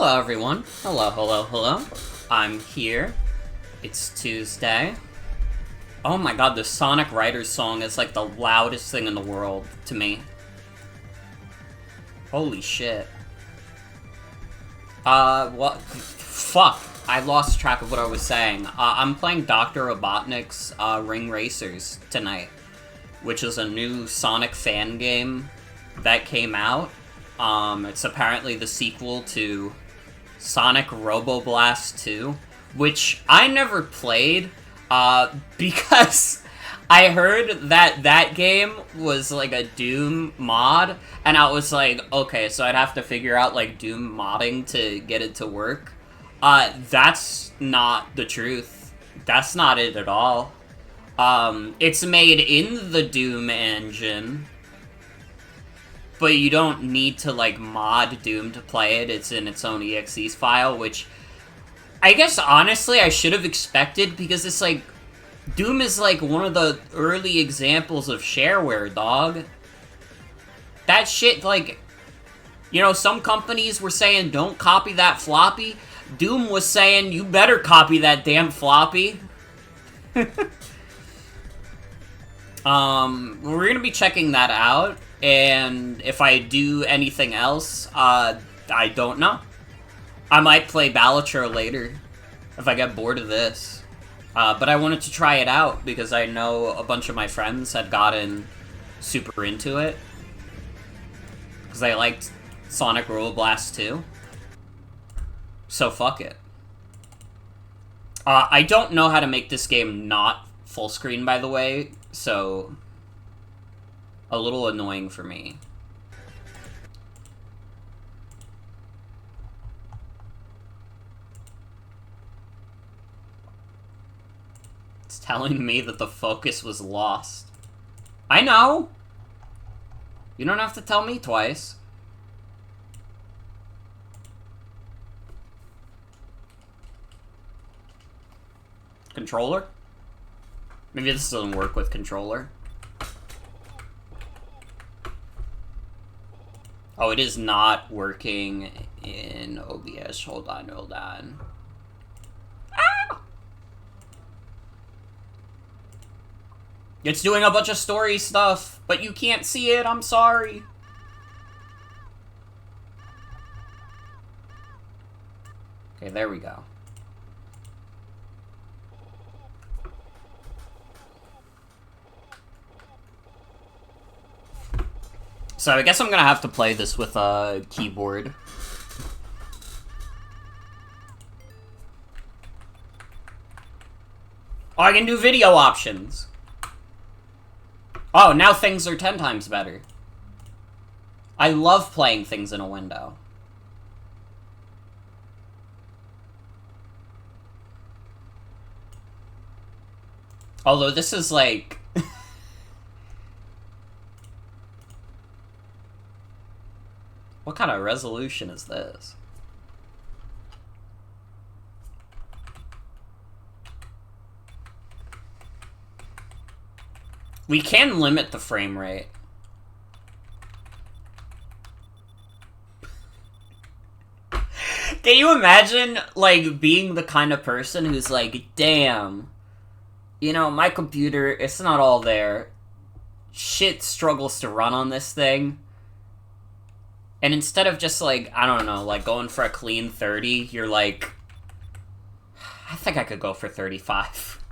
Hello, everyone. Hello, hello, hello. I'm here. It's Tuesday. Oh my god, the Sonic Riders song is like the loudest thing in the world to me. Holy shit. What? Fuck. I lost track of what I was saying. I'm playing Dr. Robotnik's Ring Racers tonight, which is a new Sonic fan game that came out. It's apparently the sequel to Sonic Roboblast 2, which I never played, because I heard that that game was like a Doom mod, and I was like, okay, so I'd have to figure out like Doom modding to get it to work. That's not the truth. That's not it at all. It's made in the Doom engine, but you don't need to, like, mod Doom to play it. It's in its own exe file, which I guess, honestly, I should have expected, because it's, like, Doom is, like, one of the early examples of shareware, dog. That shit, like, you know, some companies were saying, don't copy that floppy. Doom was saying, you better copy that damn floppy. We're gonna be checking that out. And if I do anything else, I don't know. I might play Balatro later, if I get bored of this. But I wanted to try it out, because I know a bunch of my friends had gotten super into it. Because they liked Sonic Roboblast 2. So fuck it. I don't know how to make this game not full screen, by the way, so a little annoying for me. It's telling me that the focus was lost. I know! You don't have to tell me twice. Controller? Maybe this doesn't work with controller. Oh, it is not working in OBS. Hold on, hold on. Ah! It's doing a bunch of story stuff, but you can't see it. I'm sorry. Okay, there we go. So I guess I'm gonna have to play this with a keyboard. Oh, I can do video options. Oh, now things are 10 times better. I love playing things in a window. Although this is like... What kind of resolution is this? We can limit the frame rate. Can you imagine, like, being the kind of person who's like, damn, you know, my computer, it's not all there. Shit struggles to run on this thing. And instead of just, like, I don't know, like, going for a clean 30, you're like, I think I could go for 35.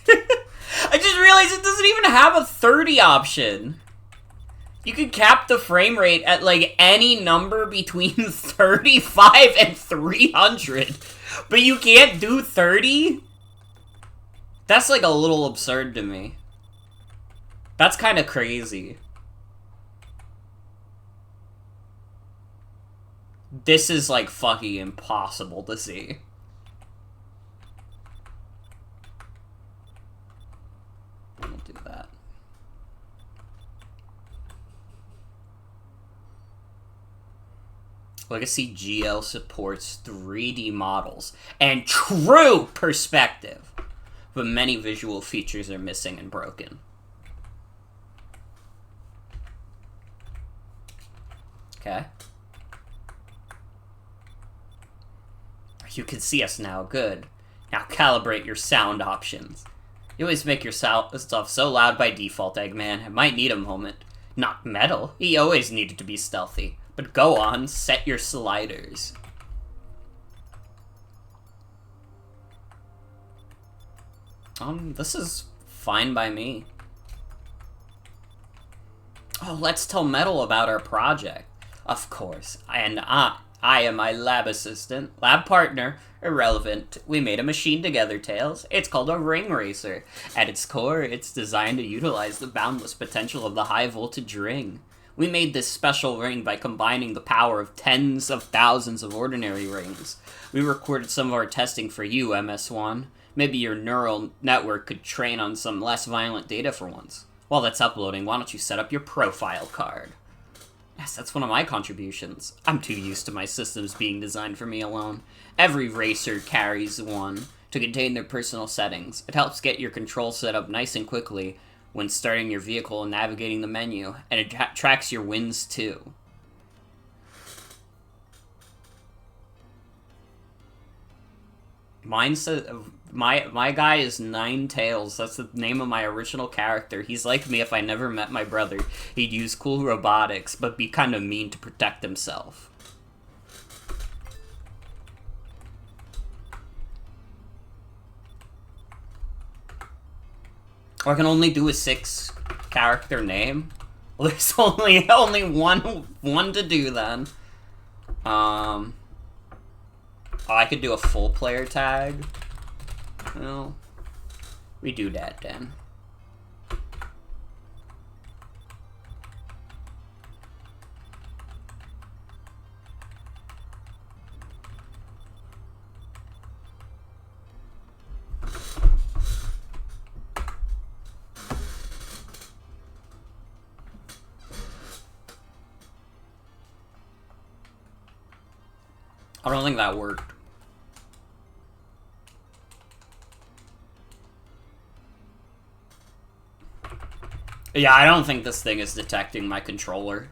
I just realized it doesn't even have a 30 option. You could cap the frame rate at, like, any number between 35 and 300. But you can't do 30? That's, like, a little absurd to me. That's kind of crazy. This is, like, fucking impossible to see. I won't do that. Legacy GL supports 3D models and true perspective, but many visual features are missing and broken. Okay. You can see us now, good. Now calibrate your sound options. You always make your stuff so loud by default, Eggman. It might need a moment. Not Metal. He always needed to be stealthy. But go on, set your sliders. This is fine by me. Oh, let's tell Metal about our project. Of course. And I am my lab assistant, lab partner, irrelevant. We made a machine together, Tails. It's called a ring racer. At its core, it's designed to utilize the boundless potential of the high voltage ring. We made this special ring by combining the power of tens of thousands of ordinary rings. We recorded some of our testing for you, MS1. Maybe your neural network could train on some less violent data for once. While that's uploading, why don't you set up your profile card? Yes, that's one of my contributions. I'm too used to my systems being designed for me alone. Every racer carries one to contain their personal settings. It helps get your control set up nice and quickly when starting your vehicle and navigating the menu, and it tracks your wins too. Mine says my guy is Nine Tails. That's the name of my original character. He's like me if I never met my brother. He'd use cool robotics, but be kind of mean to protect himself. I can only do a 6-character name. Well, there's only one to do then. Oh, I could do a full player tag. Well, we do that then. I don't think that worked. Yeah, I don't think this thing is detecting my controller.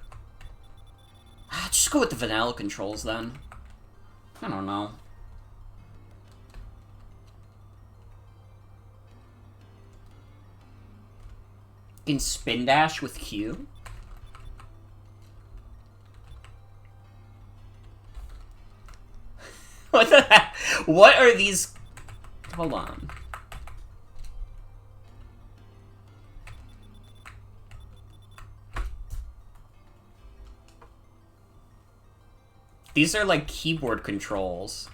Just go with the vanilla controls then. I don't know. You can spin dash with Q? What the heck? What are these? Hold on. These are like keyboard controls.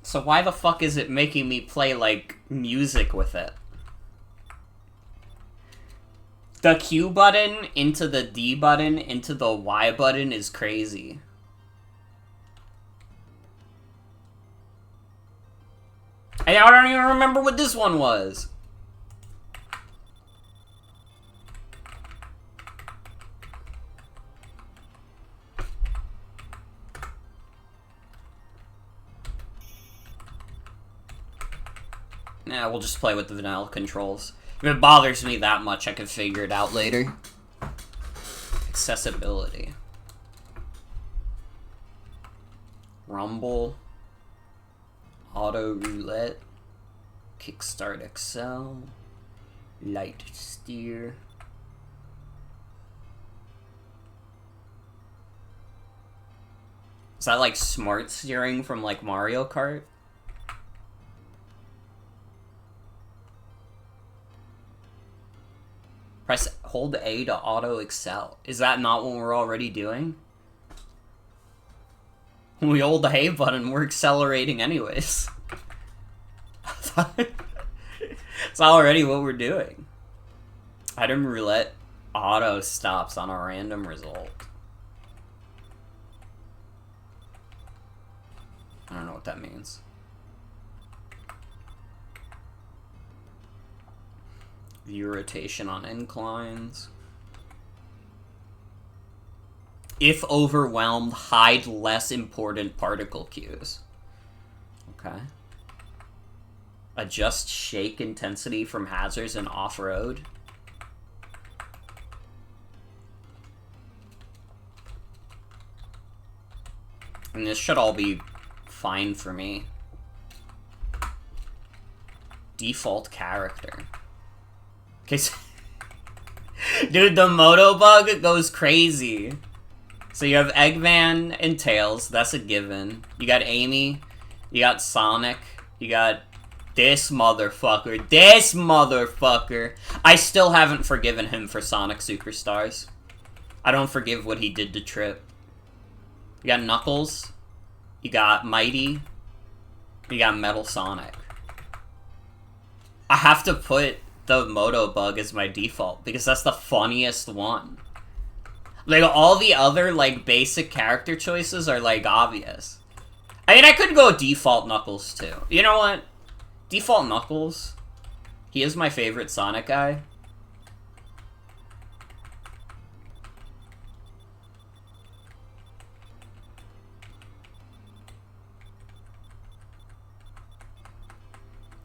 So why the fuck is it making me play like music with it? The Q button into the D button into the Y button is crazy. Hey, I don't even remember what this one was. Nah, we'll just play with the vanilla controls. If it bothers me that much, I can figure it out later. Accessibility. Rumble. Auto roulette. Kickstart Excel. Light steer. Is that like smart steering from like Mario Kart? Hold A to auto excel. Is that not what we're already doing? When we hold the A button, we're accelerating anyways. It's already what we're doing. Item roulette auto stops on a random result. I don't know what that means. View rotation on inclines. If overwhelmed, hide less important particle cues. Okay. Adjust shake intensity from hazards and off-road. And this should all be fine for me. Default character. Okay, so dude, the Moto bug goes crazy. So you have Eggman and Tails, that's a given. You got Amy, you got Sonic, you got this motherfucker. This motherfucker! I still haven't forgiven him for Sonic Superstars. I don't forgive what he did to Trip. You got Knuckles, you got Mighty, you got Metal Sonic. I have to put the Moto bug as my default, because that's the funniest one. Like, all the other, like, basic character choices are, like, obvious. I mean, I could go default Knuckles, too. You know what? Default Knuckles. He is my favorite Sonic guy.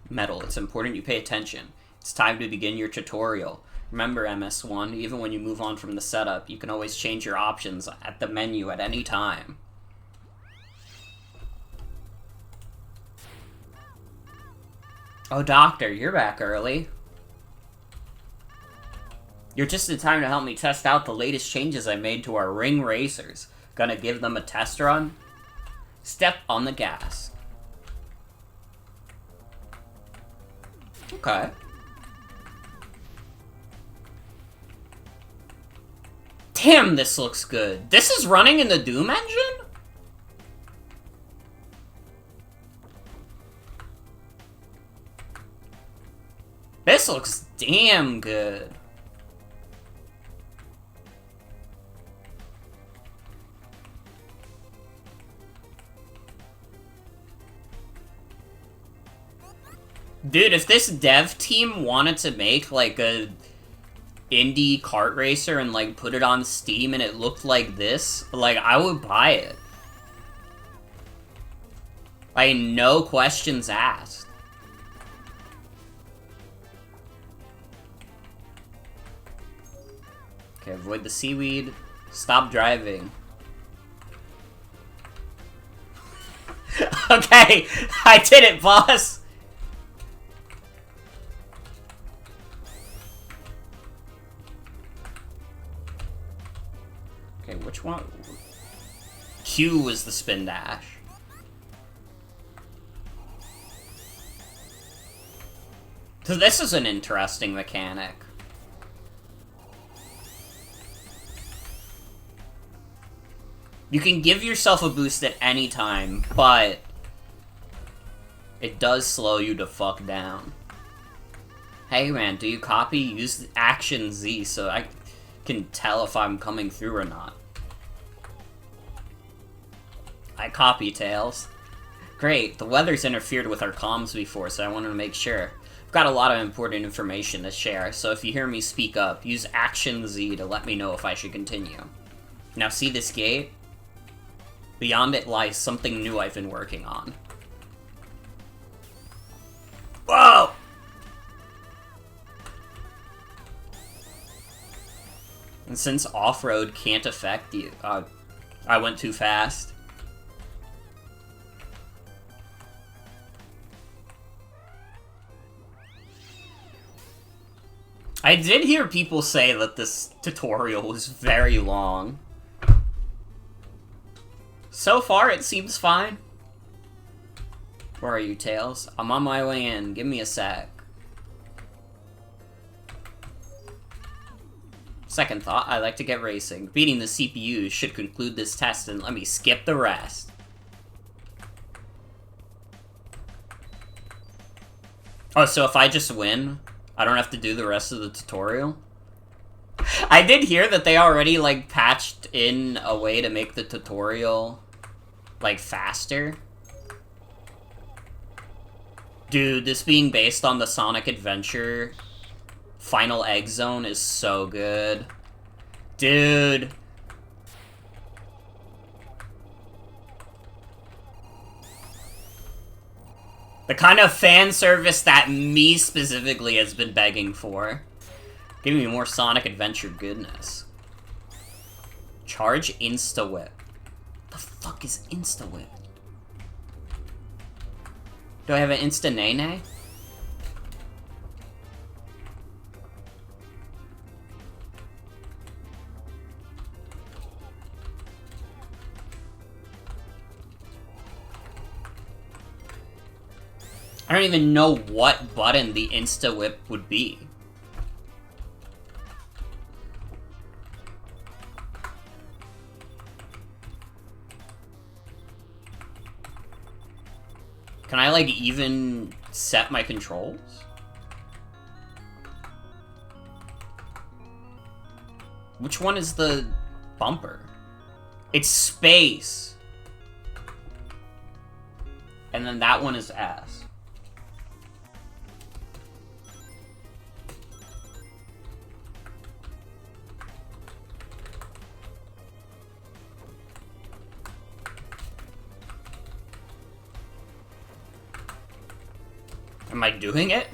Metal, it's important you pay attention. It's time to begin your tutorial. Remember, MS1, even when you move on from the setup, you can always change your options at the menu at any time. Oh, Doctor, you're back early. You're just in time to help me test out the latest changes I made to our ring racers. Gonna give them a test run? Step on the gas. Okay. Damn, this looks good. This is running in the Doom engine? This looks damn good. Dude, if this dev team wanted to make, like, a indie kart racer and, like, put it on Steam and it looked like this, like, I would buy it. Like, no questions asked. Okay, avoid the seaweed. Stop driving. Okay, I did it, boss! Okay, which one? Q was the spin dash. So this is an interesting mechanic. You can give yourself a boost at any time, but it does slow you to fuck down. Hey man, do you copy? Use Action Z so I can tell if I'm coming through or not. I copy, Tails. Great, the weather's interfered with our comms before, so I wanted to make sure. I've got a lot of important information to share, so if you hear me speak up, use Action Z to let me know if I should continue. Now see this gate? Beyond it lies something new I've been working on. Whoa! And since off-road can't affect you, I went too fast. I did hear people say that this tutorial was very long. So far, it seems fine. Where are you, Tails? I'm on my way in. Give me a sec. Second thought, I like to get racing. Beating the CPU should conclude this test and let me skip the rest. Oh, so if I just win, I don't have to do the rest of the tutorial? I did hear that they already, like, patched in a way to make the tutorial, like, faster. Dude, this being based on the Sonic Adventure Final Egg Zone is so good. Dude. The kind of fan service that me specifically has been begging for. Give me more Sonic Adventure goodness. Charge Insta-Whip. The fuck is Insta-Whip? Do I have an Insta-Nay-Nay? I don't even know what button the Insta-Whip would be. Can I, like, even set my controls? Which one is the bumper? It's space. And then that one is S. Am I doing it?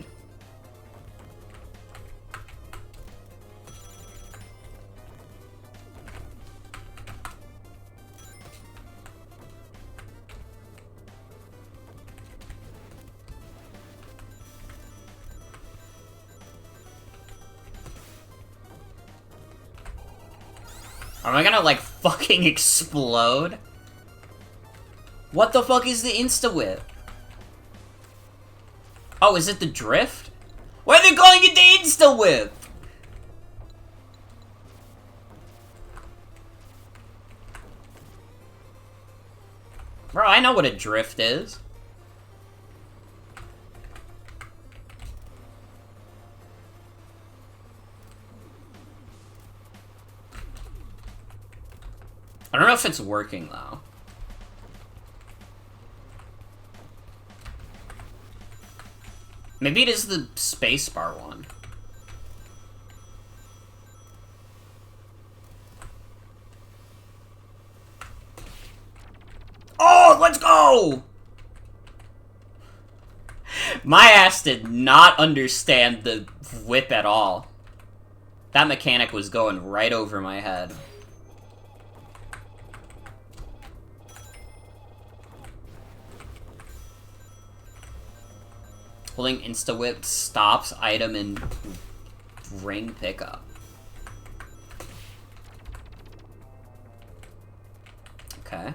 Am I gonna, like, fucking explode? What the fuck is the Insta-Whip? Oh, is it the drift? Why are they calling it the Insta-Whip? Bro, I know what a drift is. I don't know if it's working, though. Maybe it is the spacebar one. Oh, let's go! My ass did not understand the whip at all. That mechanic was going right over my head. Holding Insta-Whip stops item and ring pickup. Okay.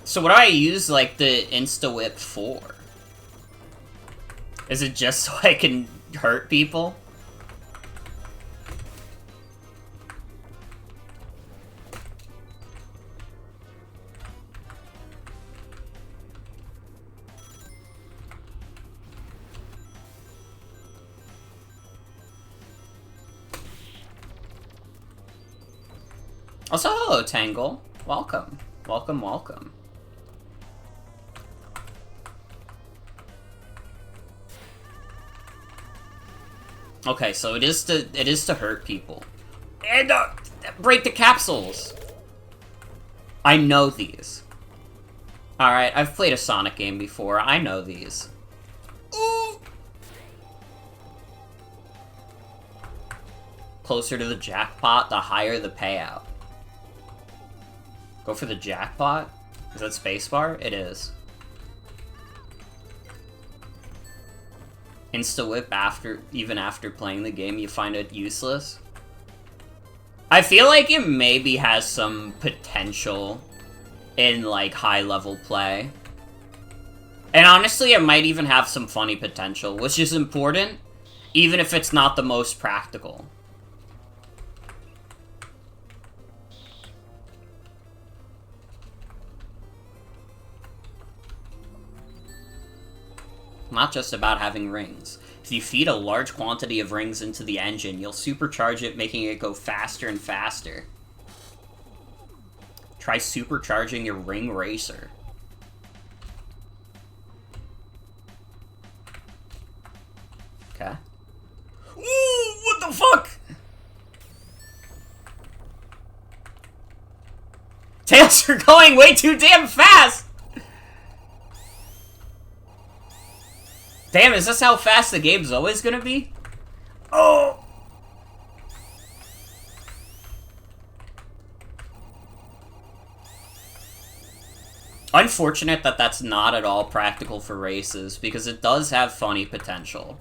So what do I use, like, the Insta-Whip for? Is it just so I can hurt people? Also, hello, Tangle. Welcome. Welcome, welcome. Okay, so it is to hurt people. And break the capsules. I know these. Alright, I've played a Sonic game before. I know these. Ooh. Closer to the jackpot, the higher the payout. Go for the jackpot? Is that spacebar? It is. Insta-Whip even after playing the game, you find it useless? I feel like it maybe has some potential in, like, high-level play. And honestly, it might even have some funny potential, which is important, even if it's not the most practical. Not just about having rings. If you feed a large quantity of rings into the engine, you'll supercharge it, making it go faster and faster. Try supercharging your ring racer. Okay. Ooh, what the fuck? Tails are going way too damn fast! Damn, is this how fast the game's always gonna be? Oh! Unfortunate that that's not at all practical for races, because it does have funny potential.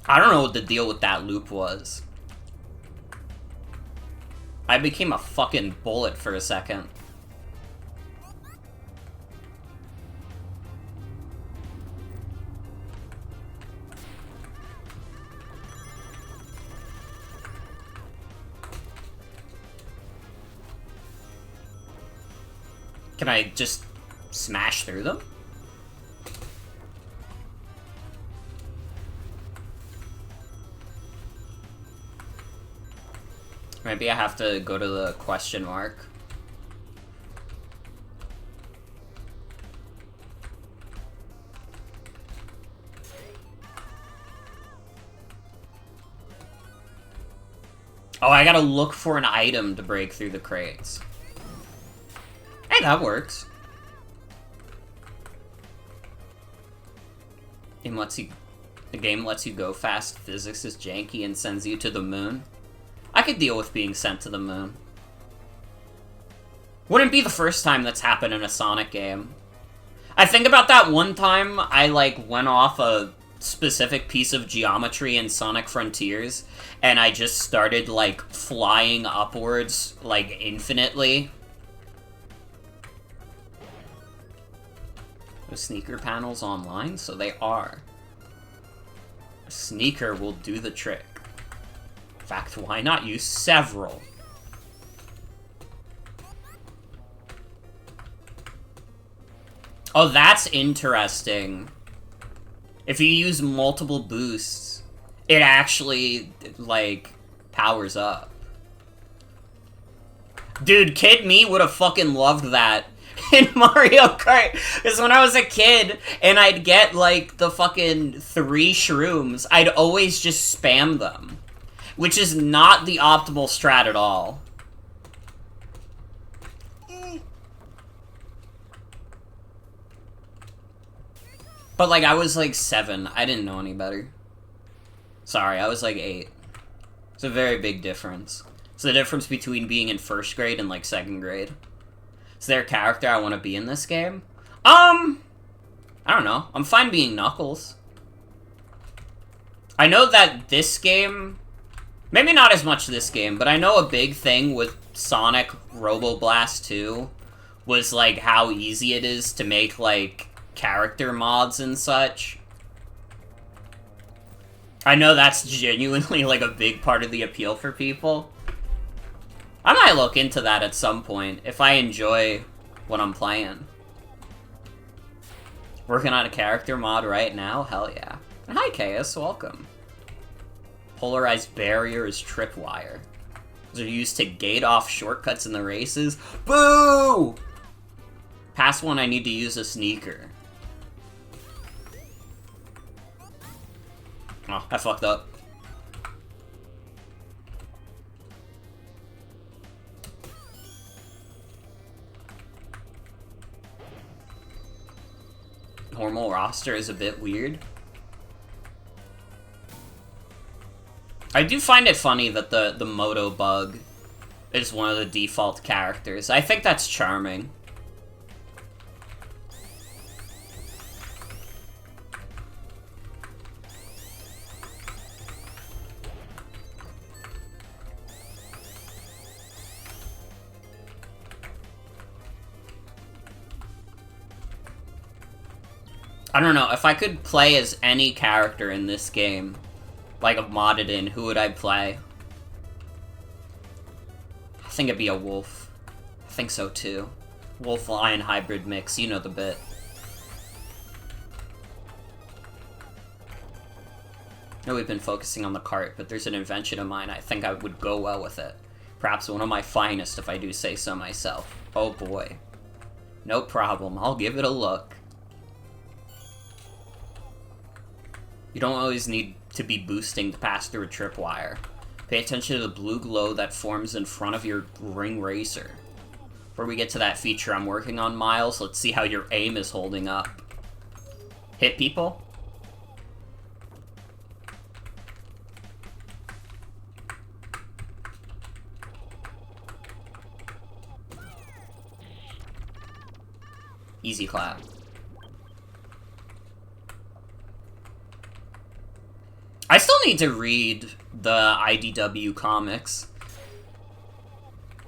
I don't know what the deal with that loop was. I became a fucking bullet for a second. Can I just smash through them? Maybe I have to go to the question mark. Oh, I gotta look for an item to break through the crates. Hey, that works. The game lets you go fast, physics is janky, and sends you to the moon. I could deal with being sent to the moon. Wouldn't be the first time that's happened in a Sonic game. I think about that one time I, like, went off a specific piece of geometry in Sonic Frontiers, and I just started, like, flying upwards, like, infinitely. The sneaker panels online? So they are. A sneaker will do the trick. In fact, why not use several? Oh, that's interesting. If you use multiple boosts, it actually, like, powers up. Dude, Kid Me would have fucking loved that in Mario Kart. Because when I was a kid, and I'd get, like, the fucking 3 shrooms, I'd always just spam them. Which is not the optimal strat at all. But, like, I was, like, 7. I didn't know any better. Sorry, I was, like, 8. It's a very big difference. It's the difference between being in 1st grade and, like, 2nd grade. Is there a character I want to be in this game? I don't know. I'm fine being Knuckles. I know that this game... Maybe not as much this game, but I know a big thing with Sonic Robo Blast 2 was, like, how easy it is to make, like, character mods and such. I know that's genuinely, like, a big part of the appeal for people. I might look into that at some point, if I enjoy what I'm playing. Working on a character mod right now? Hell yeah. And hi, Chaos, welcome. Polarized barrier is tripwire. Those are used to gate off shortcuts in the races. Boo! Past one, I need to use a sneaker. Oh, I fucked up. Normal roster is a bit weird. I do find it funny that the Moto bug is one of the default characters. I think that's charming. I don't know, if I could play as any character in this game, like a modded in, who would I play? I think it'd be a wolf. I think so too. Wolf-lion hybrid mix, you know the bit. I know we've been focusing on the cart, but there's an invention of mine I think I would go well with it. Perhaps one of my finest, if I do say so myself. Oh boy. No problem, I'll give it a look. You don't always need to be boosting to pass through a tripwire. Pay attention to the blue glow that forms in front of your ring racer. Before we get to that feature I'm working on, Miles, let's see how your aim is holding up. Hit people? Easy clap. I still need to read the IDW comics.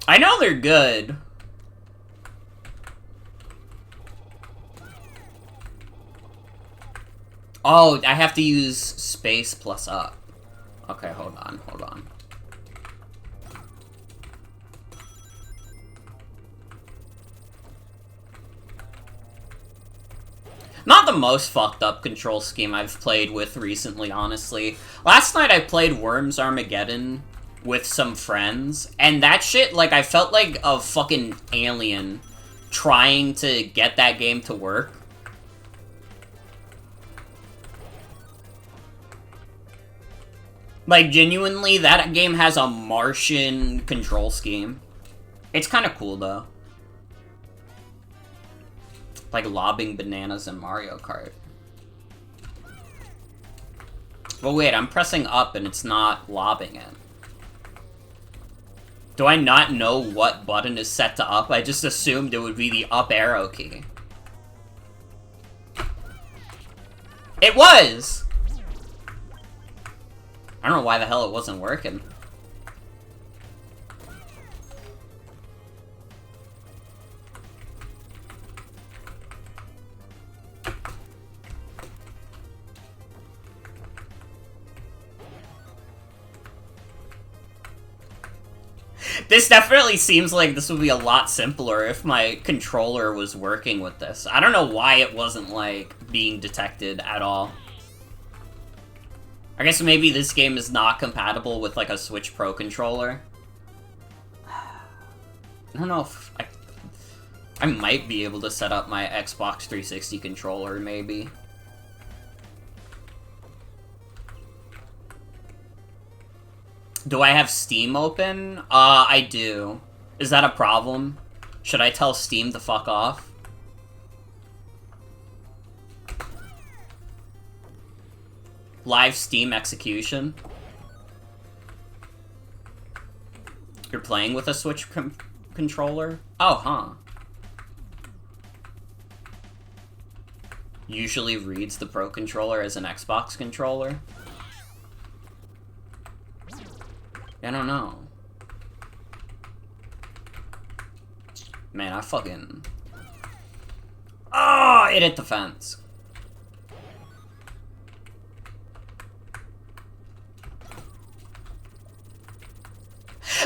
I know they're good. Oh, I have to use space plus up. Okay, hold on, hold on. Not the most fucked up control scheme I've played with recently, honestly. Last night I played Worms Armageddon with some friends, and that shit, like, I felt like a fucking alien trying to get that game to work. Like, genuinely, that game has a Martian control scheme. It's kind of cool, though. Like lobbing bananas in Mario Kart. But wait, I'm pressing up and it's not lobbing it. Do I not know what button is set to up? I just assumed it would be the up arrow key. It was! I don't know why the hell it wasn't working. This definitely seems like this would be a lot simpler if my controller was working with this. I don't know why it wasn't, like, being detected at all. I guess maybe this game is not compatible with, like, a Switch Pro controller. I don't know if... I might be able to set up my Xbox 360 controller, maybe. Do I have Steam open? I do. Is that a problem? Should I tell Steam to fuck off? Live Steam execution? You're playing with a Switch controller? Oh, huh. Usually reads the Pro controller as an Xbox controller? I don't know. Man, I fucking... Oh, it hit the fence.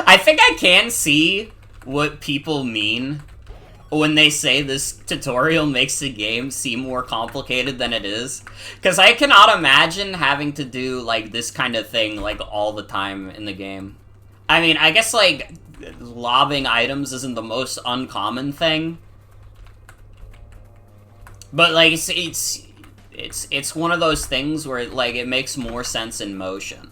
I think I can see what people mean when they say this tutorial makes the game seem more complicated than it is. Because I cannot imagine having to do, like, this kind of thing, like, all the time in the game. I mean, I guess, like, lobbing items isn't the most uncommon thing. But, like, it's one of those things where, like, it makes more sense in motion.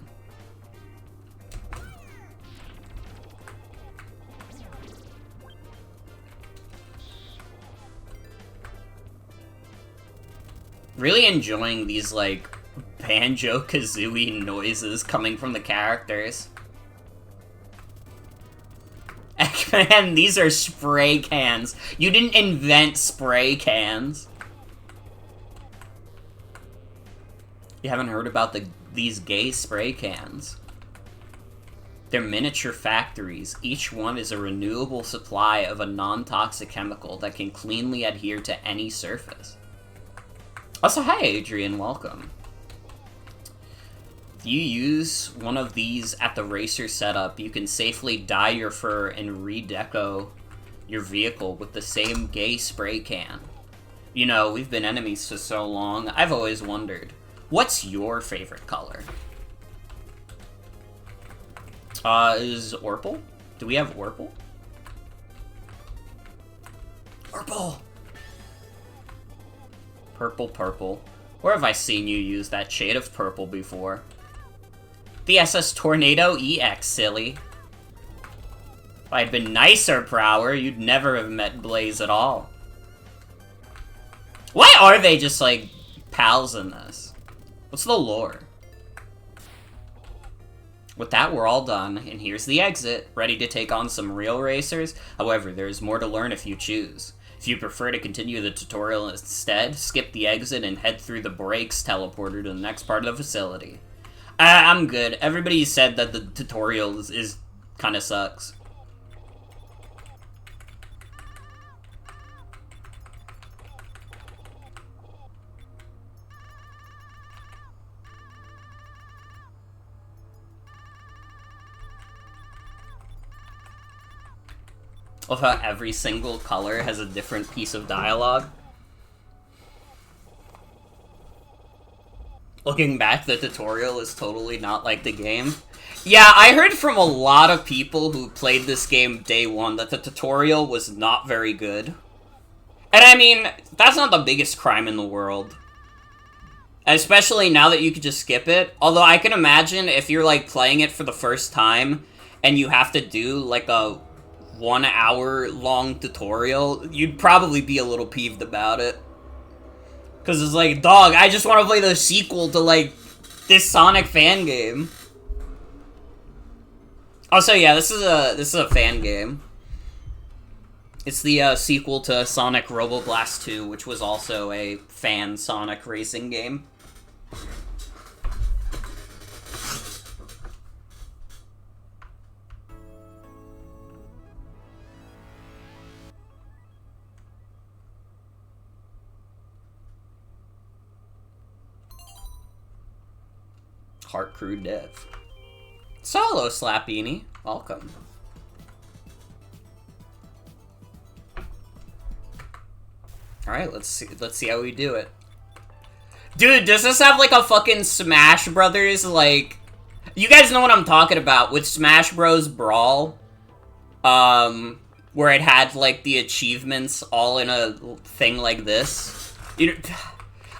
Really enjoying these, like, Banjo-Kazooie noises coming from the characters. Man, these are spray cans. You didn't invent spray cans. You haven't heard about these gay spray cans. They're miniature factories. Each one is a renewable supply of a non-toxic chemical that can cleanly adhere to any surface. Also, hi Adrian, welcome. If you use one of these at the racer setup, you can safely dye your fur and redeco your vehicle with the same gay spray can. You know, we've been enemies for so long, I've always wondered, what's your favorite color? Is Orpal? Do we have Orpal? Orpal! Purple, purple. Where have I seen you use that shade of purple before? The SS Tornado EX, silly. If I'd been nicer, Prower, you'd never have met Blaze at all. Why are they just, like, pals in this? What's the lore? With that, we're all done, and here's the exit, ready to take on some real racers. However, there is more to learn if you choose. If you prefer to continue the tutorial instead, skip the exit and head through the brakes teleporter to the next part of the facility. I'm good. Everybody said that the tutorial is kinda sucks. Of how every single color has a different piece of dialogue. Looking back, the tutorial is totally not like the game. Yeah, I heard from a lot of people who played this game day one that the tutorial was not very good. And I mean, that's not the biggest crime in the world. Especially now that you could just skip it. Although I can imagine if you're like playing it for the first time and you have to do like a 1 hour long tutorial, you'd probably be a little peeved about it. Cause it's like, dog, I just want to play the sequel to like this Sonic fan game. Also, yeah, this is a fan game. It's the sequel to Sonic Roboblast 2, which was also a fan Sonic racing game. Heart Crew Dev. Solo Slappini, welcome. Alright, let's see how we do it. Dude, does this have like a fucking Smash Brothers, like... You guys know what I'm talking about, with Smash Bros. Brawl. Where it had like the achievements all in a thing like this. You know,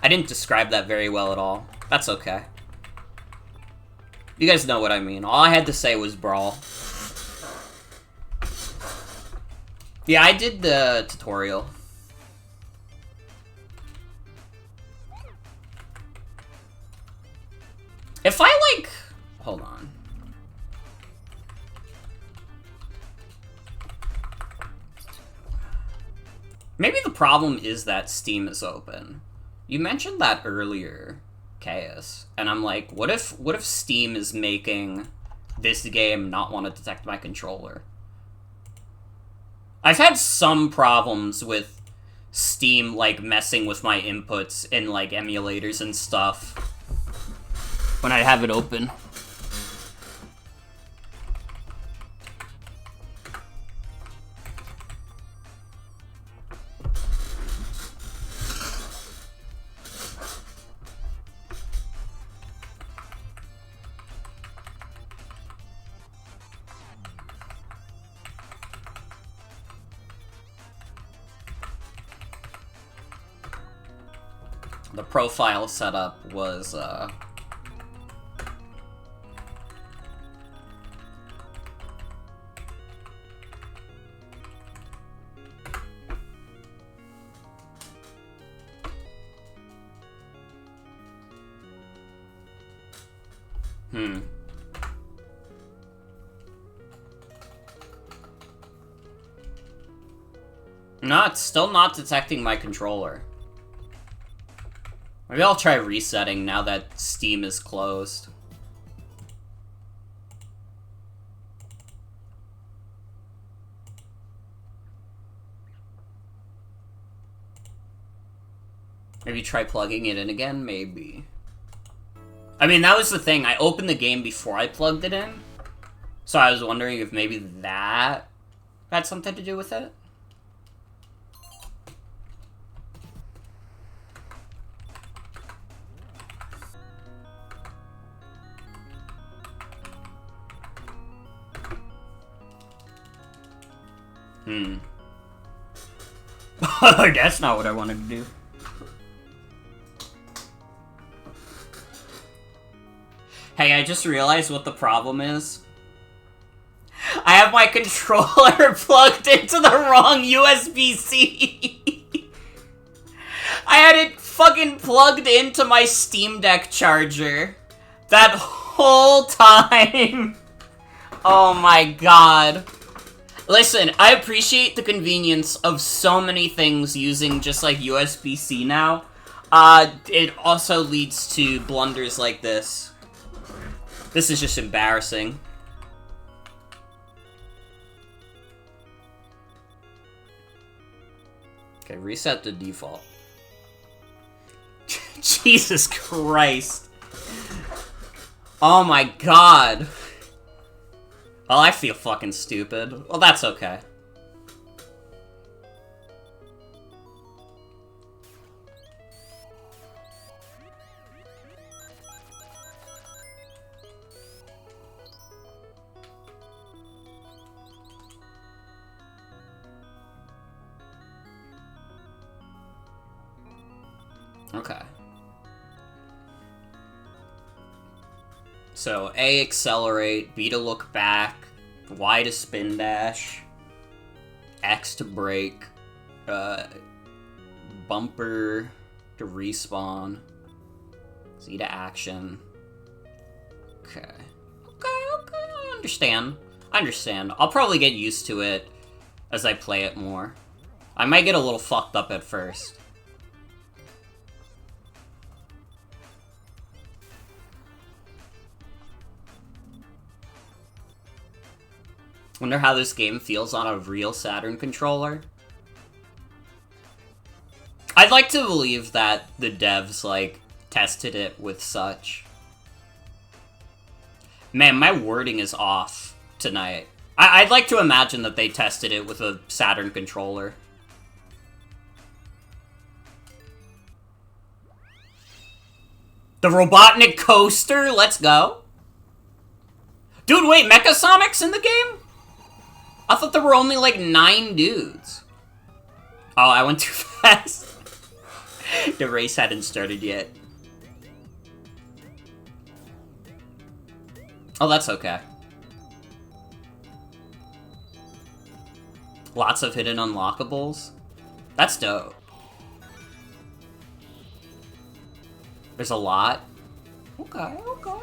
I didn't describe that very well at all. That's okay. You guys know what I mean. All I had to say was Brawl. Yeah, I did the tutorial. If I, like... Hold on. Maybe the problem is that Steam is open. You mentioned that earlier, Chaos, and I'm like, what if Steam is making this game not want to detect my controller? I've had some problems with Steam, like, messing with my inputs in, like, emulators and stuff when I have it open. The profile setup was, No, it's still not detecting my controller. Maybe I'll try resetting now that Steam is closed. Maybe try plugging it in again? Maybe. I mean, that was the thing. I opened the game before I plugged it in. So I was wondering if maybe that had something to do with it. That's not what I wanted to do. Hey, I just realized what the problem is. I have my controller plugged into the wrong USB-C. I had it fucking plugged into my Steam Deck charger that whole time. Oh my god. Listen, I appreciate the convenience of so many things using just like USB-C now. It also leads to blunders like this. This is just embarrassing. Okay, reset to default. Jesus Christ. Oh my god. Well, I feel fucking stupid. Well, that's okay. Okay. So, A, accelerate, B to look back, Y to spin dash, X to brake, bumper to respawn, Z to action. Okay. Okay, I understand. I understand. I'll probably get used to it as I play it more. I might get a little fucked up at first. Wonder how this game feels on a real Saturn controller. I'd like to believe that the devs, like, tested it with such. Man, my wording is off tonight. I'd like to imagine that they tested it with a Saturn controller. The Robotnik coaster? Let's go. Dude, wait, Mecha Sonic's in the game? I thought there were only, like, 9 dudes. Oh, I went too fast. The race hadn't started yet. Oh, that's okay. Lots of hidden unlockables. That's dope. There's a lot. Okay, okay.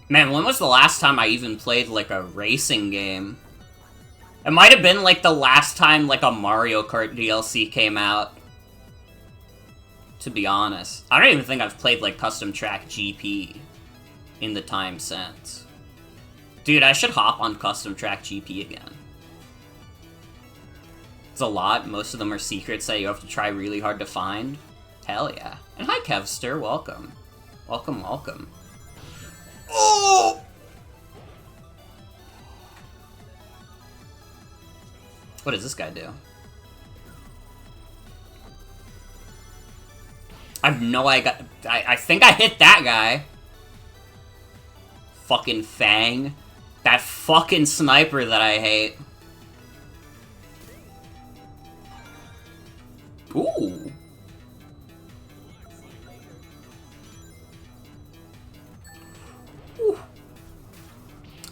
Man, when was the last time I even played, like, a racing game? It might have been, like, the last time, like, a Mario Kart DLC came out. To be honest. I don't even think I've played, like, Custom Track GP in the time since. Dude, I should hop on Custom Track GP again. It's a lot. Most of them are secrets that you have to try really hard to find. Hell yeah. And hi, Kevster. Welcome. Welcome, welcome. Oh! What does this guy do? I have no idea. I think I hit that guy. Fucking Fang. That fucking sniper that I hate. Ooh.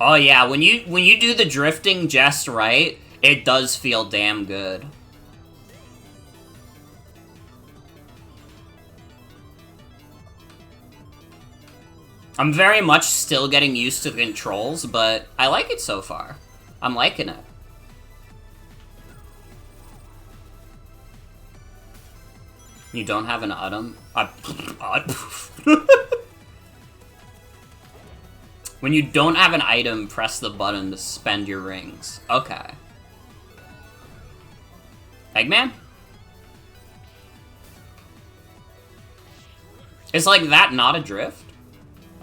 Oh yeah, when you do the drifting just right, it does feel damn good. I'm very much still getting used to the controls, but I like it so far. I'm liking it. You don't have an item? When you don't have an item, press the button to spend your rings. Okay. Eggman? Is, like, that not a drift?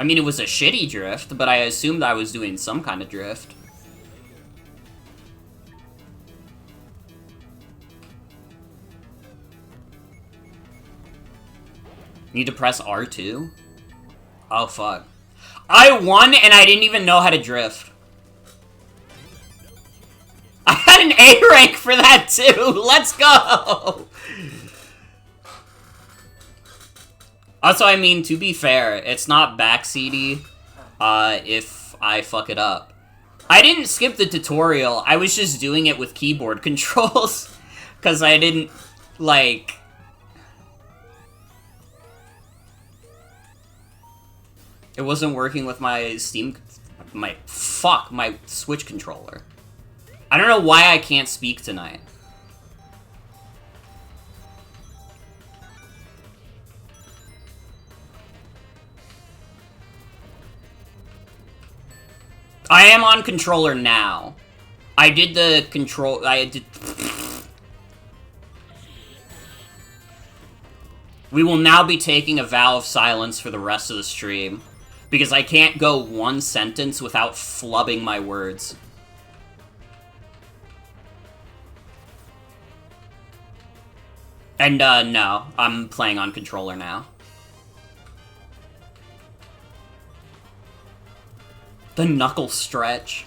I mean, it was a shitty drift, but I assumed I was doing some kind of drift. Need to press R2? Oh, fuck. I won and I didn't even know how to drift. I had got an A rank for that too! Let's go! Also, I mean, to be fair, it's not backseaty if I fuck it up. I didn't skip the tutorial, I was just doing it with keyboard controls. Because I didn't, like... It wasn't working with my my Switch controller. I don't know why I can't speak tonight. I am on controller now. I did the control... We will now be taking a vow of silence for the rest of the stream. Because I can't go one sentence without flubbing my words. And, no. I'm playing on controller now. The knuckle stretch.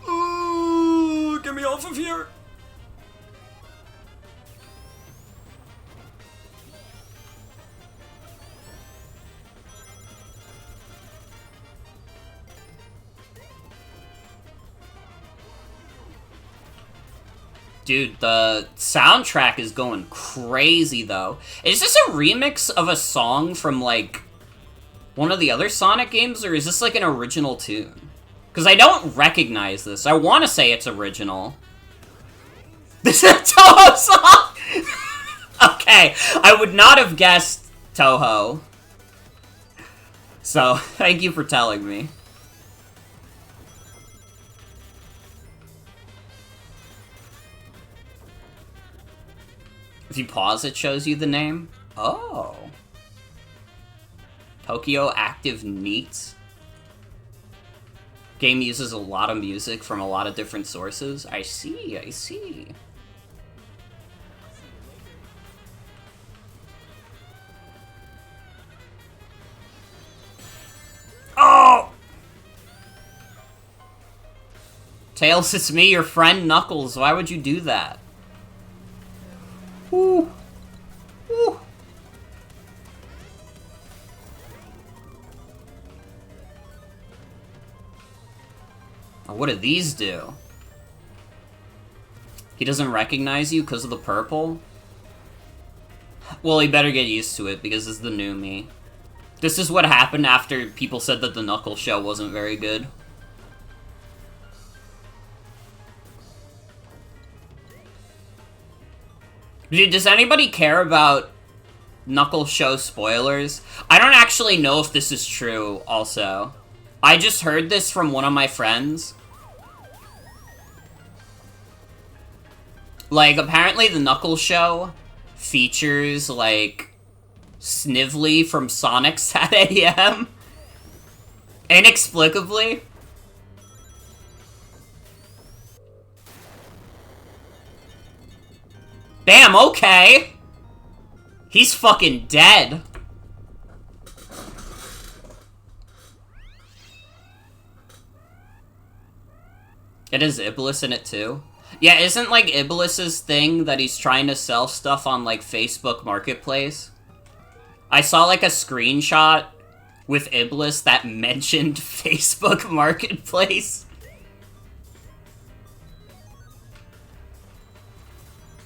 Ooh, get me off of here. Dude, the soundtrack is going crazy, though. Is this a remix of a song from, like, one of the other Sonic games, or is this, like, an original tune? Because I don't recognize this. I want to say it's original. This is a Toho song! Okay, I would not have guessed Toho. So, thank you for telling me. If you pause, it shows you the name. Oh. Tokyo Active Neat. Game uses a lot of music from a lot of different sources. I see, I see. Oh! Tails, it's me, your friend Knuckles. Why would you do that? Woo. Woo. Oh, what do these do? He doesn't recognize you because of the purple? Well, he better get used to it because it's the new me. This is what happened after people said that the Knuckles show wasn't very good. Dude, does anybody care about Knuckles show spoilers? I don't actually know if this is true, also. I just heard this from one of my friends. Like, apparently the Knuckles show features, like, Snively from Sonic's at AM. Inexplicably. Damn, okay. He's fucking dead. It has Iblis in it too? Yeah, isn't, like, Iblis's thing that he's trying to sell stuff on, like, Facebook Marketplace? I saw, like, a screenshot with Iblis that mentioned Facebook Marketplace.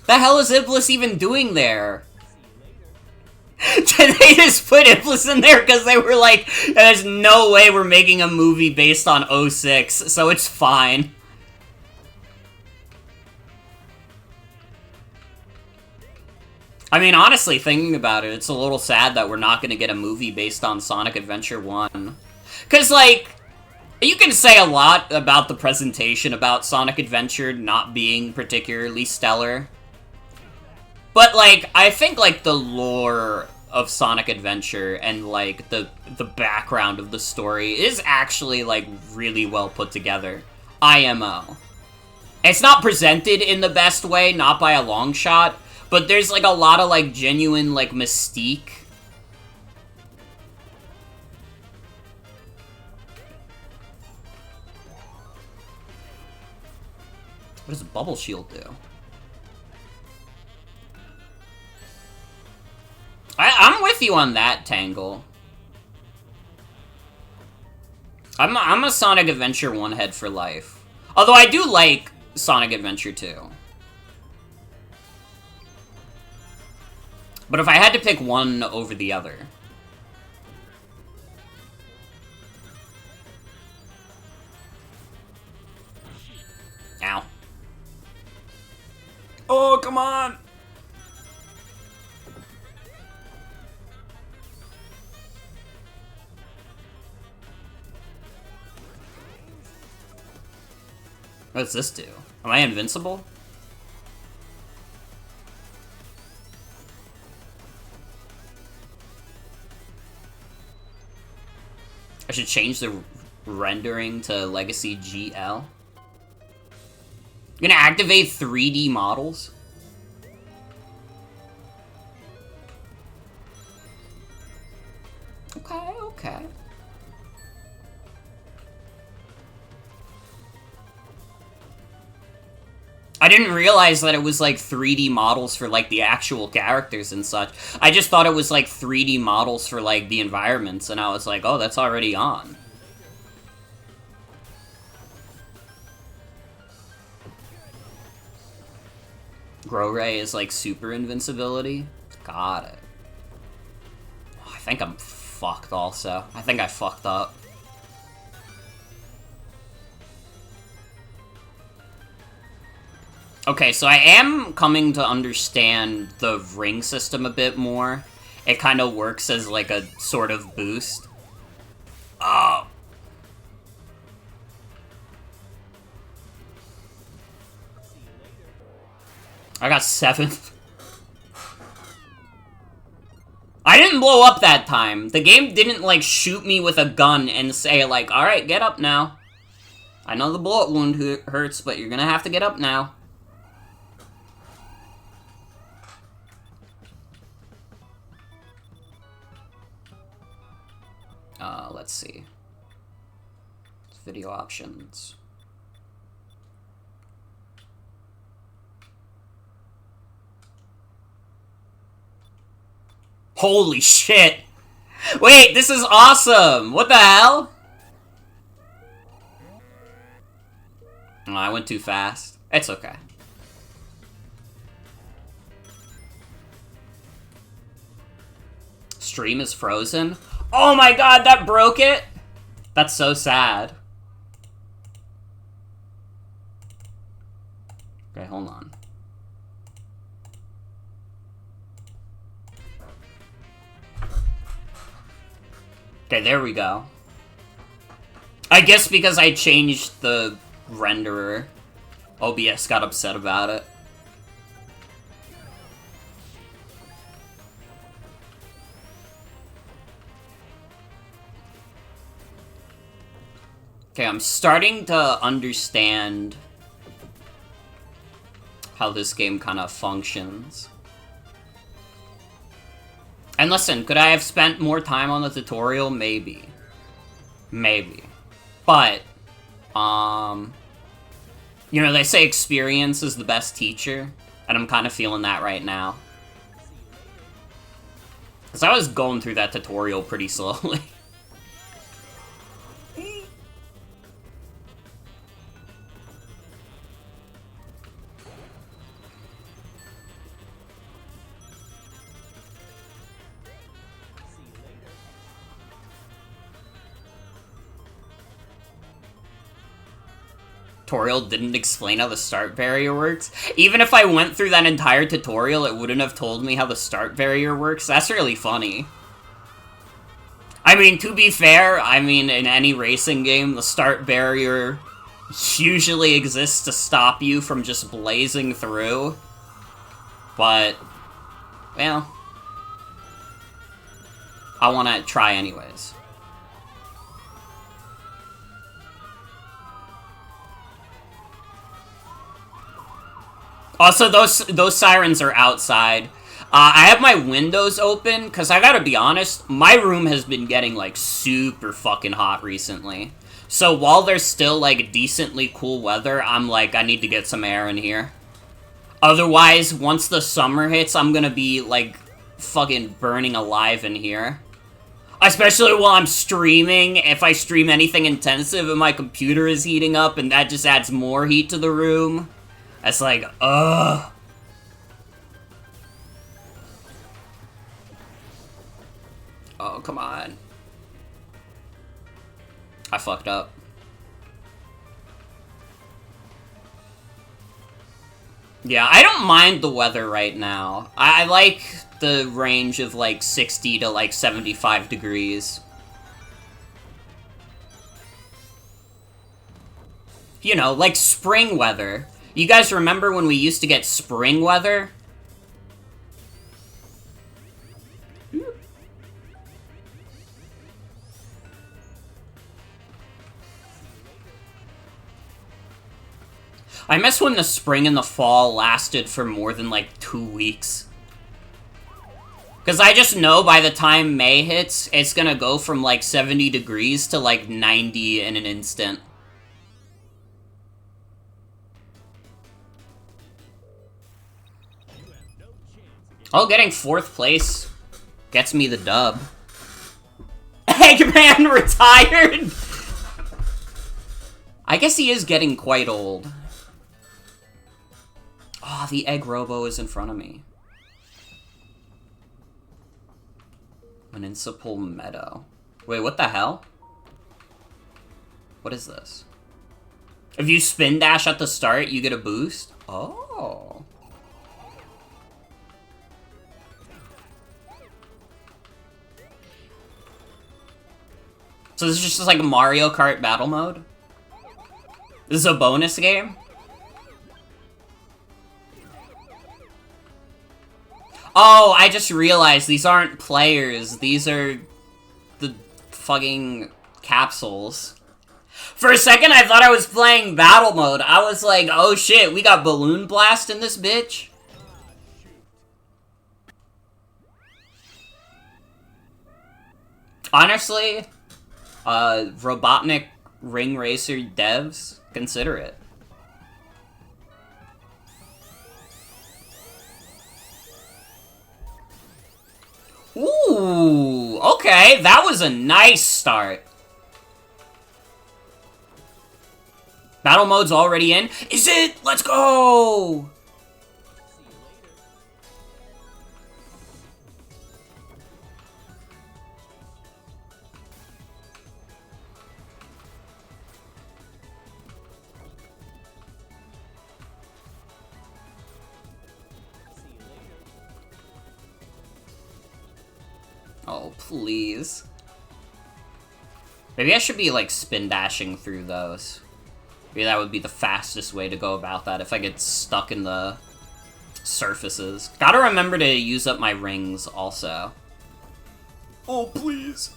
The hell is Iblis even doing there? Did they just put Iblis in there because they were like, there's no way we're making a movie based on 06, so it's fine. I mean, honestly, thinking about it, it's a little sad that we're not going to get a movie based on Sonic Adventure 1. Because, like, you can say a lot about the presentation about Sonic Adventure not being particularly stellar. But, like, I think, like, the lore of Sonic Adventure and, like, the background of the story is actually, like, really well put together. IMO. It's not presented in the best way, not by a long shot, but there's, like, a lot of, like, genuine, like, mystique. What does Bubble Shield do? I'm with you on that, Tangle. I'm a Sonic Adventure one head for life. Although I do like Sonic Adventure 2. But if I had to pick one over the other... Ow. Oh, come on! What does this do? Am I invincible? I should change the rendering to Legacy GL. You're gonna activate 3D models? Okay, okay. I didn't realize that it was like 3D models for like the actual characters and such. I just thought it was like 3D models for like the environments, and I was like, oh, that's already on. Grow Ray is like super invincibility. Got it. Oh, I think I'm fucked also. I think I fucked up. Okay, so I am coming to understand the ring system a bit more. It kind of works as like a sort of boost. Oh. I got 7th. I didn't blow up that time. The game didn't like shoot me with a gun and say like, alright, get up now. I know the bullet wound hurts, but you're gonna have to get up now. Let's see. Video options. Holy shit! Wait, this is awesome! What the hell? Oh, I went too fast. It's okay. Stream is frozen? Oh my god, that broke it? That's so sad. Okay, hold on. Okay, there we go. I guess because I changed the renderer, OBS got upset about it. Okay, I'm starting to understand how this game kind of functions. And listen, could I have spent more time on the tutorial? Maybe. Maybe. But, you know, they say experience is the best teacher, and I'm kind of feeling that right now. Because I was going through that tutorial pretty slowly. Tutorial didn't explain how the start barrier works. Even if I went through that entire tutorial, it wouldn't have told me how the start barrier works. That's really funny. I mean, to be fair, I mean, in any racing game, the start barrier usually exists to stop you from just blazing through. But, well, I want to try anyways. Also, those sirens are outside. I have my windows open, because I gotta be honest, my room has been getting, like, super fucking hot recently. So while there's still, like, decently cool weather, I'm like, I need to get some air in here. Otherwise, once the summer hits, I'm gonna be, like, fucking burning alive in here. Especially while I'm streaming. If I stream anything intensive and my computer is heating up, and that just adds more heat to the room. That's like, ugh. Oh, come on. I fucked up. Yeah, I don't mind the weather right now. I like the range of, like, 60 to, like, 75 degrees. You know, like spring weather. You guys remember when we used to get spring weather? I miss when the spring and the fall lasted for more than, like, 2 weeks. Because I just know by the time May hits, it's gonna go from, like, 70 degrees to, like, 90 in an instant. Oh, getting 4th place gets me the dub. Eggman retired! I guess he is getting quite old. Oh, the Egg Robo is in front of me. Municipal Meadow. Wait, what the hell? What is this? If you spin dash at the start, you get a boost? Oh. So this is just like a Mario Kart battle mode? This is a bonus game? Oh, I just realized these aren't players. These are the fucking capsules. For a second, I thought I was playing battle mode. I was like, oh shit, we got Balloon Blast in this bitch? Honestly, Robotnik Ring Racer devs, consider it. Ooh, okay, that was a nice start. Battle mode's already in? Is it? Let's go! Oh, please. Maybe I should be, like, spin dashing through those. Maybe that would be the fastest way to go about that if I get stuck in the surfaces. Gotta remember to use up my rings, also. Oh, please.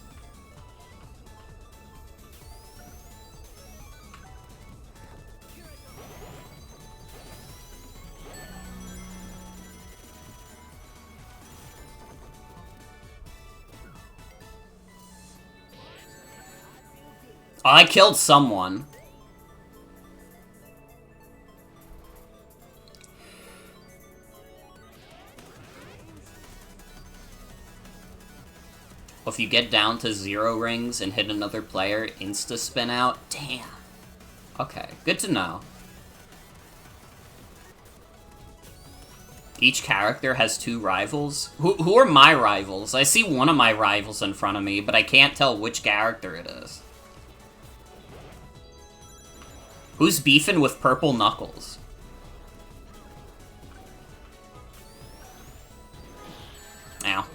Oh, I killed someone. If you get down to 0 rings and hit another player, insta-spin out? Damn. Okay, good to know. Each character has 2 rivals? Who are my rivals? I see one of my rivals in front of me, but I can't tell which character it is. Who's beefing with Purple Knuckles? Ow.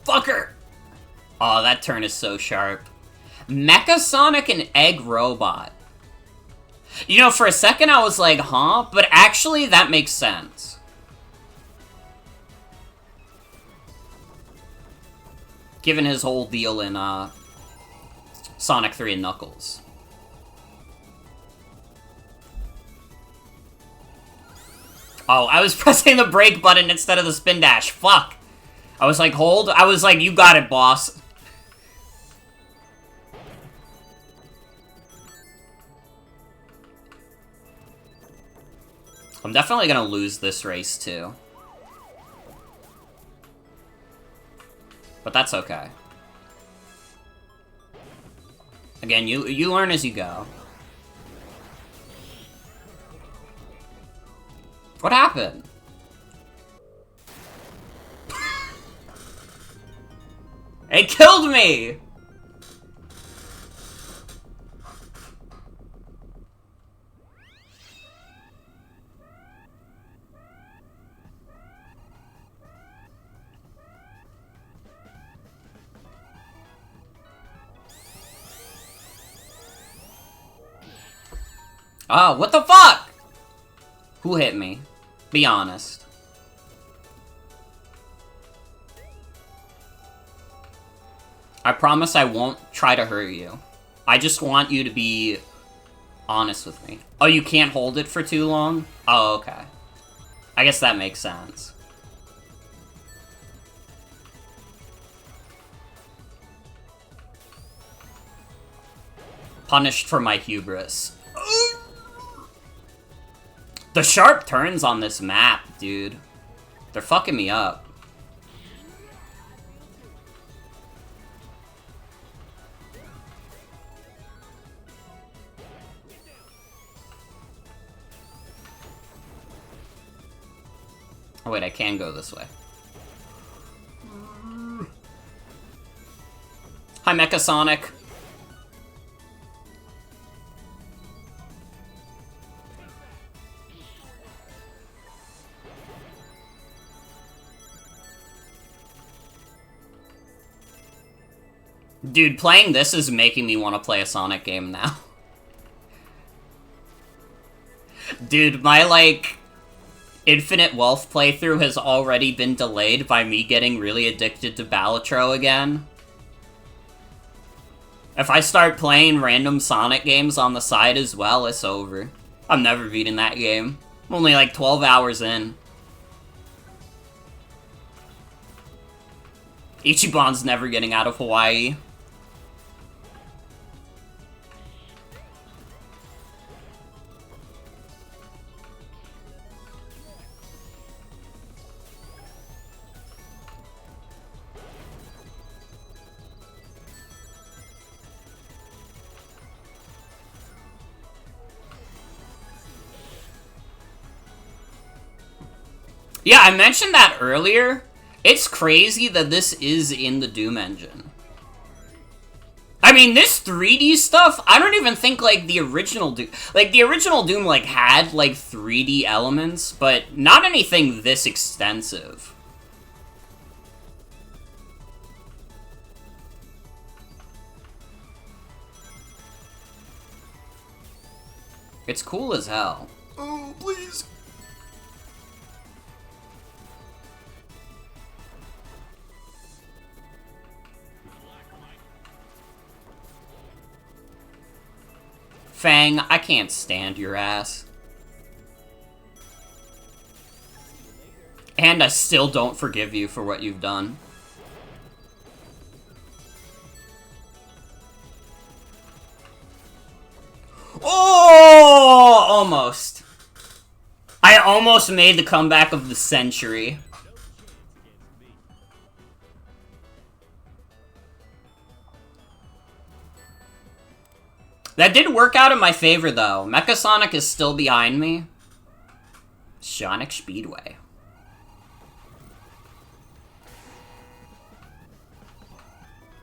Fucker! Oh, that turn is so sharp. Mecha Sonic and Egg Robot. You know, for a second I was like, huh? But actually, that makes sense. Given his whole deal in, Sonic 3 and Knuckles. Oh, I was pressing the brake button instead of the spin dash. Fuck. I was like, hold. I was like, you got it, boss. I'm definitely gonna lose this race, too. But that's okay. Again, you learn as you go. What happened? It killed me! Oh, what the fuck? Who hit me? Be honest. I promise I won't try to hurt you. I just want you to be honest with me. Oh, you can't hold it for too long? Oh, okay. I guess that makes sense. Punished for my hubris. The sharp turns on this map, dude. They're fucking me up. Oh wait, I can go this way. Hi, Mecha Sonic. Dude, playing this is making me want to play a Sonic game now. Dude, my, like, Infinite Wealth playthrough has already been delayed by me getting really addicted to Balatro again. If I start playing random Sonic games on the side as well, it's over. I'm never beating that game. I'm only like 12 hours in. Ichiban's never getting out of Hawaii. Yeah, I mentioned that earlier. It's crazy that this is in the Doom engine. I mean, this 3D stuff, I don't even think, like, the original Doom... Like, the original Doom, like, had, like, 3D elements, but not anything this extensive. It's cool as hell. Oh, please. Fang, I can't stand your ass. And I still don't forgive you for what you've done. Oh! Almost. I almost made the comeback of the century. That did work out in my favor, though. Mecha Sonic is still behind me. Sonic Speedway.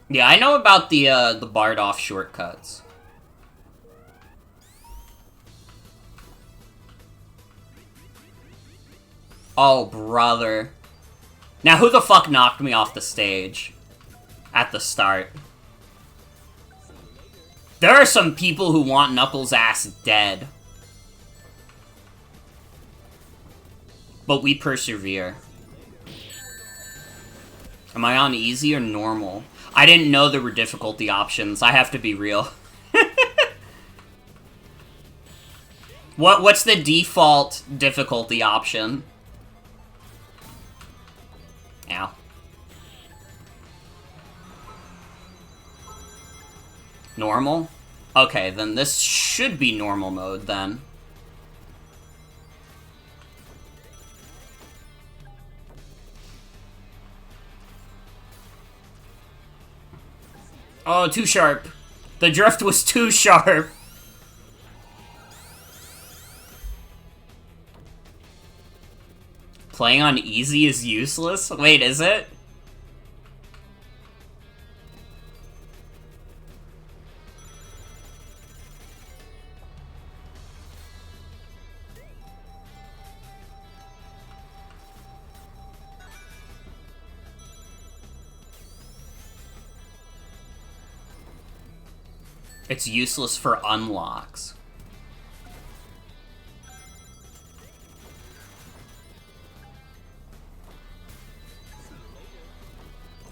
Yeah, I know about the barred-off shortcuts. Oh, brother. Now, who the fuck knocked me off the stage? At the start. There are some people who want Knuckles' ass dead. but we persevere. Am I on easy or normal? I didn't know there were difficulty options. I have to be real. What's the default difficulty option? Ow. Normal? Okay, then this should be normal mode, then. Oh, too sharp. The drift was too sharp. Playing on easy is useless? Wait, is it? It's useless for unlocks.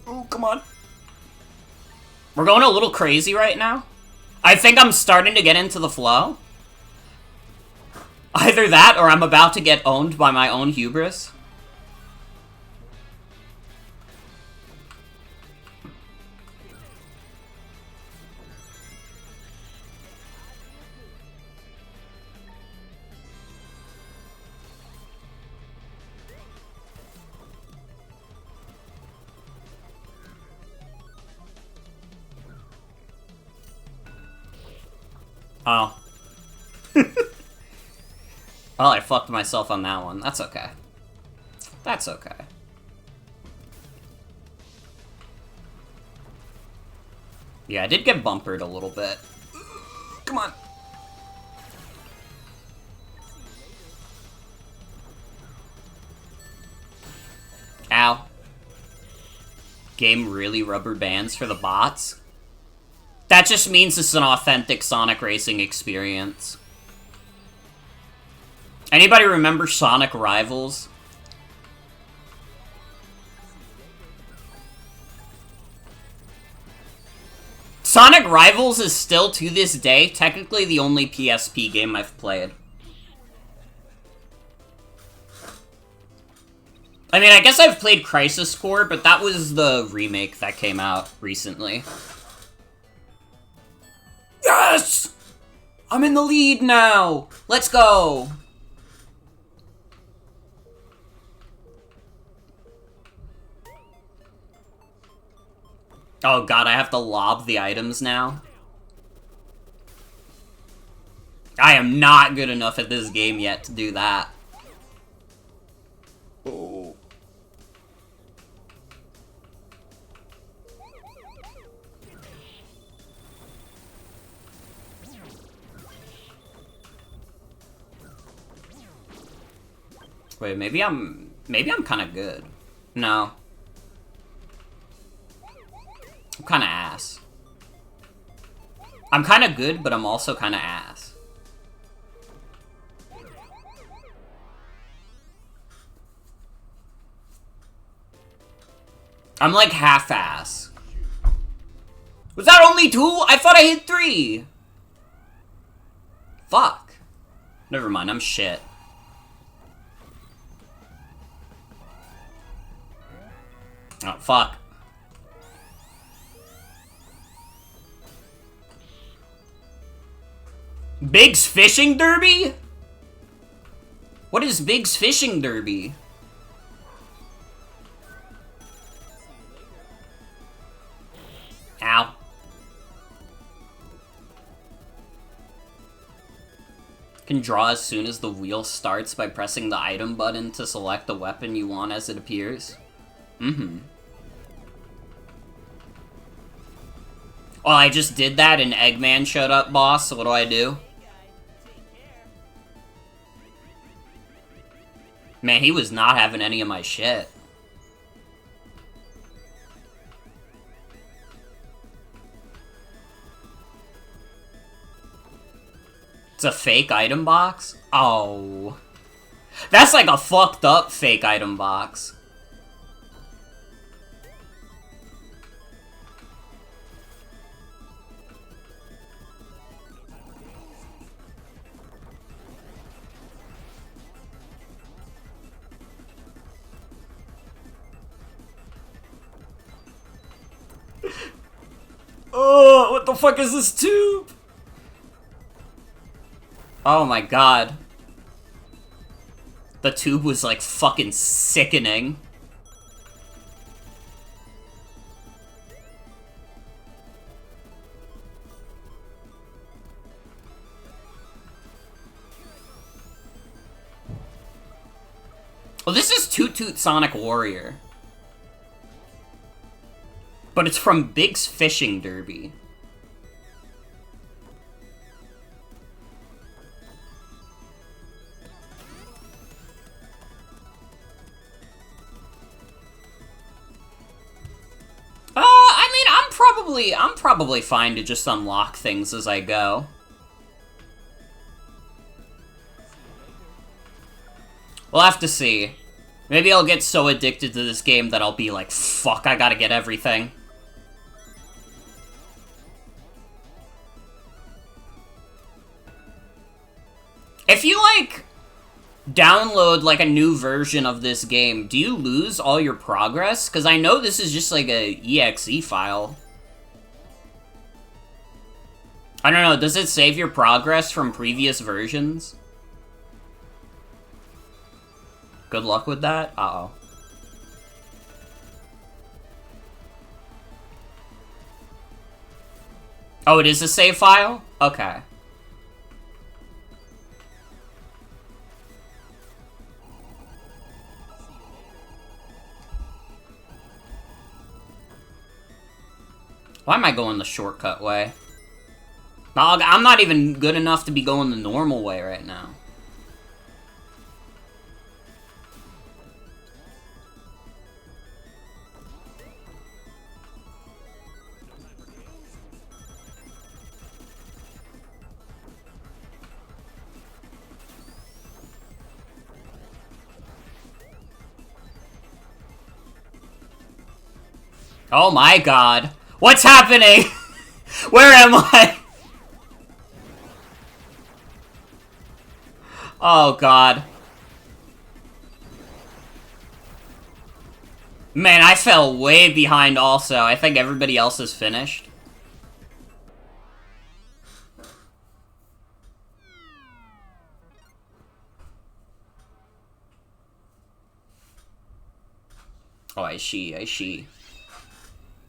Oh, come on. We're going a little crazy right now. I think I'm starting to get into the flow. Either that, or I'm about to get owned by my own hubris. Oh. Well, I fucked myself on that one. That's okay. That's okay. Yeah, I did get bumpered a little bit. Come on. Ow. Game really rubber bands for the bots? That just means it's an authentic Sonic racing experience. Anybody remember Sonic Rivals? Sonic Rivals is still, to this day, technically the only PSP game I've played. I mean, I guess I've played Crisis Core, but that was the remake that came out recently. Yes! I'm in the lead now! Let's go! Oh god, I have to lob the items now? I am not good enough at this game yet to do that. Oh. Wait, maybe I'm kind of good. No. I'm kind of ass. I'm kind of good, but I'm also kind of ass. I'm like half-ass. Was that only 2? I thought I hit 3! Fuck. Never mind, I'm shit. Oh, fuck. Big's Fishing Derby? What is Big's Fishing Derby? Ow. Can draw as soon as the wheel starts by pressing the item button to select the weapon you want as it appears. Mm-hmm. Well, I just did that and Eggman showed up, boss, so what do I do? Man, he was not having any of my shit. It's a fake item box? Oh. That's like a fucked up fake item box. Oh, what the fuck is this tube? Oh my god. The tube was like fucking sickening. Well, this is Toot Toot Sonic Warrior. But it's from Big's Fishing Derby. I mean, I'm probably fine to just unlock things as I go. We'll have to see. Maybe I'll get so addicted to this game that I'll be like, fuck, I gotta get everything. If you, like, download, like, a new version of this game, do you lose all your progress? Because I know this is just, like, a EXE file. I don't know, does it save your progress from previous versions? Good luck with that? Uh-oh. Oh, it is a save file? Okay. Why am I going the shortcut way? I'm not even good enough to be going the normal way right now. Oh my god. What's happening? Where am I? Oh god. Man, I fell way behind also. I think everybody else is finished. Oh, I see.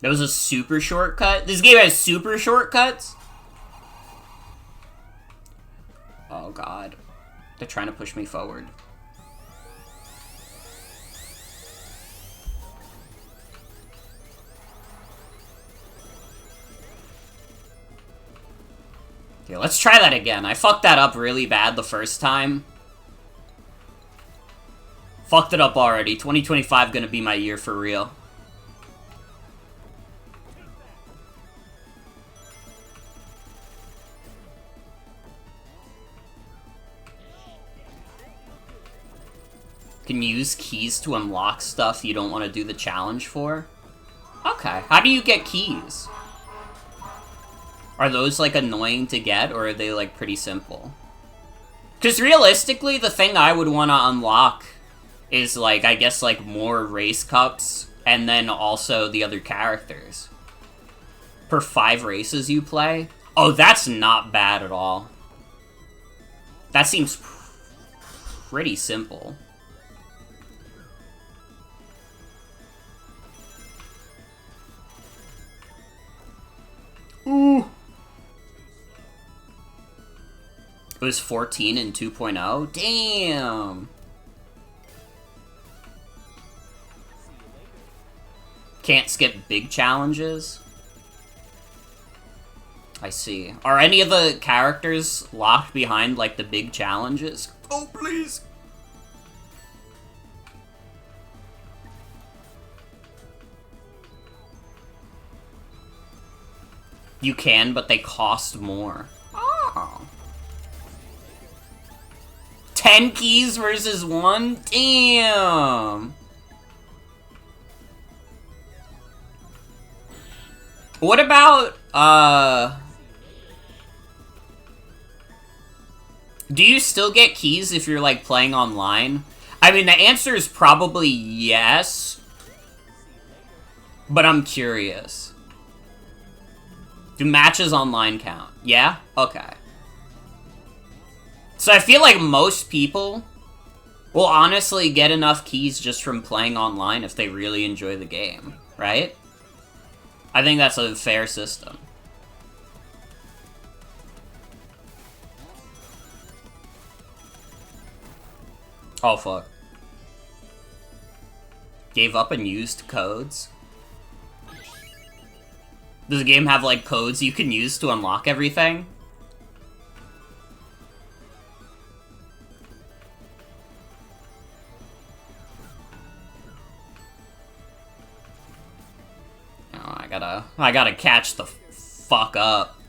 That was a super shortcut? This game has super shortcuts? Oh god. They're trying to push me forward. Okay, let's try that again. I fucked that up really bad the first time. Fucked it up already. 2025 gonna be my year for real. Can use keys to unlock stuff you don't want to do the challenge for? Okay. How do you get keys? Are those, like, annoying to get, or are they, like, pretty simple? Because realistically, the thing I would want to unlock is, like, I guess, like, more race cups, and then also the other characters. Per 5 races you play? Oh, that's not bad at all. That seems pretty simple. Ooh. It was 14 in 2.0? Damn! Can't skip big challenges? I see. Are any of the characters locked behind, like, the big challenges? Oh, please! You can, but they cost more. Oh. 10 keys versus 1? Damn. What about, do you still get keys if you're, like, playing online? I mean, the answer is probably yes. But I'm curious. Do matches online count? Yeah? Okay. So I feel like most people will honestly get enough keys just from playing online if they really enjoy the game, right? I think that's a fair system. Oh, fuck. Gave up and used codes? Does the game have, like, codes you can use to unlock everything? Oh, I gotta catch the fuck up.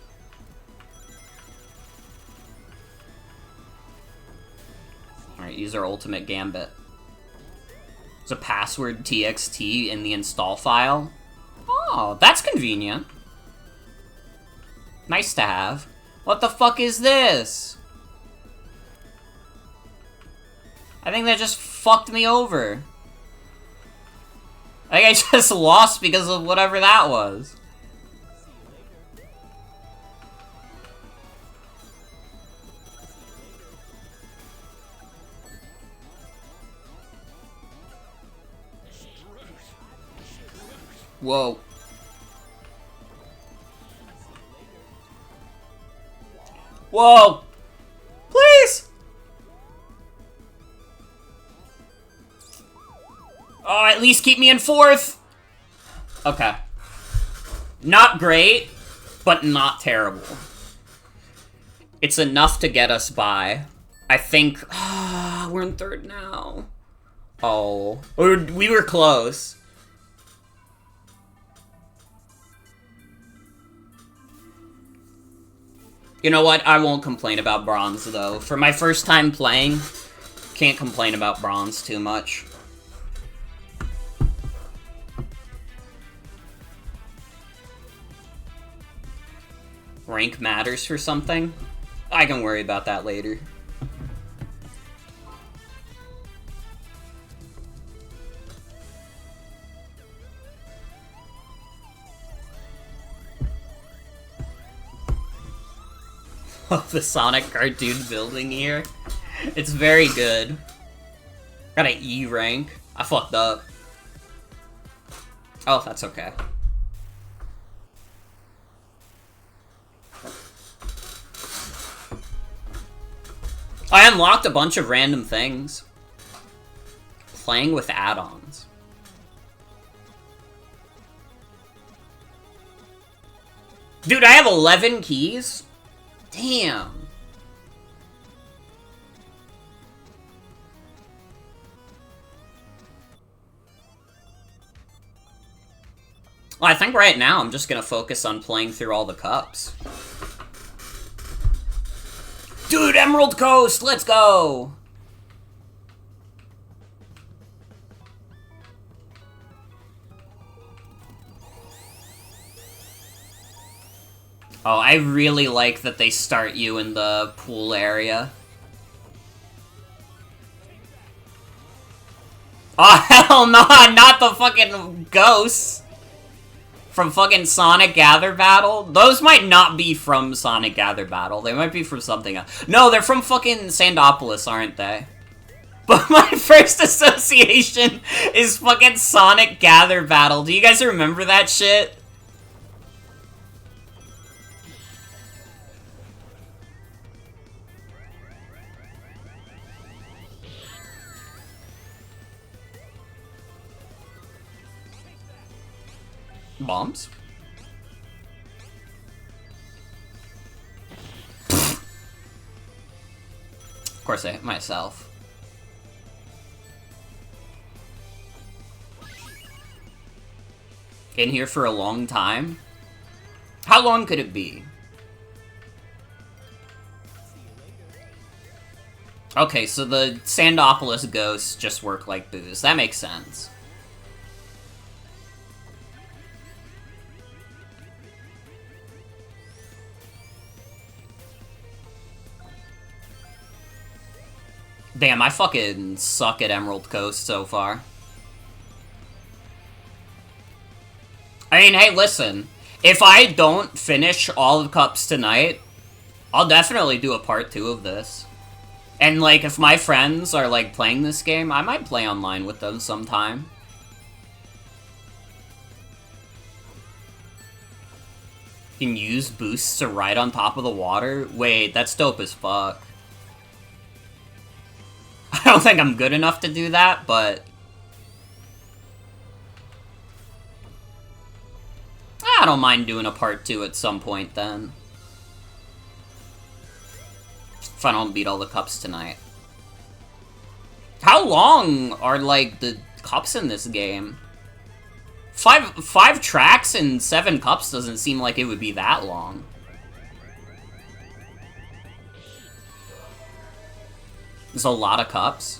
Alright, use our ultimate gambit. There's a password txt in the install file. Oh, that's convenient. Nice to have. What the fuck is this? I think that just fucked me over. I think I just lost because of whatever that was. Whoa. Whoa! Please! Oh, at least keep me in 4th! Okay. Not great, but not terrible. It's enough to get us by. I think... we're in 3rd now. Oh. We were close. You know what? I won't complain about bronze, though. For my first time playing, can't complain about bronze too much. Rank matters for something? I can worry about that later. Love the Sonic cartoon building here. It's very good. Got an E rank. I fucked up. Oh, that's okay. I unlocked a bunch of random things. Playing with add-ons. Dude, I have 11 keys? Damn. Well, I think right now I'm just gonna focus on playing through all the cups. Dude, Emerald Coast, let's go! Oh, I really like that they start you in the pool area. Oh, hell no, not the fucking ghosts! From fucking Sonic Gather Battle? Those might not be from Sonic Gather Battle. They might be from something else. No, they're from fucking Sandopolis, aren't they? But my first association is fucking Sonic Gather Battle. Do you guys remember that shit? Bombs? Of course I hit myself. In here for a long time? How long could it be? Okay, so the Sandopolis ghosts just work like booze. That makes sense. Damn, I fucking suck at Emerald Coast so far. I mean, hey, listen. If I don't finish all the cups tonight, I'll definitely do a part 2 of this. And, like, if my friends are, like, playing this game, I might play online with them sometime. You can use boosts to ride on top of the water? Wait, that's dope as fuck. I don't think I'm good enough to do that, but... I don't mind doing a part 2 at some point, then. If I don't beat all the cups tonight. How long are, like, the cups in this game? Five tracks and 7 cups doesn't seem like it would be that long. There's a lot of cups.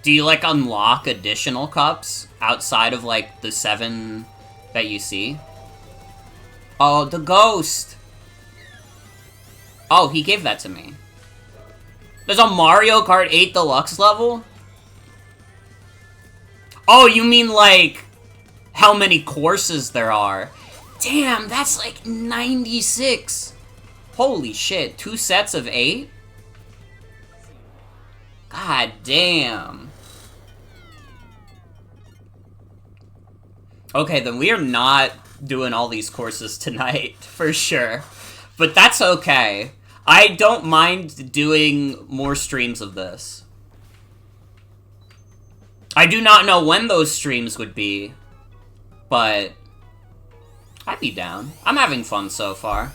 Do you, like, unlock additional cups outside of, like, the 7 that you see? Oh, the ghost! Oh, he gave that to me. There's a Mario Kart 8 Deluxe level? Oh, you mean, like, how many courses there are? Damn, that's, like, 96. Holy shit, 2 sets of 8? God damn. Okay, then we are not doing all these courses tonight, for sure. But that's okay. I don't mind doing more streams of this. I do not know when those streams would be, but I'd be down. I'm having fun so far.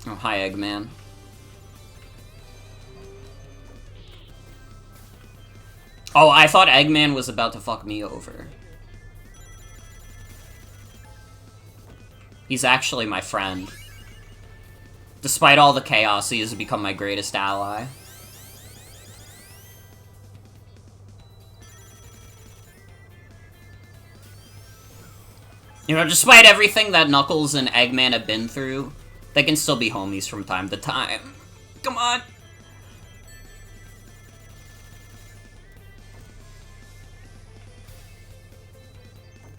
Oh, hi, Eggman. Oh, I thought Eggman was about to fuck me over. He's actually my friend. Despite all the chaos, he has become my greatest ally. You know, despite everything that Knuckles and Eggman have been through, they can still be homies from time to time. Come on!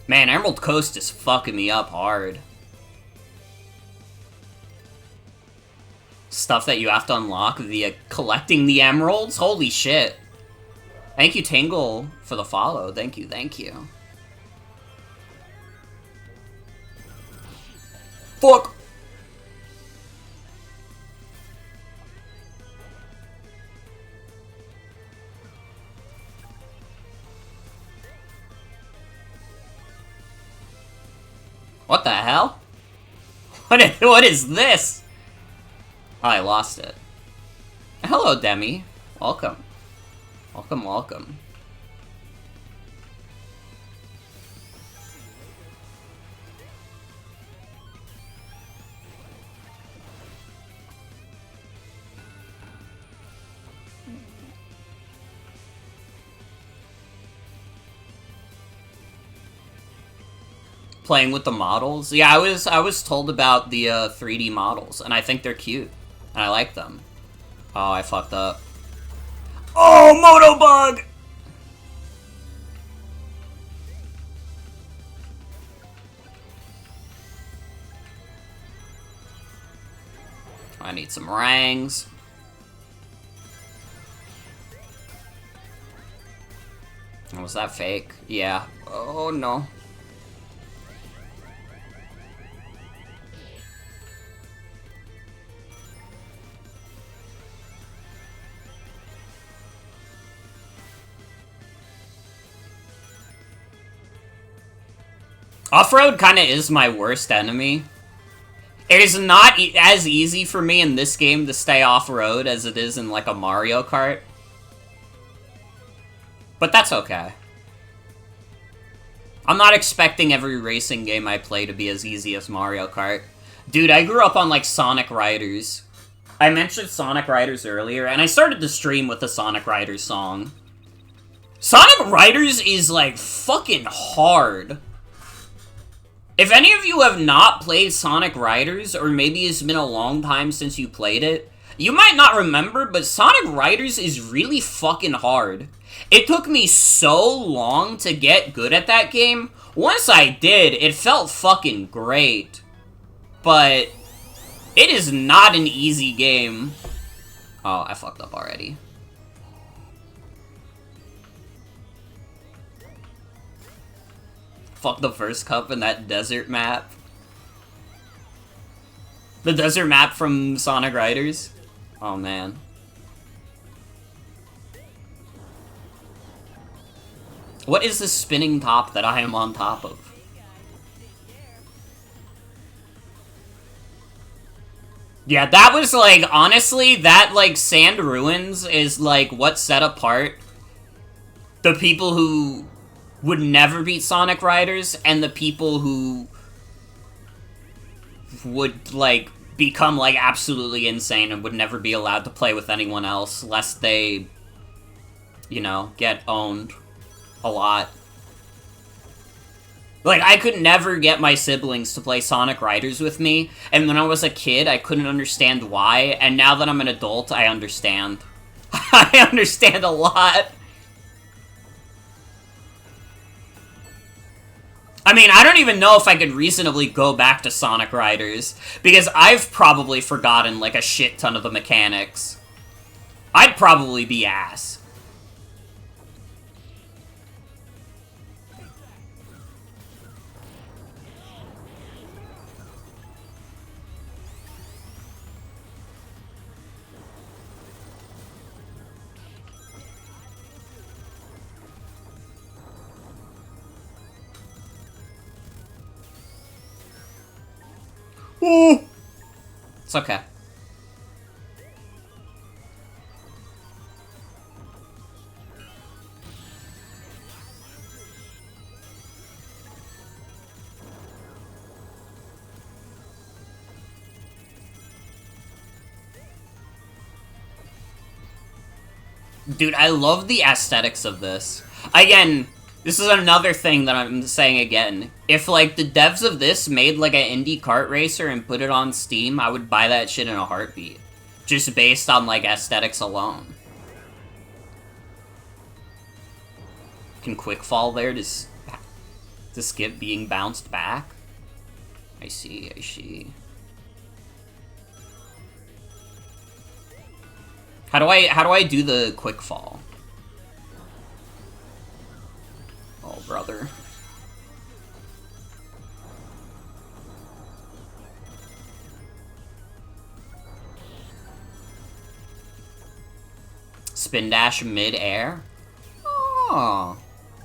Man, Emerald Coast is fucking me up hard. Stuff that you have to unlock via collecting the emeralds? Holy shit. Thank you, Tingle, for the follow. Thank you, thank you. Fuck! What the hell? What is this? Oh, I lost it. Hello, Demi. Welcome. Welcome, welcome. Playing with the models? Yeah, I was told about the 3D models, and I think they're cute. And I like them. Oh, I fucked up. Oh, Motobug! I need some rangs. Was that fake? Yeah. Oh, no. Off-road kinda is my worst enemy. It is not as easy for me in this game to stay off-road as it is in, like, a Mario Kart. But that's okay. I'm not expecting every racing game I play to be as easy as Mario Kart. Dude, I grew up on, like, Sonic Riders. I mentioned Sonic Riders earlier, and I started the stream with the Sonic Riders song. Sonic Riders is, like, fucking hard. If any of you have not played Sonic Riders, or maybe it's been a long time since you played it, you might not remember, but Sonic Riders is really fucking hard. It took me so long to get good at that game. Once I did, it felt fucking great. But it is not an easy game. Oh, I fucked up already. Fuck the first cup in that desert map. The desert map from Sonic Riders. Oh, man. What is this spinning top that I am on top of? Yeah, that was, like, honestly, that, like, Sand Ruins is, like, what set apart the people who would never beat Sonic Riders and the people who would, like, become, like, absolutely insane and would never be allowed to play with anyone else lest they, you know, get owned a lot. Like, I could never get my siblings to play Sonic Riders with me, and when I was a kid, I couldn't understand why, and now that I'm an adult, I understand. I understand a lot. I mean, I don't even know if I could reasonably go back to Sonic Riders, because I've probably forgotten, like, a shit ton of the mechanics. I'd probably be ass. Ooh. It's okay. Dude, I love the aesthetics of this. Again, this is another thing that I'm saying again. If, like, the devs of this made, like, an indie kart racer and put it on Steam, I would buy that shit in a heartbeat. Just based on, like, aesthetics alone. Can quick fall there to skip being bounced back? I see, I see. How do I do the quick fall? Oh, brother. Spin dash mid-air? Oh.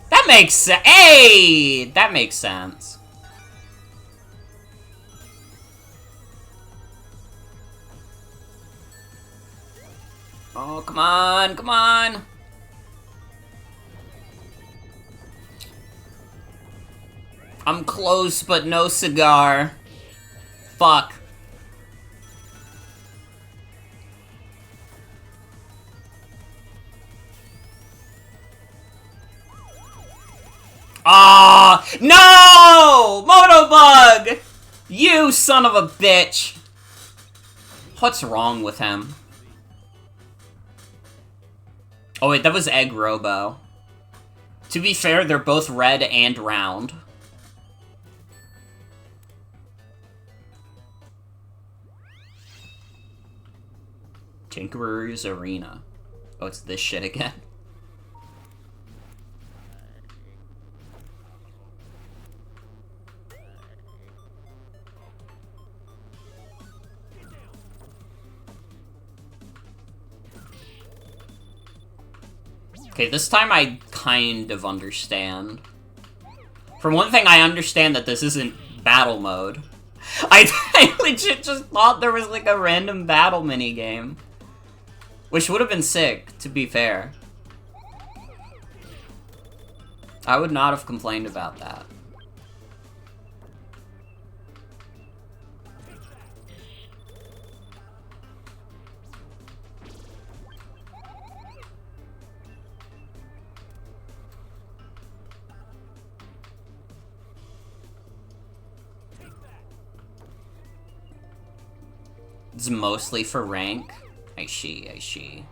That makes sense. Hey! That makes sense. Oh, come on, come on! I'm close, but no cigar. Fuck. Ah, no! Motobug! You son of a bitch! What's wrong with him? Oh wait, that was Egg Robo. To be fair, they're both red and round. Tinkerer's Arena. Oh, it's this shit again. Okay, this time I kind of understand. For one thing, I understand that this isn't battle mode. I legit just thought there was like a random battle minigame. Which would have been sick, to be fair. I would not have complained about that. It's mostly for rank. I see.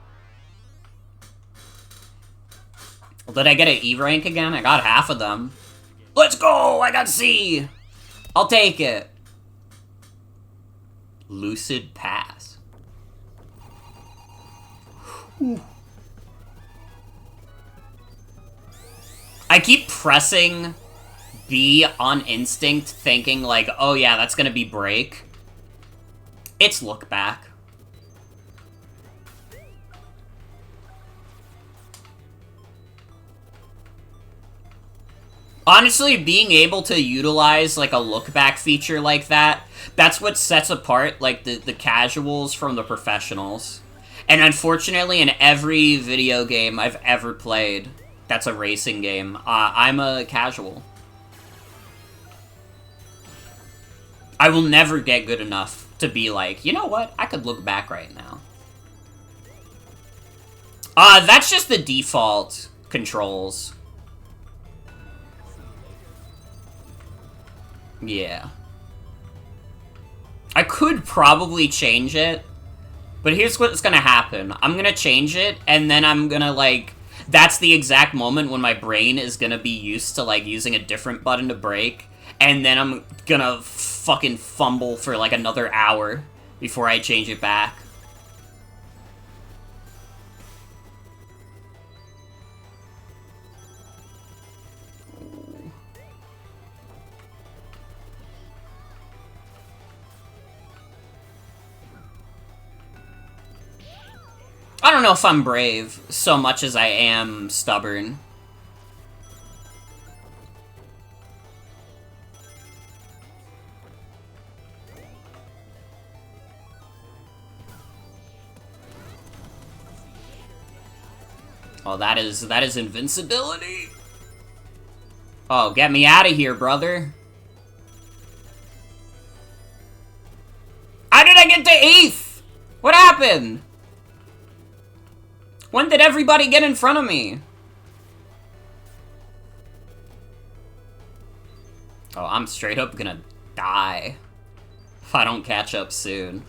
Well, did I get an E rank again? I got half of them. Let's go! I got C! I'll take it. Lucid Pass. Ooh. I keep pressing B on instinct, thinking like, oh yeah, that's gonna be break. It's look back. Honestly, being able to utilize, like, a look-back feature like that, that's what sets apart, like, the casuals from the professionals. And unfortunately, in every video game I've ever played that's a racing game, I'm a casual. I will never get good enough to be like, you know what, I could look back right now. That's just the default controls. Yeah. I could probably change it, but here's what's gonna happen. I'm gonna change it, and then I'm gonna, like... That's the exact moment when my brain is gonna be used to, like, using a different button to brake, and then I'm gonna fucking fumble for, like, another hour before I change it back. I don't know if I'm brave so much as I am stubborn. Oh, that is invincibility. Oh, get me out of here, brother. How did I get to 8th? What happened? When did everybody get in front of me? Oh, I'm straight up gonna die if I don't catch up soon.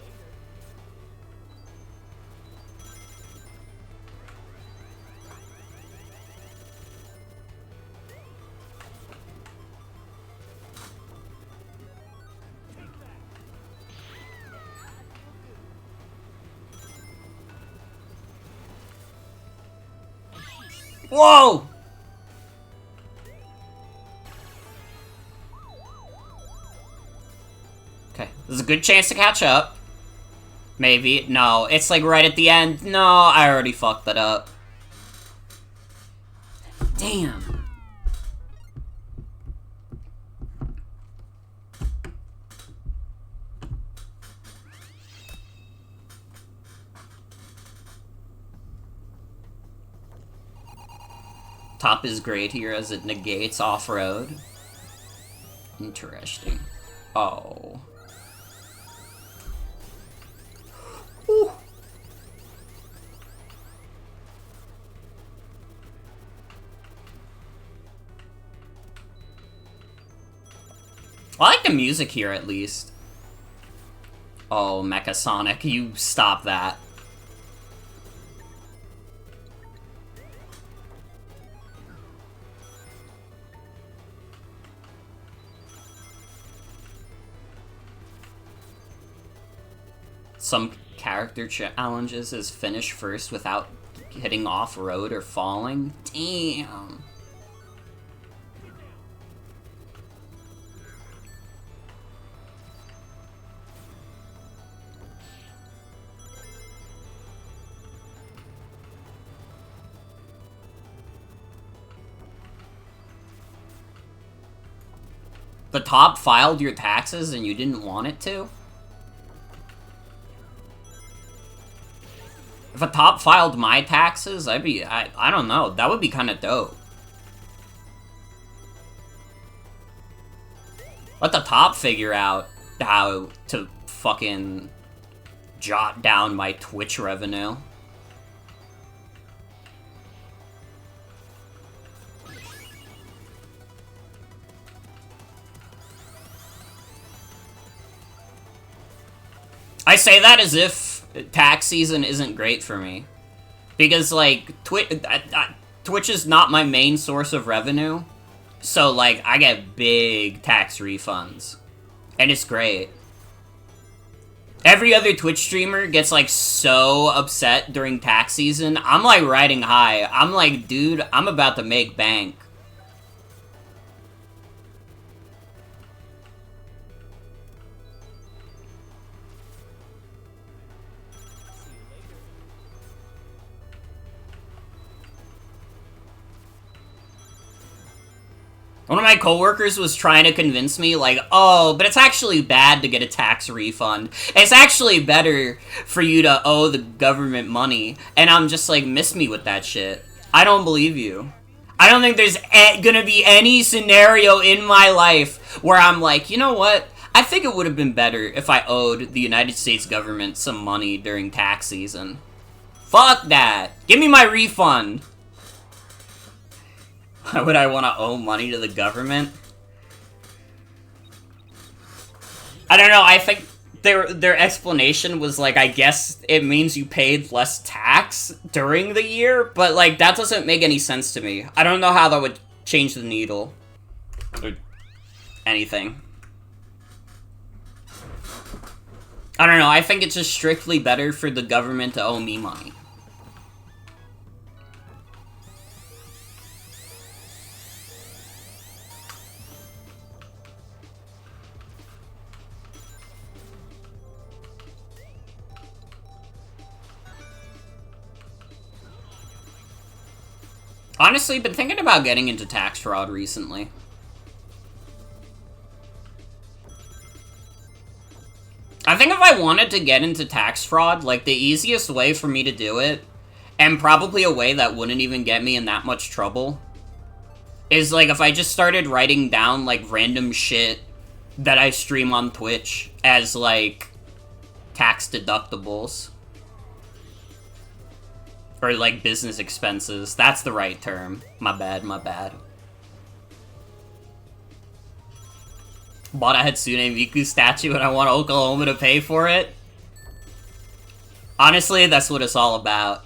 Whoa! Okay, there's a good chance to catch up. Maybe. No, it's like right at the end. No, I already fucked that up. Damn. Top is great here as it negates off-road. Interesting. Oh. Whew. I like the music here, at least. Oh, Mecha Sonic, you stop that. Some character challenges is finish first without hitting off-road or falling. Damn. The top filed your taxes and you didn't want it to? If a top filed my taxes, I don't know, that would be kind of dope. Let the top figure out how to fucking jot down my Twitch revenue. I say that as if tax season isn't great for me. Because, like, Twitch is not my main source of revenue. So, like, I get big tax refunds. And it's great. Every other Twitch streamer gets, like, so upset during tax season. I'm, like, riding high. I'm like, dude, I'm about to make bank. One of my coworkers was trying to convince me, like, oh, but it's actually bad to get a tax refund. It's actually better for you to owe the government money. And I'm just like, miss me with that shit. I don't believe you. I don't think there's gonna be any scenario in my life where I'm like, you know what? I think it would have been better if I owed the United States government some money during tax season. Fuck that. Give me my refund. Why would I want to owe money to the government? I don't know, I think their explanation was like, I guess it means you paid less tax during the year, but like, that doesn't make any sense to me. I don't know how that would change the needle. Or anything. I don't know, I think it's just strictly better for the government to owe me money. Honestly, been thinking about getting into tax fraud recently. I think if I wanted to get into tax fraud, like, the easiest way for me to do it, and probably a way that wouldn't even get me in that much trouble, is, like, if I just started writing down, like, random shit that I stream on Twitch as, like, tax deductibles. Or, like, business expenses. That's the right term. My bad, my bad. Bought a Hatsune Miku statue and I want Oklahoma to pay for it? Honestly, that's what it's all about.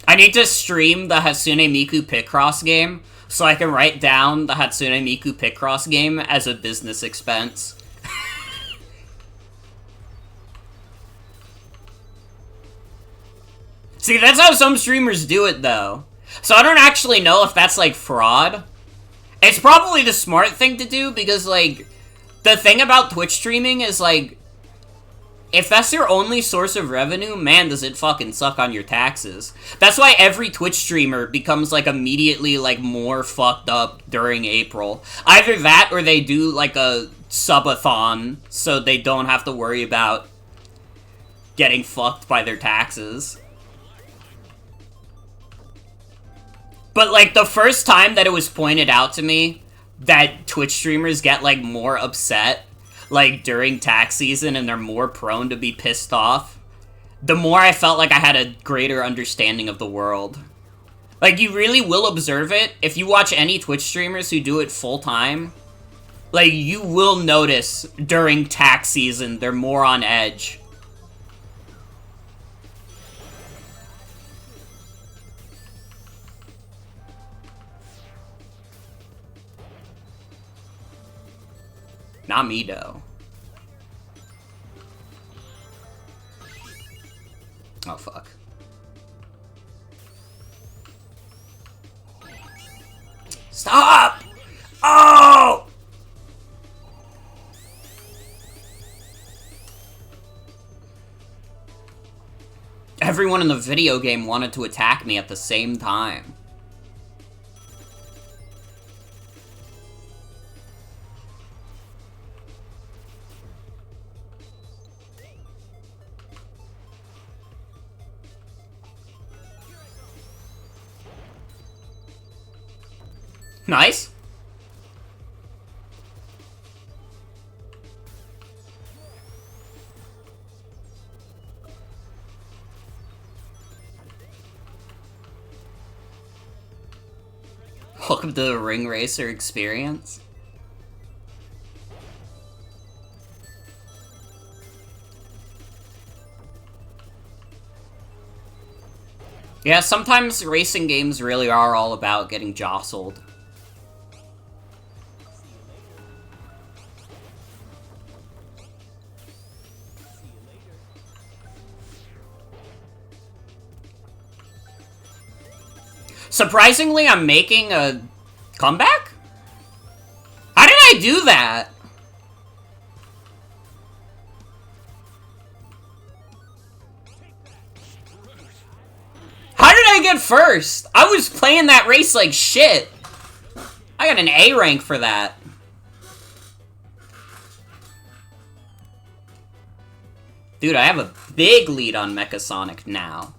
I need to stream the Hatsune Miku Picross game so I can write down the Hatsune Miku Picross game as a business expense. See, that's how some streamers do it, though. So I don't actually know if that's, like, fraud. It's probably the smart thing to do, because, like, the thing about Twitch streaming is, like, if that's your only source of revenue, man, does it fucking suck on your taxes. That's why every Twitch streamer becomes, like, immediately, like, more fucked up during April. Either that, or they do, like, a subathon, so they don't have to worry about getting fucked by their taxes. But, like, the first time that it was pointed out to me that Twitch streamers get, like, more upset, like, during tax season and they're more prone to be pissed off, the more I felt like I had a greater understanding of the world. Like, you really will observe it. If you watch any Twitch streamers who do it full-time, like, you will notice during tax season they're more on edge. Not me, though. Oh, fuck. Stop! Oh! Everyone in the video game wanted to attack me at the same time. Nice. Welcome to the Ring Racer experience. Yeah, sometimes racing games really are all about getting jostled. Surprisingly, I'm making a comeback? How did I do that? How did I get first? I was playing that race like shit. I got an A rank for that. Dude, I have a big lead on Mechasonic now.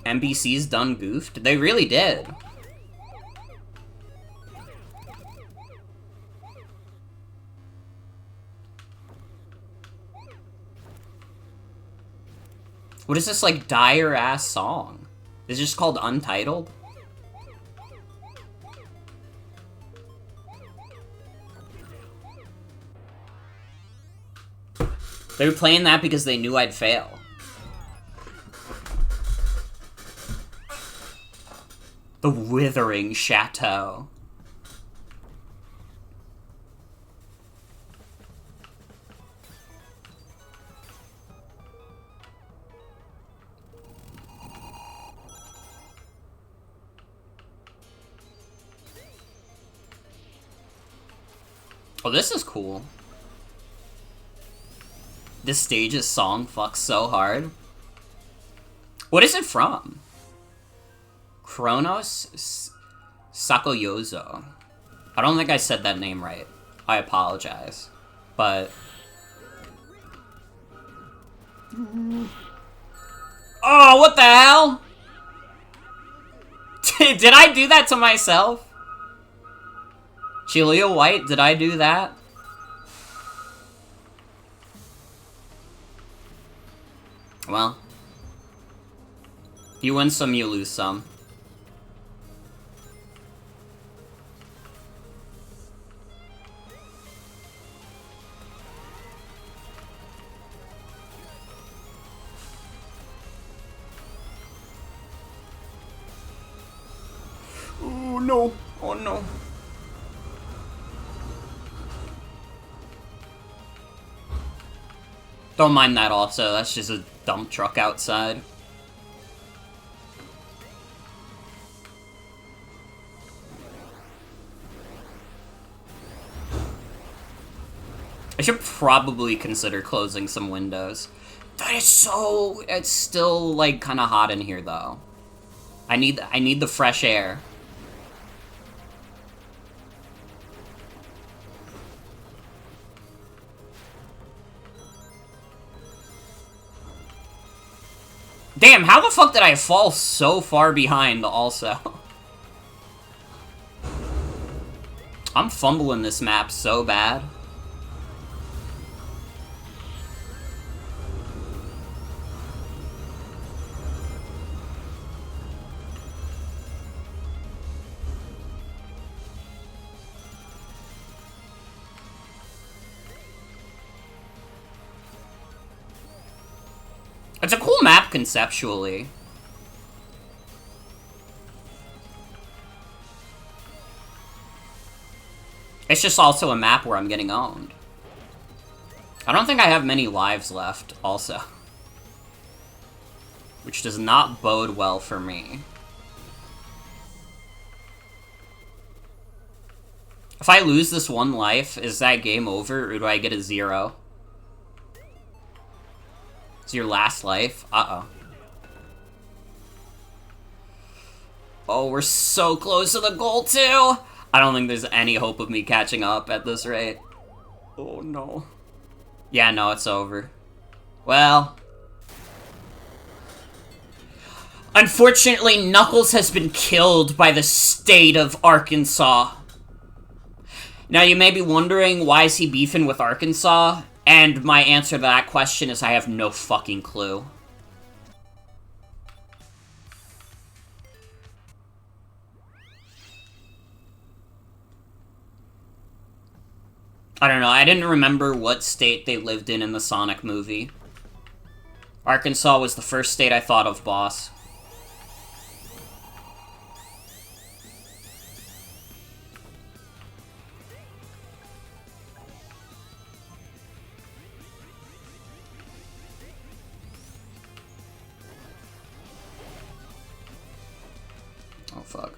NBC's done goofed? They really did. What is this, like, dire-ass song? Is it just called Untitled? They were playing that because they knew I'd fail. The Withering Chateau. Oh, this is cool. This stage's song fucks so hard. What is it from? Kronos Sakoyozo. I don't think I said that name right. I apologize. But... Oh, what the hell? Did I do that to myself? Chilea White, did I do that? Well. You win some, you lose some. Oh no, oh no. Don't mind that also, that's just a dump truck outside. I should probably consider closing some windows. That is so... It's still, like, kind of hot in here, though. I need the fresh air. Damn, how the fuck did I fall so far behind, also? I'm fumbling this map so bad. It's a cool map conceptually. It's just also a map where I'm getting owned. I don't think I have many lives left, also. Which does not bode well for me. If I lose this one life, is that game over, or do I get a 0? It's your last life? Uh-oh. Oh, we're so close to the goal, too! I don't think there's any hope of me catching up at this rate. Oh, no. Yeah, no, it's over. Well... Unfortunately, Knuckles has been killed by the state of Arkansas. Now, you may be wondering, why is he beefing with Arkansas? And my answer to that question is I have no fucking clue. I don't know, I didn't remember what state they lived in the Sonic movie. Arkansas was the first state I thought of, boss. Oh, fuck.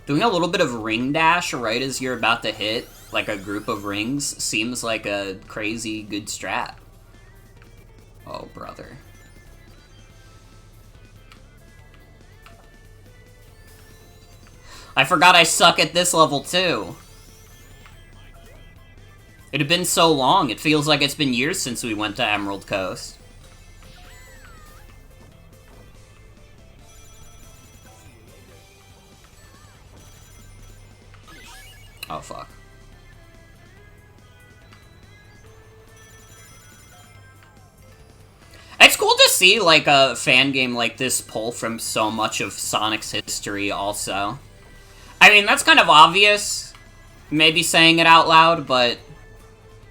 Doing a little bit of ring dash right as you're about to hit, like, a group of rings seems like a crazy good strat. Oh, brother. I forgot I suck at this level, too. It had been so long, it feels like it's been years since we went to Emerald Coast. Oh, fuck. It's cool to see, like, a fan game like this pull from so much of Sonic's history, also. I mean, that's kind of obvious, maybe saying it out loud, but,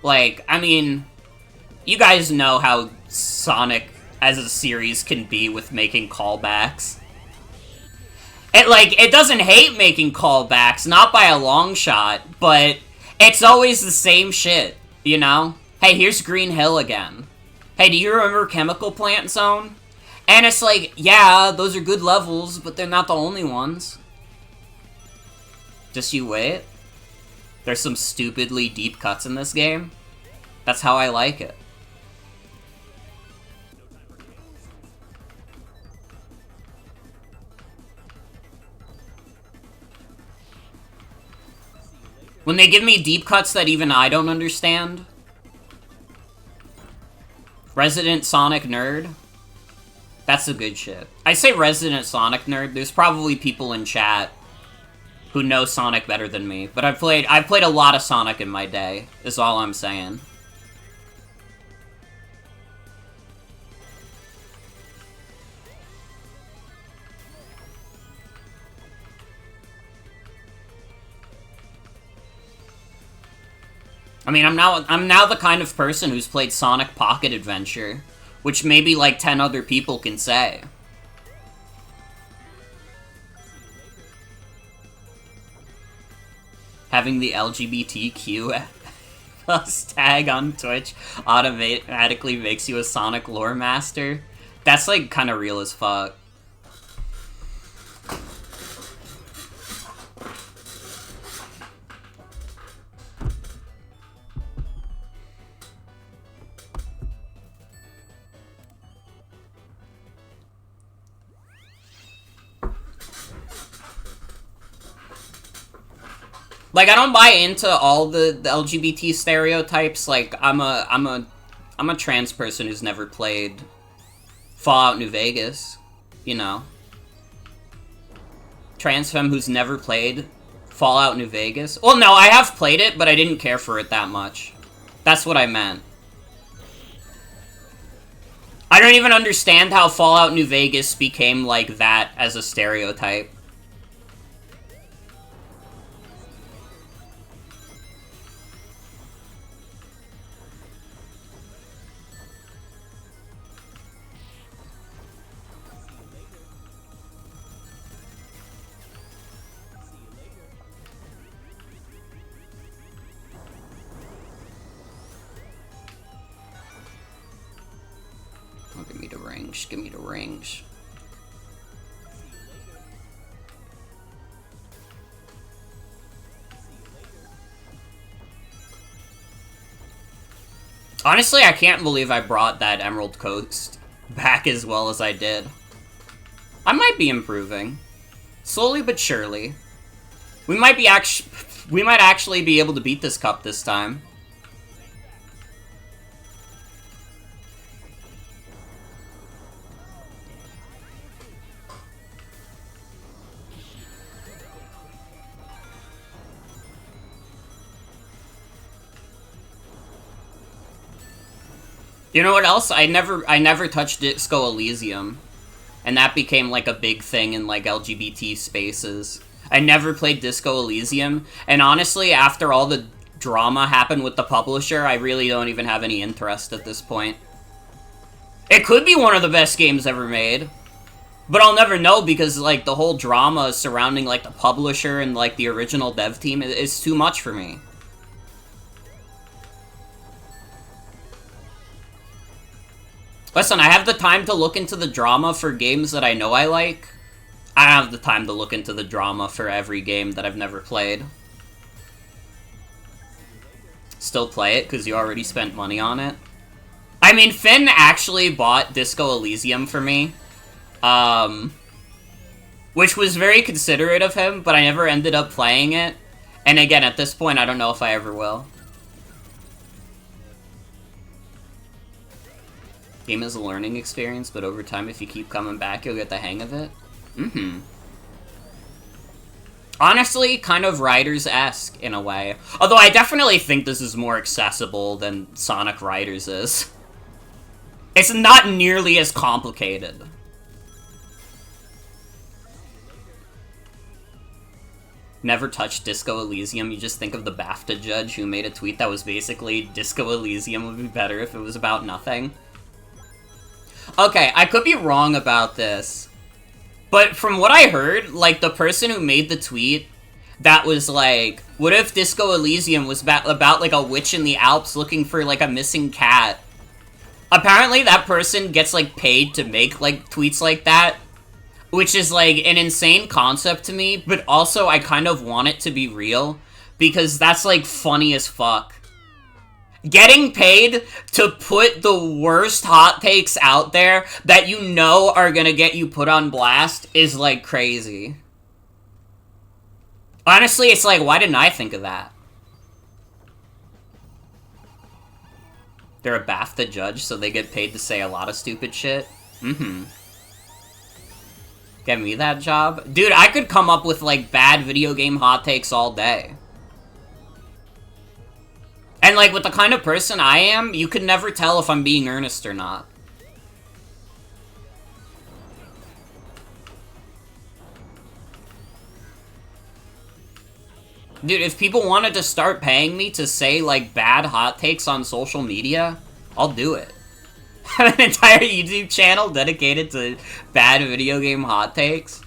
like, I mean, you guys know how Sonic as a series can be with making callbacks. It doesn't hate making callbacks, not by a long shot, but it's always the same shit, you know? Hey, here's Green Hill again. Hey, do you remember Chemical Plant Zone? And it's like, yeah, those are good levels, but they're not the only ones. Just you wait. There's some stupidly deep cuts in this game. That's how I like it. When they give me deep cuts that even I don't understand. Resident Sonic Nerd. That's the good shit. I say Resident Sonic Nerd, there's probably people in chat who know Sonic better than me, but I've played a lot of Sonic in my day, is all I'm saying. I mean, I'm now the kind of person who's played Sonic Pocket Adventure, which maybe like 10 other people can say. Having the LGBTQ plus tag on Twitch automatically makes you a Sonic lore master. That's like kind of real as fuck. Like, I don't buy into all the LGBT stereotypes. Like, I'm a trans person who's never played Fallout New Vegas, you know. Trans femme who's never played Fallout New Vegas. Well, no, I have played it, but I didn't care for it that much. That's what I meant. I don't even understand how Fallout New Vegas became like that as a stereotype. Oh, give me the rings. Give me the rings. Honestly, I can't believe I brought that Emerald Coast back as well as I did. I might be improving. Slowly but surely. We might actually be able to beat this cup this time. You know what else? I never touched Disco Elysium. And that became, like, a big thing in, like, LGBT spaces. I never played Disco Elysium. And honestly, after all the drama happened with the publisher, I really don't even have any interest at this point. It could be one of the best games ever made. But I'll never know because, like, the whole drama surrounding, like, the publisher and, like, the original dev team is too much for me. Listen, I have the time to look into the drama for games that I know I like. I don't have the time to look into the drama for every game that I've never played. Still play it because you already spent money on it. I mean, Finn actually bought Disco Elysium for me. Which was very considerate of him, but I never ended up playing it. And again, at this point, I don't know if I ever will. Game is a learning experience, but over time, if you keep coming back, you'll get the hang of it. Mm-hmm. Honestly, kind of Riders-esque, in a way. Although I definitely think this is more accessible than Sonic Riders is. It's not nearly as complicated. Never touched Disco Elysium, you just think of the BAFTA judge who made a tweet that was basically, Disco Elysium would be better if it was about nothing. Okay, I could be wrong about this. But from what I heard, like, the person who made the tweet that was like, what if Disco Elysium was about like, a witch in the Alps looking for, like, a missing cat? Apparently that person gets, like, paid to make, like, tweets like that. Which is, like, an insane concept to me, but also I kind of want it to be real. Because that's, like, funny as fuck. Getting paid to put the worst hot takes out there that you know are gonna get you put on blast is, like, crazy. Honestly, it's like, why didn't I think of that? They're a BAFTA judge, so they get paid to say a lot of stupid shit? Mm-hmm. Get me that job? Dude, I could come up with, like, bad video game hot takes all day. And, like, with the kind of person I am, you could never tell if I'm being earnest or not. Dude, if people wanted to start paying me to say, like, bad hot takes on social media, I'll do it. I have an entire YouTube channel dedicated to bad video game hot takes.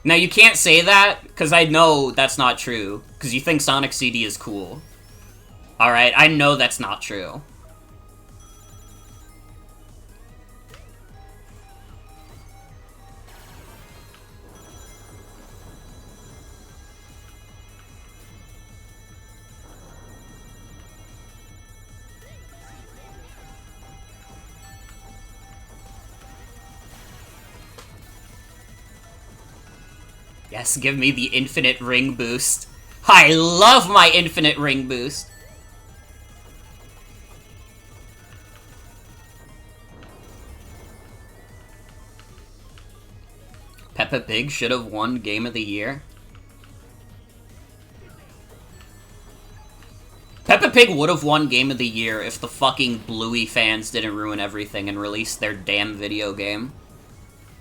Now, you can't say that, because I know that's not true, because you think Sonic CD is cool. Alright, I know that's not true. Yes, give me the infinite ring boost. I love my infinite ring boost. Peppa Pig should have won Game of the Year. Peppa Pig would have won Game of the Year if the fucking Bluey fans didn't ruin everything and release their damn video game.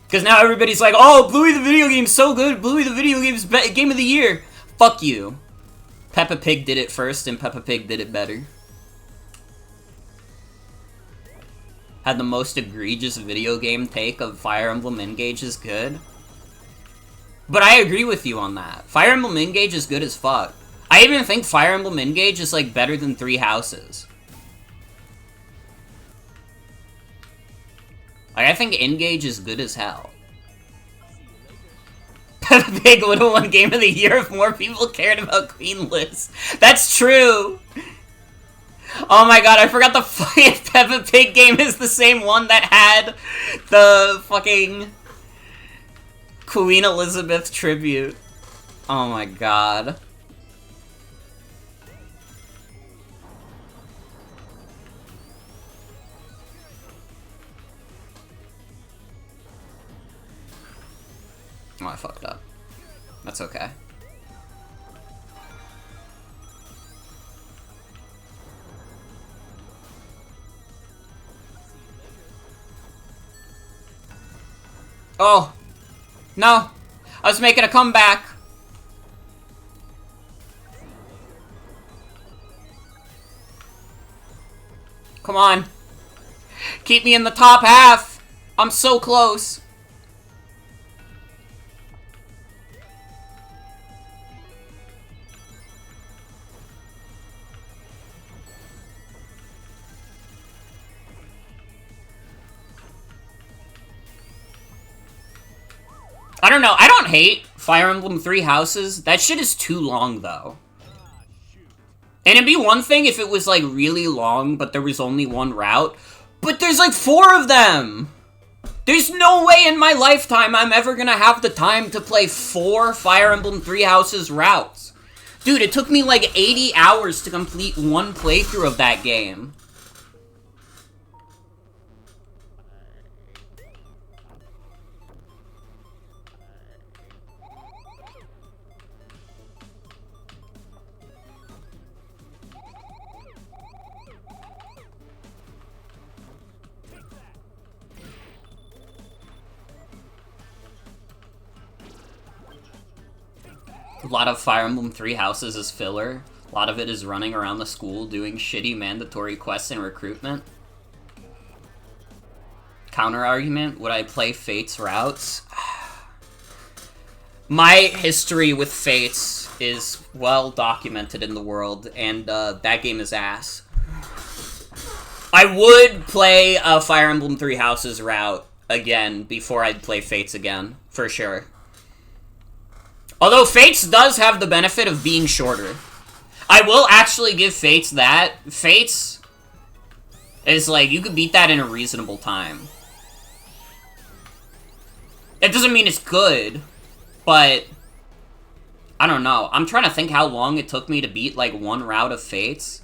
Because now everybody's like, oh, Bluey the video game's so good, Bluey the video game's Game of the Year. Fuck you. Peppa Pig did it first, and Peppa Pig did it better. Had the most egregious video game take of Fire Emblem Engage is good. But I agree with you on that. Fire Emblem Engage is good as fuck. I even think Fire Emblem Engage is, like, better than Three Houses. Like, I think Engage is good as hell. Peppa Pig would have won Game of the Year if more people cared about Queen Liz. That's true! Oh my god, I forgot the fucking Peppa Pig game is the same one that had the fucking Queen Elizabeth tribute. Oh my god. Oh, I fucked up. That's okay. Oh. No. I was making a comeback. Come on. Keep me in the top half. I'm so close. I don't know. I don't hate Fire Emblem Three Houses. That shit is too long, though. And it'd be one thing if it was, like, really long, but there was only one route. But there's, like, 4 of them! There's no way in my lifetime I'm ever gonna have the time to play 4 Fire Emblem Three Houses routes. Dude, it took me, like, 80 hours to complete one playthrough of that game. A lot of Fire Emblem Three Houses is filler. A lot of it is running around the school doing shitty mandatory quests and recruitment. Counter-argument, would I play Fate's routes? My history with Fates is well documented in the world, and that game is ass. I would play a Fire Emblem Three Houses route again before I'd play Fates again, for sure. Although Fates does have the benefit of being shorter. I will actually give Fates that. Fates is like, you could beat that in a reasonable time. It doesn't mean it's good, but I don't know. I'm trying to think how long it took me to beat, like, one route of Fates.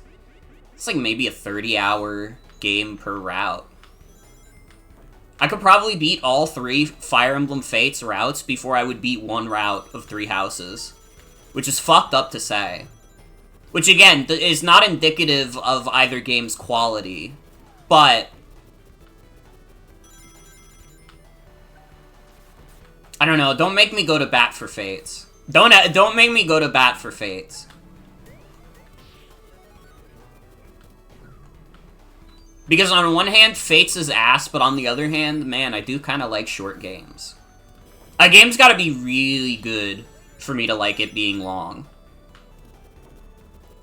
It's like maybe a 30-hour game per route. I could probably beat all 3 Fire Emblem Fates routes before I would beat one route of Three Houses. Which is fucked up to say. Which, again, is not indicative of either game's quality. But I don't know. Don't make me go to bat for Fates. Don't make me go to bat for Fates. Because on one hand, Fates is ass, but on the other hand, man, I do kind of like short games. A game's gotta be really good for me to like it being long.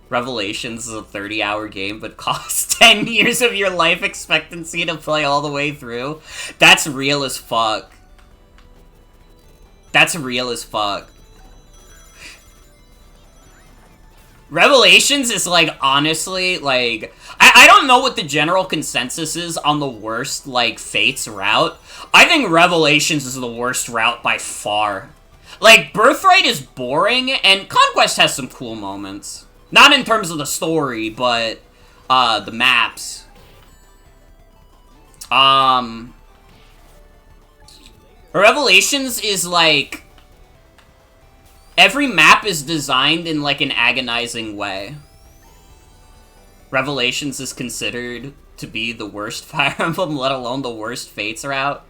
Revelations is a 30-hour game, but costs 10 years of your life expectancy to play all the way through. That's real as fuck. That's real as fuck. Revelations is, like, honestly, like, I don't know what the general consensus is on the worst, like, Fates route. I think Revelations is the worst route by far. Like, Birthright is boring, and Conquest has some cool moments. Not in terms of the story, but, the maps. Revelations is, like, every map is designed in, like, an agonizing way. Revelations is considered to be the worst Fire Emblem, let alone the worst Fates route.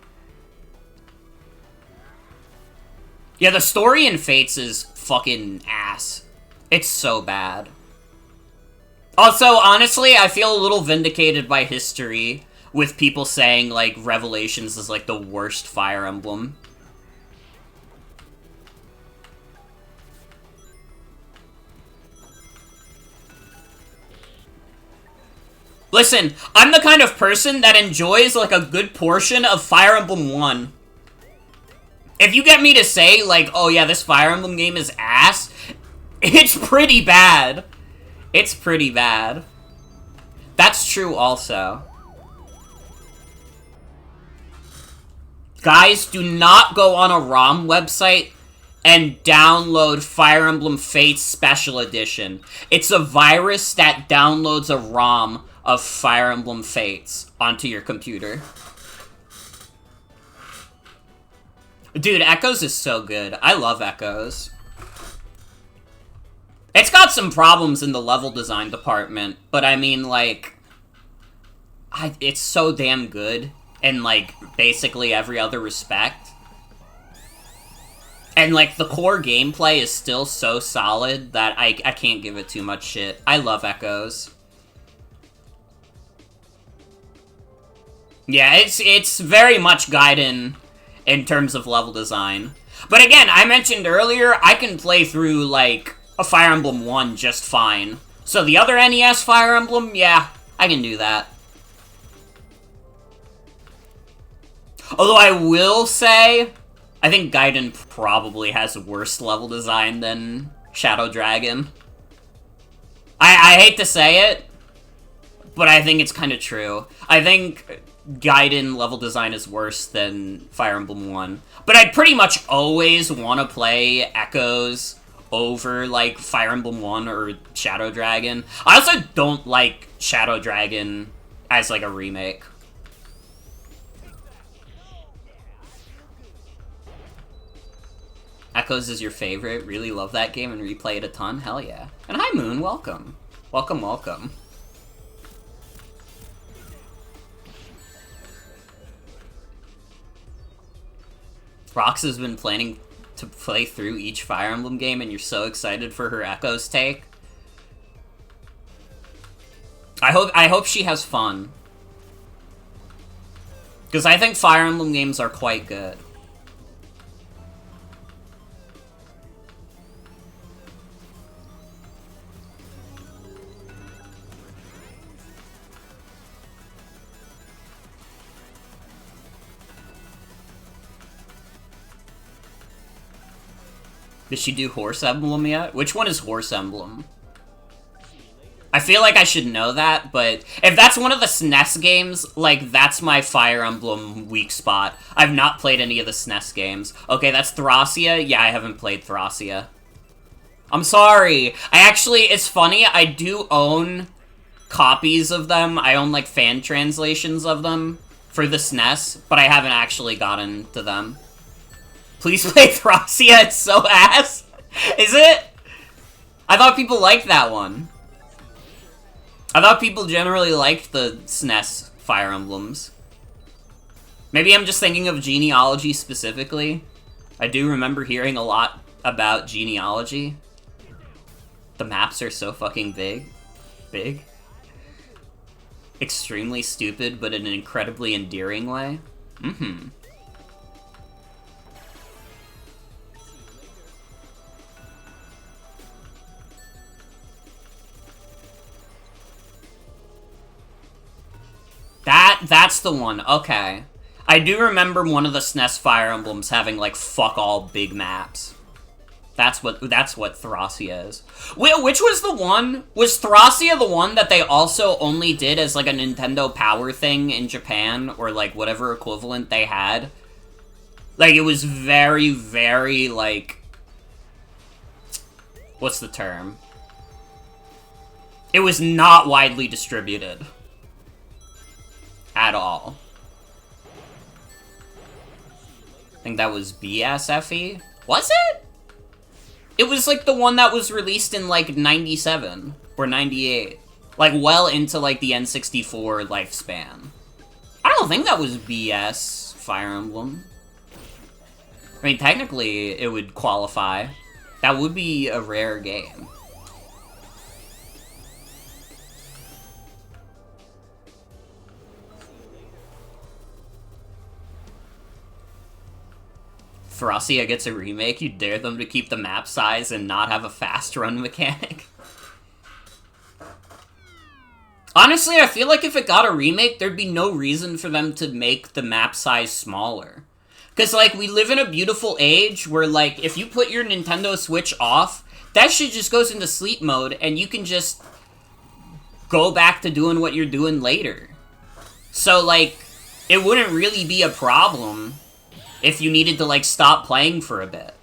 Yeah, the story in Fates is fucking ass. It's so bad. Also, honestly, I feel a little vindicated by history with people saying, like, Revelations is, like, the worst Fire Emblem. Listen, I'm the kind of person that enjoys, like, a good portion of Fire Emblem 1. If you get me to say, like, oh yeah, this Fire Emblem game is ass, it's pretty bad. It's pretty bad. That's true also. Guys, do not go on a ROM website and download Fire Emblem Fates Special Edition. It's a virus that downloads a ROM of Fire Emblem Fates onto your computer. Dude, Echoes is so good. I love Echoes. It's got some problems in the level design department, but I mean, like, it's so damn good in, like, basically every other respect. And, like, the core gameplay is still so solid that I can't give it too much shit. I love Echoes. Yeah, it's very much Gaiden in terms of level design. But again, I mentioned earlier, I can play through, like, a Fire Emblem 1 just fine. So the other NES Fire Emblem, yeah, I can do that. Although I will say, I think Gaiden probably has worse level design than Shadow Dragon. I hate to say it, but I think it's kind of true. I think Gaiden level design is worse than Fire Emblem 1. But I'd pretty much always want to play Echoes over, like, Fire Emblem 1 or Shadow Dragon. I also don't like Shadow Dragon as, like, a remake. Echoes is your favorite? Really love that game and replay it a ton? Hell yeah. And hi, Moon. Welcome. Welcome, welcome. Rox has been planning to play through each Fire Emblem game, and you're so excited for her Echoes take. I hope she has fun. Because I think Fire Emblem games are quite good. Did she do Horse Emblem yet? Which one is Horse Emblem? I feel like I should know that, but if that's one of the SNES games, like, that's my Fire Emblem weak spot. I've not played any of the SNES games. Okay, that's Thracia? Yeah, I haven't played Thracia. I'm sorry. It's funny, I do own copies of them. I own, like, fan translations of them for the SNES, but I haven't actually gotten to them. Please play Thracia, it's so ass. Is it? I thought people liked that one. I thought people generally liked the SNES Fire Emblems. Maybe I'm just thinking of Genealogy specifically. I do remember hearing a lot about Genealogy. The maps are so fucking big. Big. Extremely stupid, but in an incredibly endearing way. Mm-hmm. That's the one. Okay. I do remember one of the SNES Fire Emblems having, like, fuck all big maps. That's what Thracia is. Which was the one? Was Thracia the one that they also only did as, like, a Nintendo Power thing in Japan? Or, like, whatever equivalent they had? Like, it was very, very, like... What's the term? It was not widely distributed. At all. I think that was BSFE? Was it? It was, like, the one that was released in, like, 97 or 98. Like, well into, like, the N64 lifespan. I don't think that was BS Fire Emblem. I mean, technically, it would qualify. That would be a rare game. Thracia gets a remake, you dare them to keep the map size and not have a fast run mechanic? Honestly, I feel like if it got a remake, there'd be no reason for them to make the map size smaller. Because, like, we live in a beautiful age where, like, if you put your Nintendo Switch off, that shit just goes into sleep mode, and you can just go back to doing what you're doing later. So, like, it wouldn't really be a problem if you needed to, like, stop playing for a bit.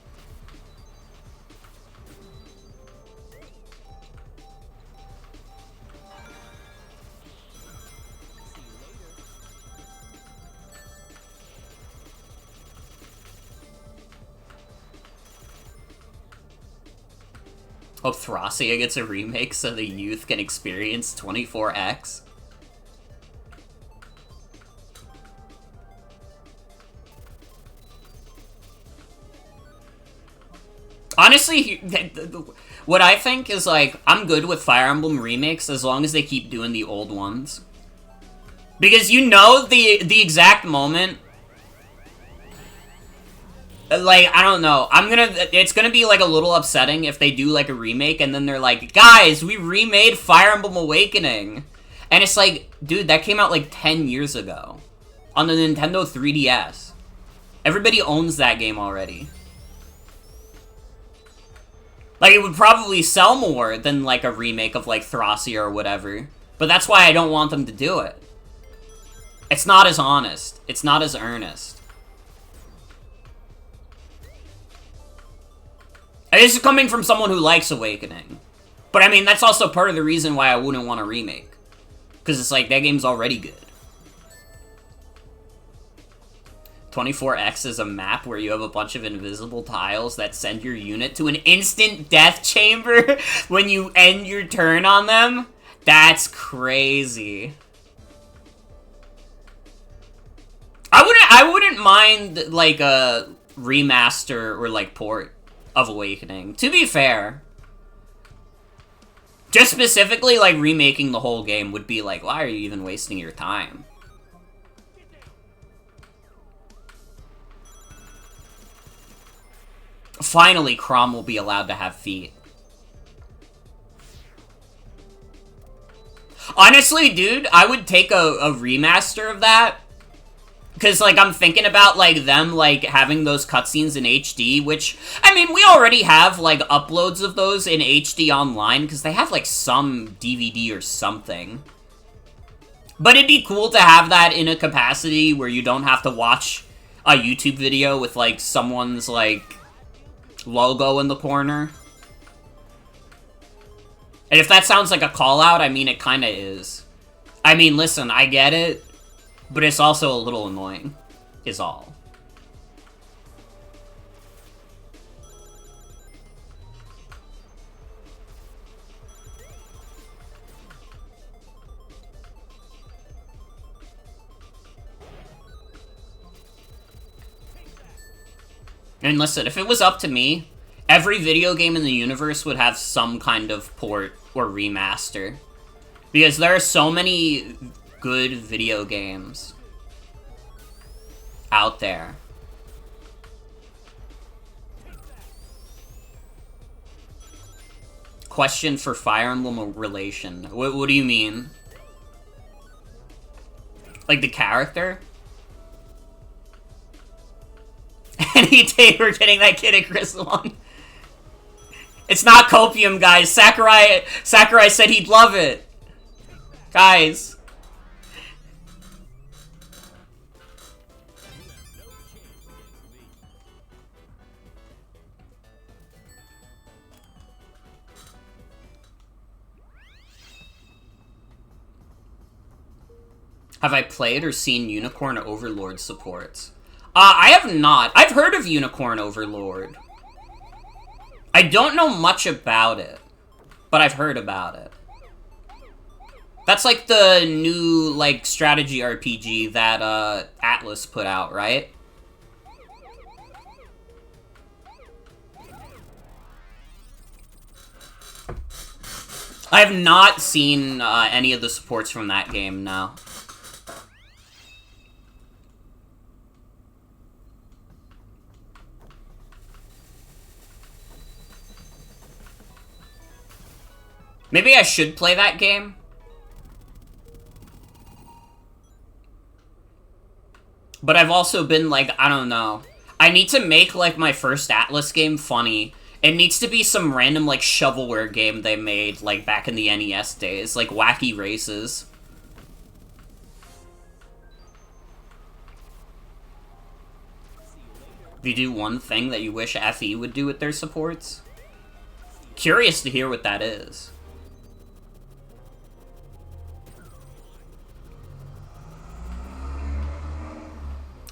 Hope Thracia gets a remake so the youth can experience 24X. Honestly, what I think is, like, I'm good with Fire Emblem remakes as long as they keep doing the old ones. Because you know the exact moment... Like, I don't know. It's gonna be, like, a little upsetting if they do, like, a remake and then they're like, guys, we remade Fire Emblem Awakening. And it's like, dude, that came out, like, 10 years ago. On the Nintendo 3DS. Everybody owns that game already. Like, it would probably sell more than, like, a remake of, like, Thracia or whatever. But that's why I don't want them to do it. It's not as honest. It's not as earnest. And this is coming from someone who likes Awakening. But, I mean, that's also part of the reason why I wouldn't want a remake. Because it's like, that game's already good. 24X is a map where you have a bunch of invisible tiles that send your unit to an instant death chamber when you end your turn on them? That's crazy. I wouldn't mind, like, a remaster or, like, port of Awakening, to be fair. Just specifically, like, remaking the whole game would be like, why are you even wasting your time? Finally, Chrom will be allowed to have feet. Honestly, dude, I would take a remaster of that. Because, like, I'm thinking about, like, them, like, having those cutscenes in HD, which, I mean, we already have, like, uploads of those in HD online, because they have, like, some DVD or something. But it'd be cool to have that in a capacity where you don't have to watch a YouTube video with, like, someone's, like, logo in the corner. And if that sounds like a call-out, I mean, it kinda is. I mean, listen, I get it. But it's also a little annoying, is all. And listen, if it was up to me, every video game in the universe would have some kind of port or remaster. Because there are so many good video games out there. Question for Fire Emblem relation. What do you mean? Like the character? Any day we're getting that Kid Icarus one. It's not copium, guys. Sakurai said he'd love it. Guys. Have I played or seen Unicorn Overlord supports? I have not. I've heard of Unicorn Overlord. I don't know much about it, but I've heard about it. That's like the new, like, strategy RPG that, Atlas put out, right? I have not seen, any of the supports from that game, no. Maybe I should play that game? But I've also been like, I don't know. I need to make, like, my first Atlas game funny. It needs to be some random, like, shovelware game they made, like, back in the NES days. Like, Wacky Races. If you do one thing that you wish FE would do with their supports? Curious to hear what that is.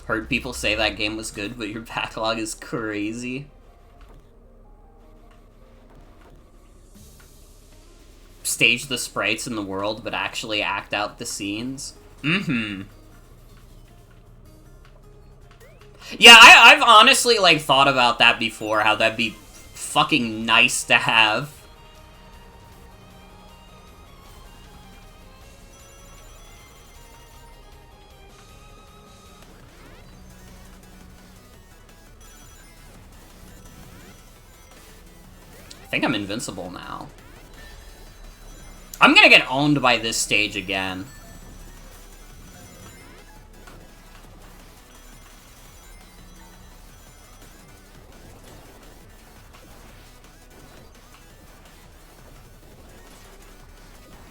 Heard people say that game was good, but your backlog is crazy. Stage the sprites in the world, but actually act out the scenes. Mm-hmm. Yeah, I've honestly, like, thought about that before, how that'd be fucking nice to have. I think I'm invincible now. I'm gonna get owned by this stage again.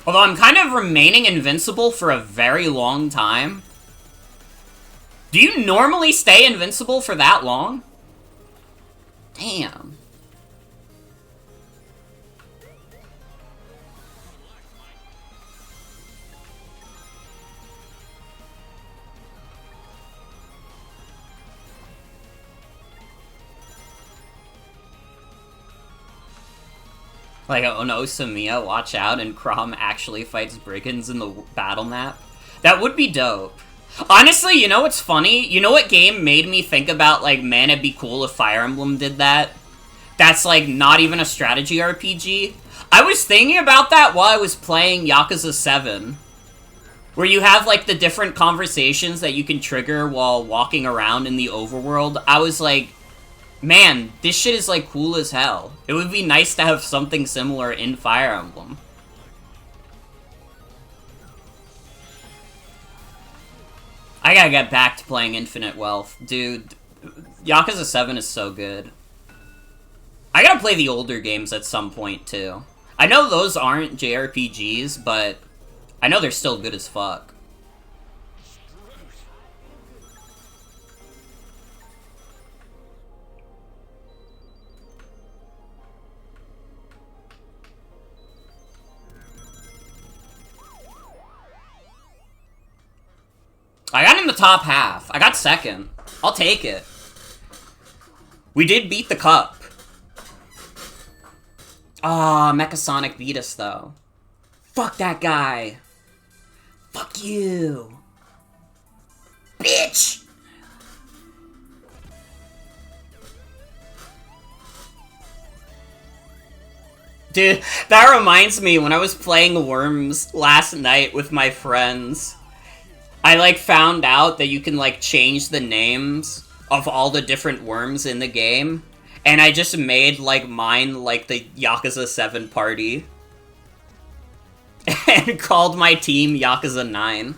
Although I'm kind of remaining invincible for a very long time. Do you normally stay invincible for that long? Damn. Like, oh no, Samia, watch out, and Crom actually fights brigands in the battle map. That would be dope. Honestly, you know what's funny? You know what game made me think about, like, man, it'd be cool if Fire Emblem did that? That's, like, not even a strategy RPG. I was thinking about that while I was playing Yakuza 7. Where you have, like, the different conversations that you can trigger while walking around in the overworld. I was like, man, this shit is, like, cool as hell. It would be nice to have something similar in Fire Emblem. I gotta get back to playing Infinite Wealth. Dude, Yakuza 7 is so good. I gotta play the older games at some point, too. I know those aren't JRPGs, but I know they're still good as fuck. I got in the top half. I got second. I'll take it. We did beat the cup. Ah, Mechasonic beat us, though. Fuck that guy. Fuck you. Bitch! Dude, that reminds me, when I was playing Worms last night with my friends, I, like, found out that you can, like, change the names of all the different worms in the game. And I just made, like, mine, like, the Yakuza 7 party. And called my team Yakuza 9.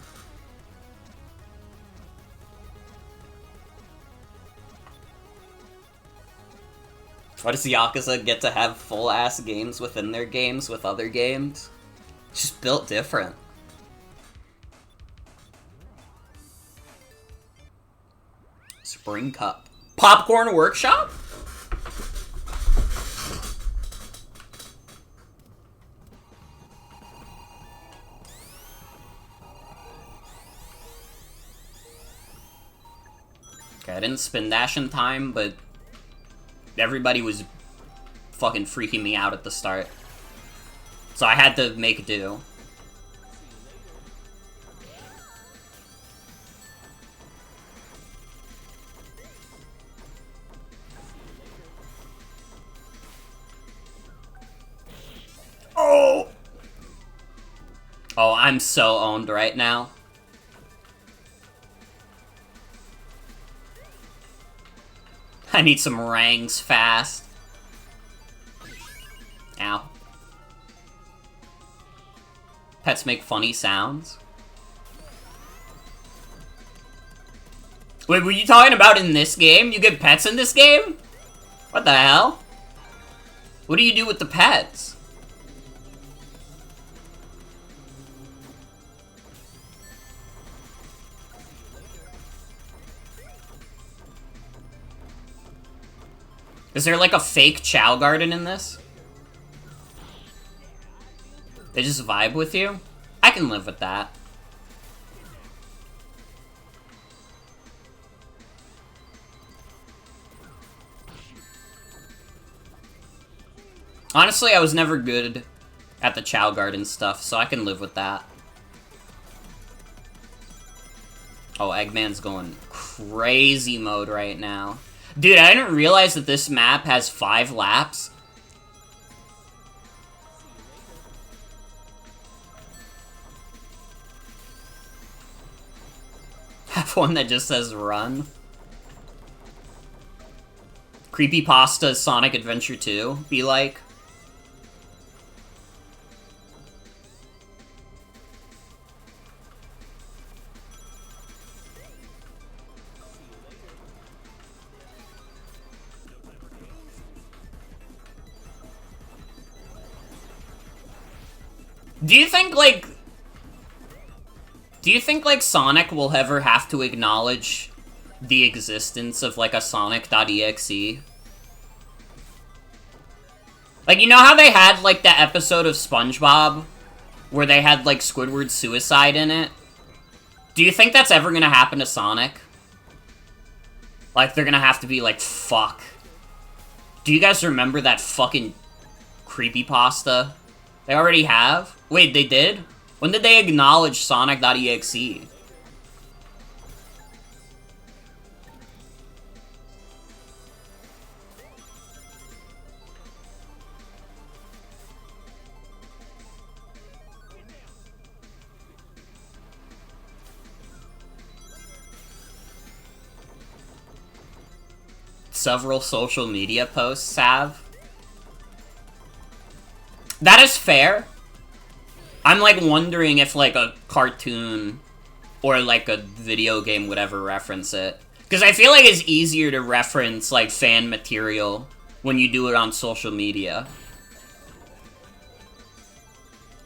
Why does Yakuza get to have full-ass games within their games with other games? It's just built different. Spring Cup. Popcorn Workshop? Okay, I didn't spin dash in time, but everybody was fucking freaking me out at the start. So I had to make do. Oh! Oh, I'm so owned right now. I need some rangs fast. Ow. Pets make funny sounds. Wait, were you talking about in this game? You get pets in this game? What the hell? What do you do with the pets? Is there like a fake Chow Garden in this? They just vibe with you? I can live with that. Honestly, I was never good at the Chow Garden stuff, so I can live with that. Oh, Eggman's going crazy mode right now. Dude, I didn't realize that this map has 5 laps. Have one that just says run. Creepypasta Sonic Adventure 2, be like. Do you think, like, Sonic will ever have to acknowledge the existence of, like, a Sonic.exe? Like, you know how they had, like, that episode of SpongeBob where they had, like, Squidward's suicide in it? Do you think that's ever gonna happen to Sonic? Like, they're gonna have to be like, fuck. Do you guys remember that fucking creepypasta? They already have? Wait, they did? When did they acknowledge Sonic.exe? Several social media posts have. That is fair. I'm, like, wondering if, like, a cartoon or, like, a video game would ever reference it. Because I feel like it's easier to reference, like, fan material when you do it on social media.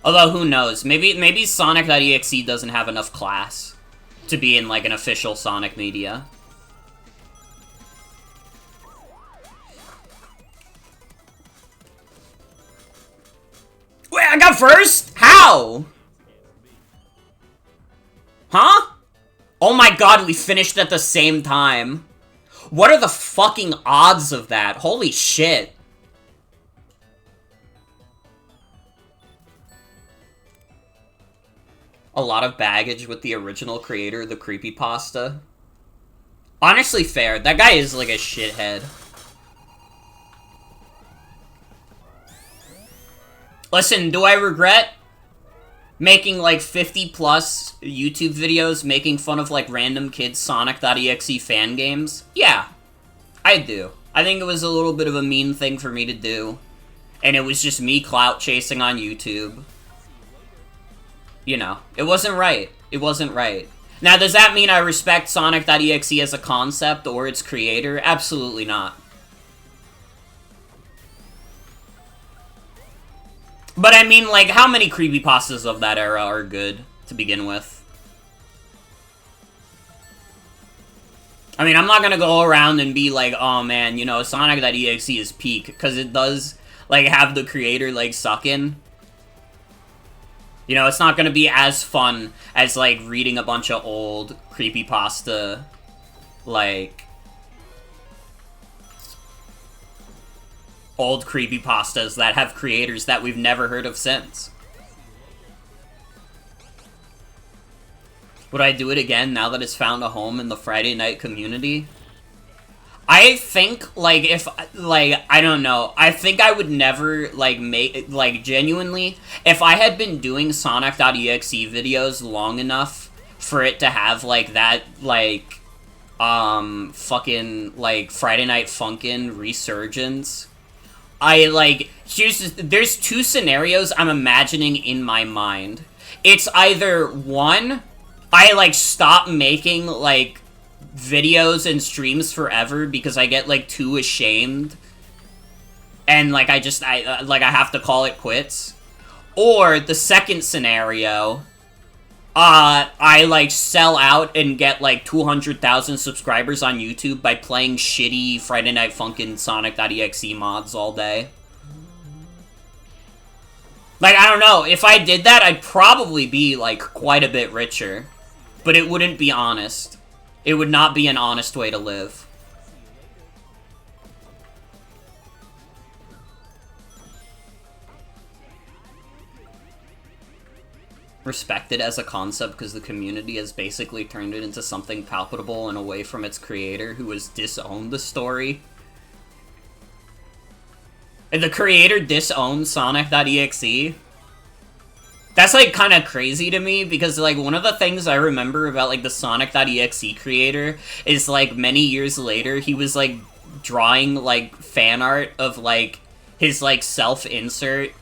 Although, who knows? Maybe Sonic.exe doesn't have enough class to be in, like, an official Sonic media. Wait, I got first? How? Huh? Oh my god, we finished at the same time. What are the fucking odds of that? Holy shit. A lot of baggage with the original creator of the creepypasta. Honestly, fair. That guy is like a shithead. Listen, do I regret making, like, 50-plus YouTube videos making fun of, like, random kids' Sonic.exe fan games? Yeah, I do. I think it was a little bit of a mean thing for me to do. And it was just me clout chasing on YouTube. You know, it wasn't right. It wasn't right. Now, does that mean I respect Sonic.exe as a concept or its creator? Absolutely not. But I mean, like, how many creepypastas of that era are good to begin with? I mean, I'm not gonna go around and be like, oh man, you know, Sonic.exe is peak, because it does, like, have the creator, like, suck in. You know, it's not gonna be as fun as, like, reading a bunch of old creepypasta, like, old creepypastas that have creators that we've never heard of since. Would I do it again now that it's found a home in the Friday night community? I think, like, if, like, I don't know. I think I would never, like, make, like, genuinely, if I had been doing Sonic.exe videos long enough for it to have, like, that, like, fucking, like, Friday Night Funkin' resurgence, there's two scenarios I'm imagining in my mind. It's either, one, I, like, stop making, like, videos and streams forever because I get, like, too ashamed. And, like, I have to call it quits. Or, the second scenario, I, like, sell out and get, like, 200,000 subscribers on YouTube by playing shitty Friday Night Funkin' Sonic.exe mods all day. Like, I don't know, if I did that, I'd probably be, like, quite a bit richer. But it wouldn't be honest. It would not be an honest way to live. Respect it as a concept because the community has basically turned it into something palpable and away from its creator, who has disowned the story. And the creator disowned Sonic.exe? That's, like, kind of crazy to me, because, like, one of the things I remember about, like, the Sonic.exe creator is, like, many years later, he was, like, drawing, like, fan art of, like, his, like, self-insert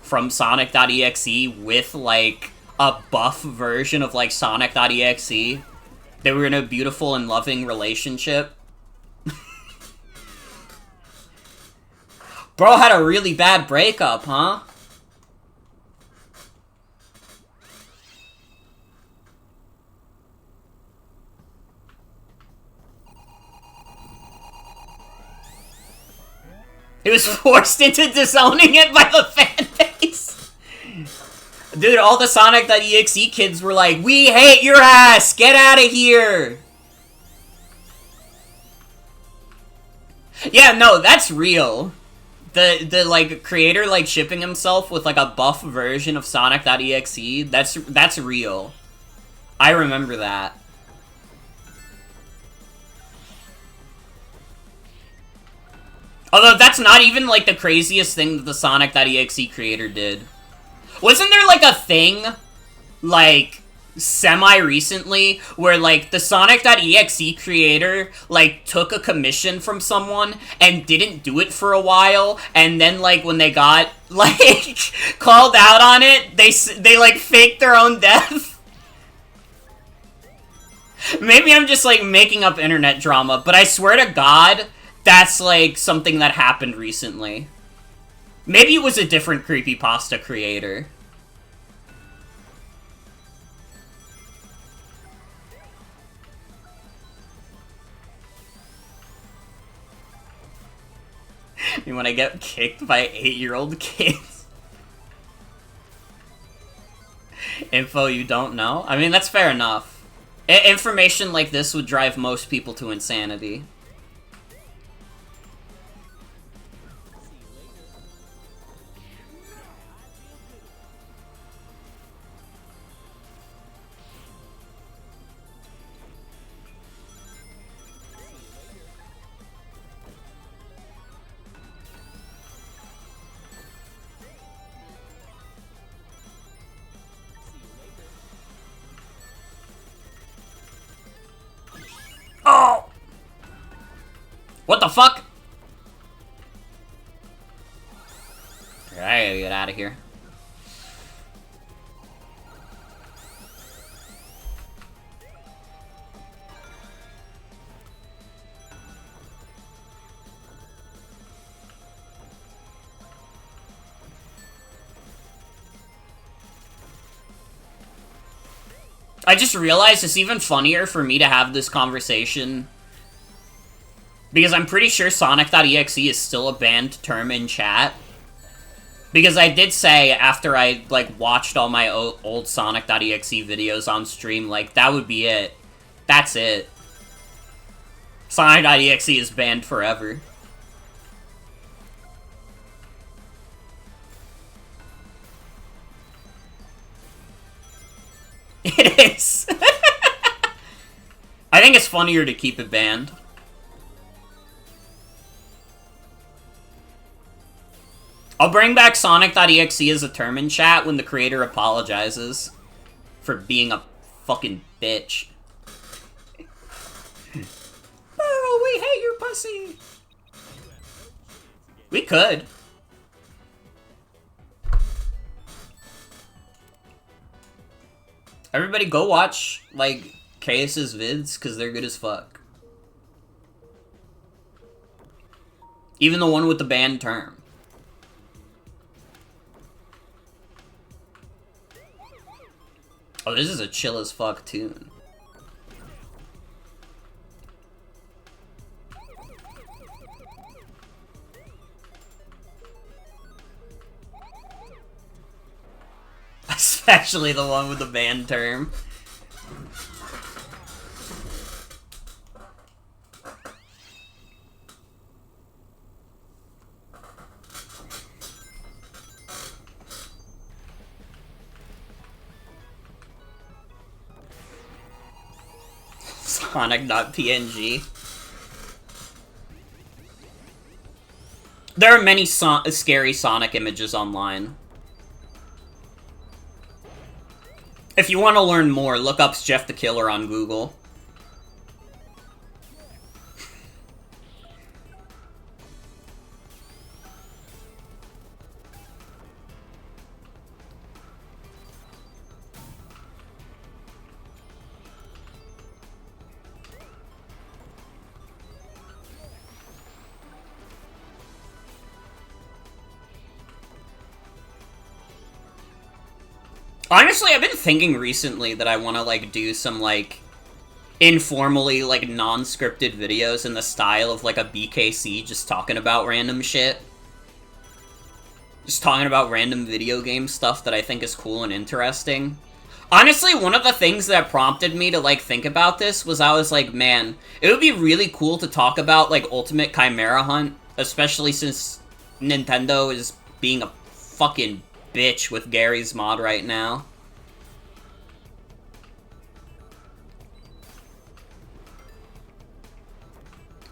from Sonic.exe with, like, a buff version of, like, Sonic.exe. They were in a beautiful and loving relationship. Bro had a really bad breakup, huh? He was forced into disowning it by the fan base. Dude, all the Sonic.exe kids were like, "We hate your ass! Get out of here!" Yeah, no, that's real. The like, creator, like, shipping himself with, like, a buff version of Sonic.exe, that's real. I remember that. Although, that's not even, like, the craziest thing that the Sonic.exe creator did. Wasn't there, like, a thing, like, semi-recently, where, like, the Sonic.exe creator, like, took a commission from someone and didn't do it for a while, and then, like, when they got, like, called out on it, they like, faked their own death? Maybe I'm just, like, making up internet drama, but I swear to God, that's, like, something that happened recently. Maybe it was a different creepypasta creator. When I get kicked by 8-year-old kids. Info you don't know? I mean, that's fair enough. Information like this would drive most people to insanity. Oh! What the fuck? I gotta get out of here. I just realized it's even funnier for me to have this conversation because I'm pretty sure Sonic.exe is still a banned term in chat. Because I did say, after I, like, watched all my old Sonic.exe videos on stream, like, that would be it. That's it. Sonic.exe is banned forever. It is. I think it's funnier to keep it banned. I'll bring back Sonic.exe as a term in chat when the creator apologizes for being a fucking bitch. Oh, we hate your pussy. We could. Everybody go watch, like, KS's vids, because they're good as fuck. Even the one with the banned term. Oh, this is a chill as fuck tune. Especially the one with the banned term. Sonic.png. There are many scary Sonic images online. If you want to learn more, look up Jeff the Killer on Google. Honestly, I've been thinking recently that I want to, like, do some, like, informally, like, non-scripted videos in the style of, like, a BKC, just talking about random shit. Just talking about random video game stuff that I think is cool and interesting. Honestly, one of the things that prompted me to, like, think about this was I was like, man, it would be really cool to talk about, like, Ultimate Chimera Hunt, especially since Nintendo is being a fucking bitch with Gary's mod right now.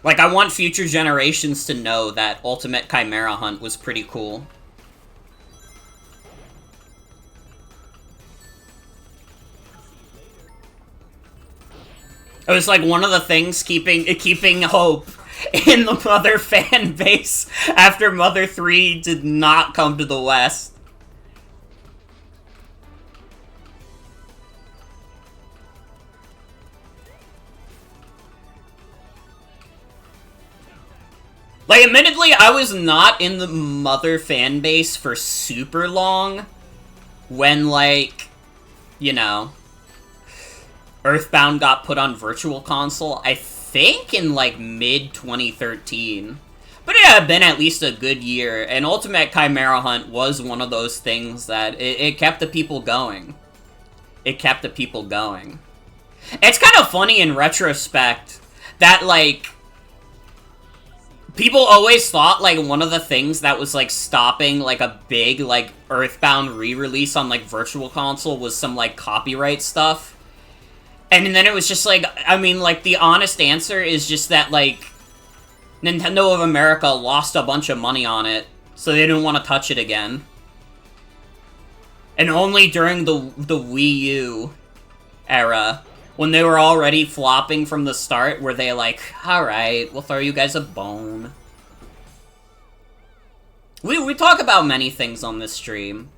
Like, I want future generations to know that Ultimate Chimera Hunt was pretty cool. It was like one of the things keeping hope in the Mother fan base after Mother 3 did not come to the West. Like, admittedly, I was not in the Mother fan base for super long when, like, you know, Earthbound got put on Virtual Console, I think in, like, mid-2013. But it had been at least a good year, and Ultimate Chimera Hunt was one of those things that it kept the people going. It kept the people going. It's kind of funny in retrospect that, like, people always thought, like, one of the things that was, like, stopping, like, a big, like, Earthbound re-release on, like, Virtual Console was some, like, copyright stuff. And then it was just, like, I mean, like, the honest answer is just that, like, Nintendo of America lost a bunch of money on it, so they didn't want to touch it again. And only during the Wii U era, when they were already flopping from the start, were they like, alright, we'll throw you guys a bone. We talk about many things on this stream.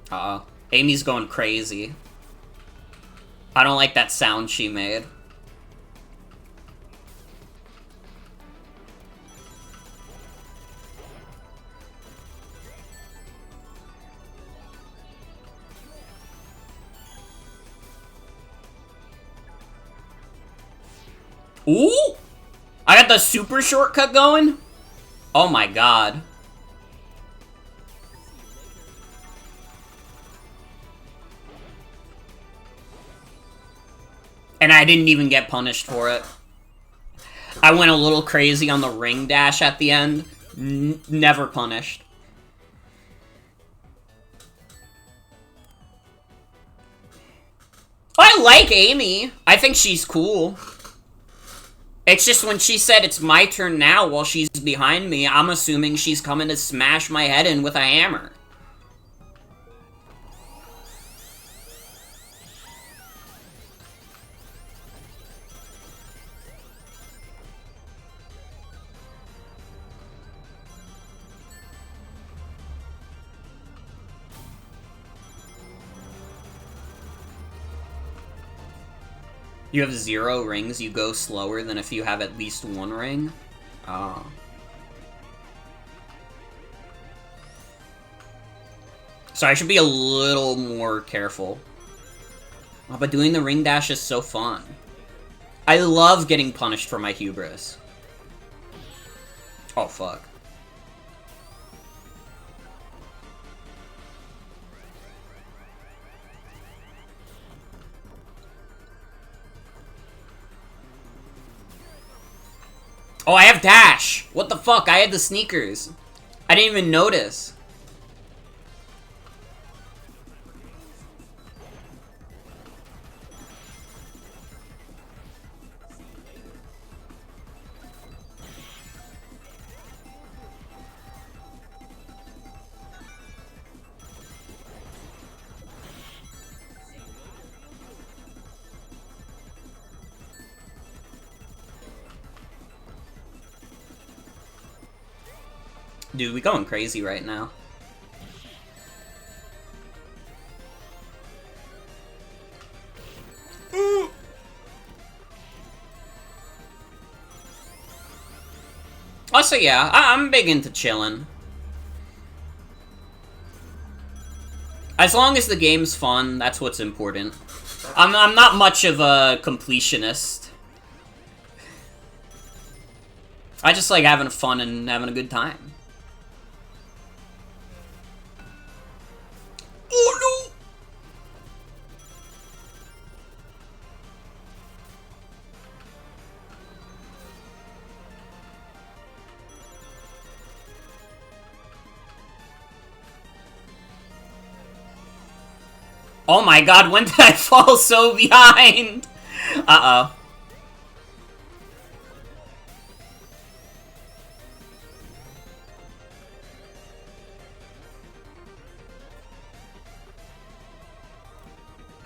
Uh-oh. Amy's going crazy. I don't like that sound she made. Ooh! I got the super shortcut going? Oh my god. And I didn't even get punished for it. I went a little crazy on the ring dash at the end. Never punished. I like Amy. I think she's cool. It's just when she said it's my turn now while she's behind me, I'm assuming she's coming to smash my head in with a hammer. You have 0 rings, you go slower than if you have at least 1 ring? Oh. So I should be a little more careful. Oh, but doing the ring dash is so fun. I love getting punished for my hubris. Oh, fuck. Oh, I have dash! What the fuck? I had the sneakers. I didn't even notice. Dude, we going crazy right now. Also, yeah, I'm big into chilling. As long as the game's fun, that's what's important. I'm not much of a completionist. I just like having fun and having a good time. Oh no! Oh my god, when did I fall so behind? Uh-oh.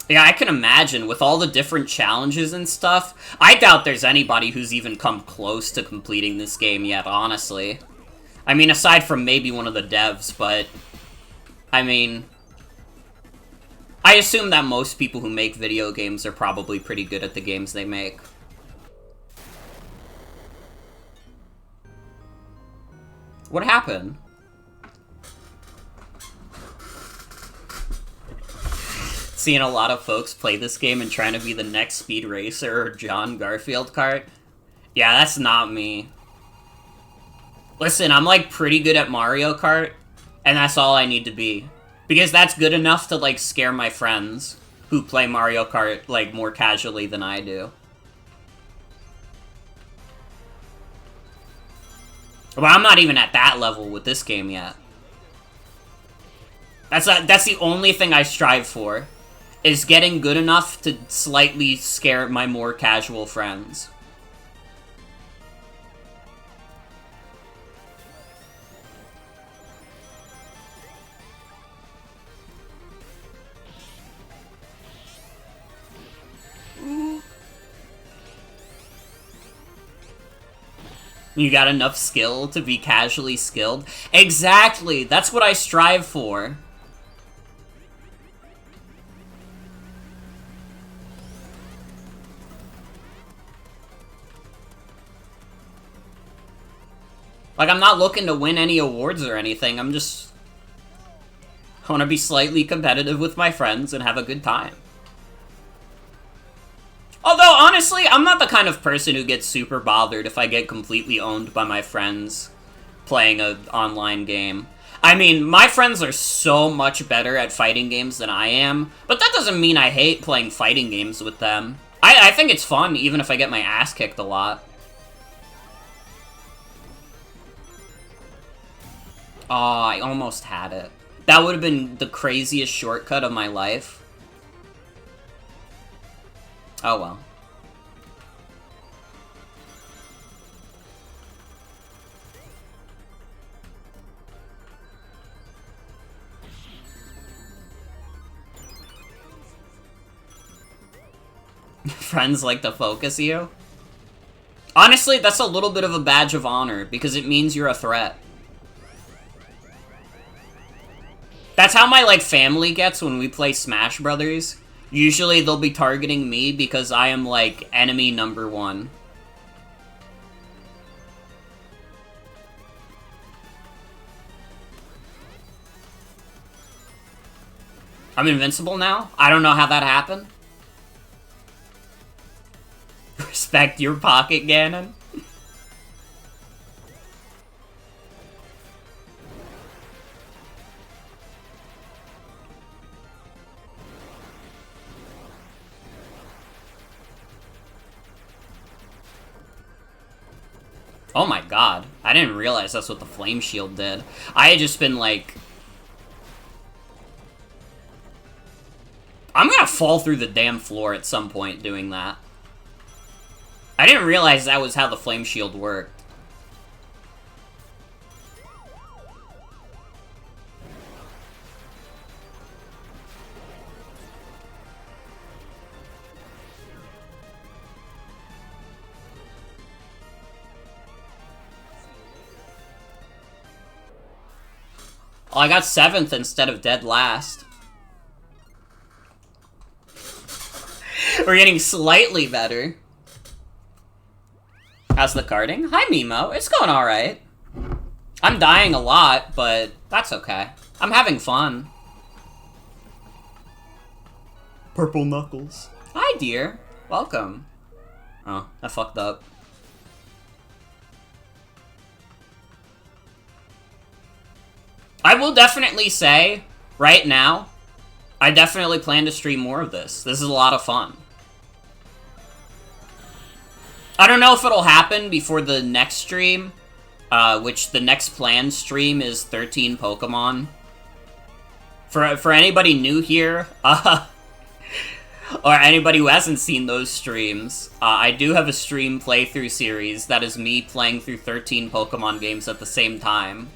Yeah, I can imagine, with all the different challenges and stuff, I doubt there's anybody who's even come close to completing this game yet, honestly. I mean, aside from maybe one of the devs, but... I mean... I assume that most people who make video games are probably pretty good at the games they make. What happened? Seeing a lot of folks play this game and trying to be the next Speed Racer or John Garfield kart? Yeah, that's not me. Listen, I'm like pretty good at Mario Kart, and that's all I need to be. Because that's good enough to, like, scare my friends who play Mario Kart, like, more casually than I do. But I'm not even at that level with this game yet. That's the only thing I strive for, is getting good enough to slightly scare my more casual friends. You got enough skill to be casually skilled? Exactly! That's what I strive for. Like, I'm not looking to win any awards or anything, I'm just... I want to be slightly competitive with my friends and have a good time. Although, honestly, I'm not the kind of person who gets super bothered if I get completely owned by my friends playing an online game. I mean, my friends are so much better at fighting games than I am, but that doesn't mean I hate playing fighting games with them. I think it's fun, even if I get my ass kicked a lot. Oh, I almost had it. That would have been the craziest shortcut of my life. Oh well. Friends like to focus you? Honestly, that's a little bit of a badge of honor, because it means you're a threat. That's how my, like, family gets when we play Smash Brothers. Usually they'll be targeting me because I am, like, enemy number one. I'm invincible now? I don't know how that happened. Respect your pocket, Ganon. Oh my god. I didn't realize that's what the flame shield did. I had just been like... I'm gonna fall through the damn floor at some point doing that. I didn't realize that was how the flame shield worked. Oh, I got 7th instead of dead last. We're getting slightly better. How's the karting? Hi, Mimo. It's going alright. I'm dying a lot, but that's okay. I'm having fun. Purple Knuckles. Hi, dear. Welcome. Oh, I fucked up. I will definitely say, right now, I definitely plan to stream more of this. This is a lot of fun. I don't know if it'll happen before the next stream, which the next planned stream is 13 Pokemon. For anybody new here, or anybody who hasn't seen those streams, I do have a stream playthrough series that is me playing through 13 Pokemon games at the same time.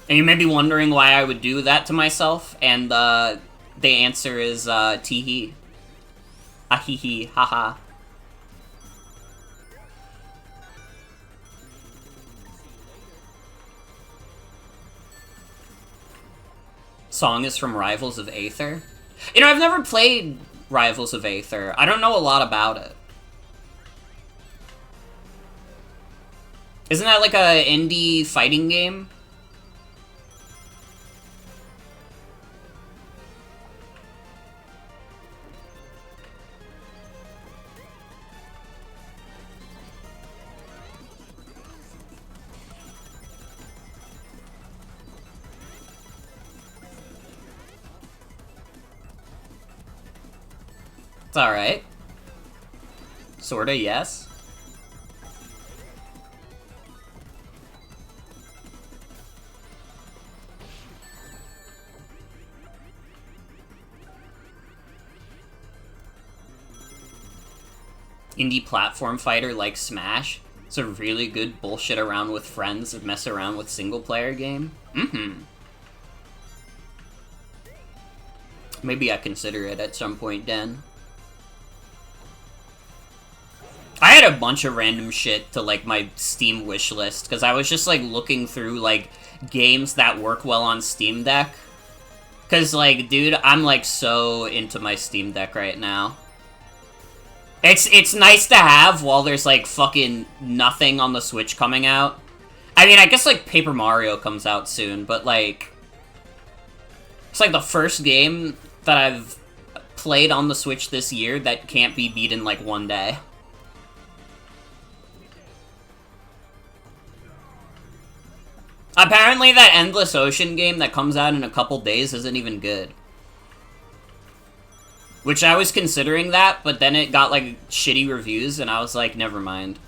And you may be wondering why I would do that to myself, and the answer is tee-hee. Ah-hee-hee, haha. Song is from Rivals of Aether. You know, I've never played Rivals of Aether. I don't know a lot about it. Isn't that like a indie fighting game? It's alright. Sorta, yes. Indie platform fighter like Smash. It's a really good bullshit around with friends and mess around with single player game. Maybe I consider it at some point, Den. I had a bunch of random shit to, like, my Steam wish list, because I was just, like, looking through, like, games that work well on Steam Deck. Because, like, dude, I'm, like, so into my Steam Deck right now. It's nice to have while there's, like, fucking nothing on the Switch coming out. I mean, I guess, like, Paper Mario comes out soon, but, like... It's, like, the first game that I've played on the Switch this year that can't be beat in, like, one day. Apparently that Endless Ocean game that comes out in a couple days isn't even good. Which I was considering that, but then it got, like, shitty reviews, and I was like, never mind.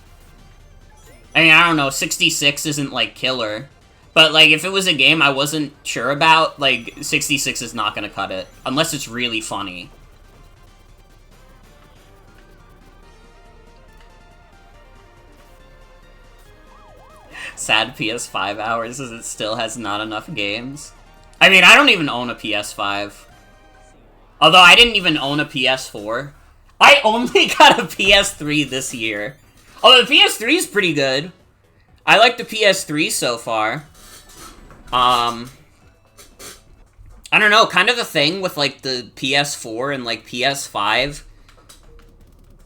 I mean, I don't know, 66 isn't, like, killer. But, like, if it was a game I wasn't sure about, like, 66 is not gonna cut it. Unless it's really funny. Sad PS5 hours as it still has not enough games. I mean, I don't even own a PS5. Although I didn't even own a PS4. I only got a PS3 this year. Although the PS3 is pretty good. I like the PS3 so far. I don't know, kind of the thing with, like, the PS4 and, like, PS5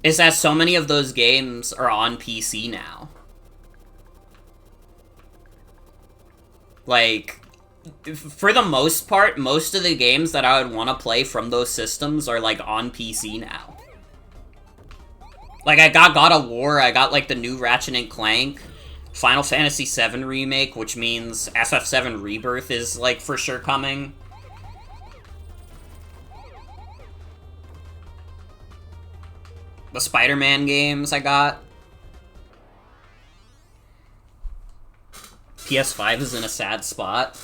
is that so many of those games are on PC now. Like, for the most part, most of the games that I would want to play from those systems are, like, on PC now. Like, I got God of War, I got, like, the new Ratchet & Clank, Final Fantasy VII Remake, which means FF7 Rebirth is, like, for sure coming. The Spider-Man games I got. PS5 is in a sad spot.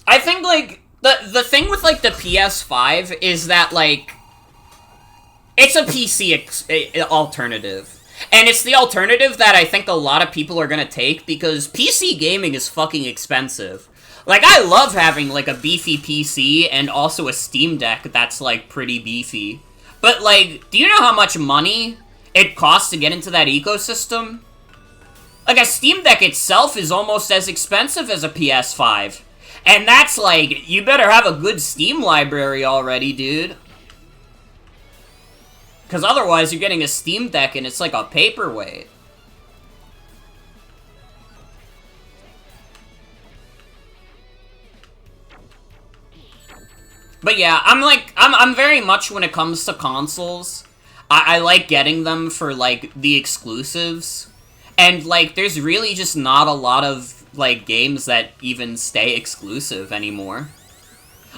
I think, like, the thing with, like, the PS5 is that, like, it's a PC alternative. And it's the alternative that I think a lot of people are gonna take, because PC gaming is fucking expensive. Like, I love having, like, a beefy PC and also a Steam Deck that's, like, pretty beefy. But, like, do you know how much money it costs to get into that ecosystem. Like, a Steam Deck itself is almost as expensive as a PS5. And that's like, you better have a good Steam library already, dude. Because otherwise, you're getting a Steam Deck and it's like a paperweight. But yeah, I'm very much, when it comes to consoles, I like getting them for, like, the exclusives. And, like, there's really just not a lot of, like, games that even stay exclusive anymore.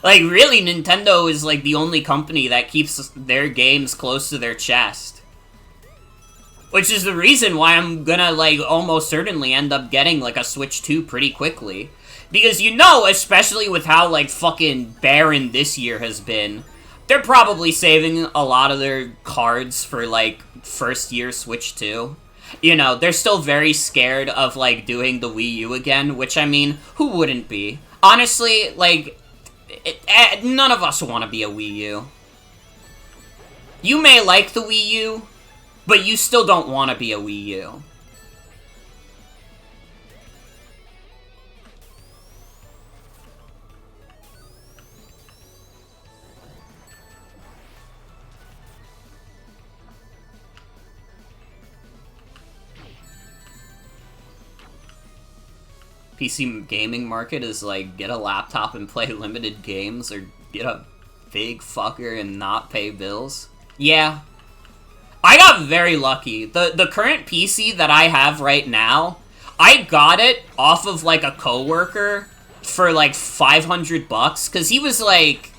Like, really, Nintendo is, like, the only company that keeps their games close to their chest. Which is the reason why I'm gonna, like, almost certainly end up getting, like, a Switch 2 pretty quickly. Because, you know, especially with how, like, fucking barren this year has been, they're probably saving a lot of their cards for, like, first-year Switch 2. You know, they're still very scared of, like, doing the Wii U again, which, I mean, who wouldn't be? Honestly, like, none of us want to be a Wii U. You may like the Wii U, but you still don't want to be a Wii U. PC gaming market is like, get a laptop and play limited games, or get a big fucker and not pay bills. Yeah. I got very lucky. The current PC that I have right now, I got it off of, like, a coworker for, like, $500, because he was, like...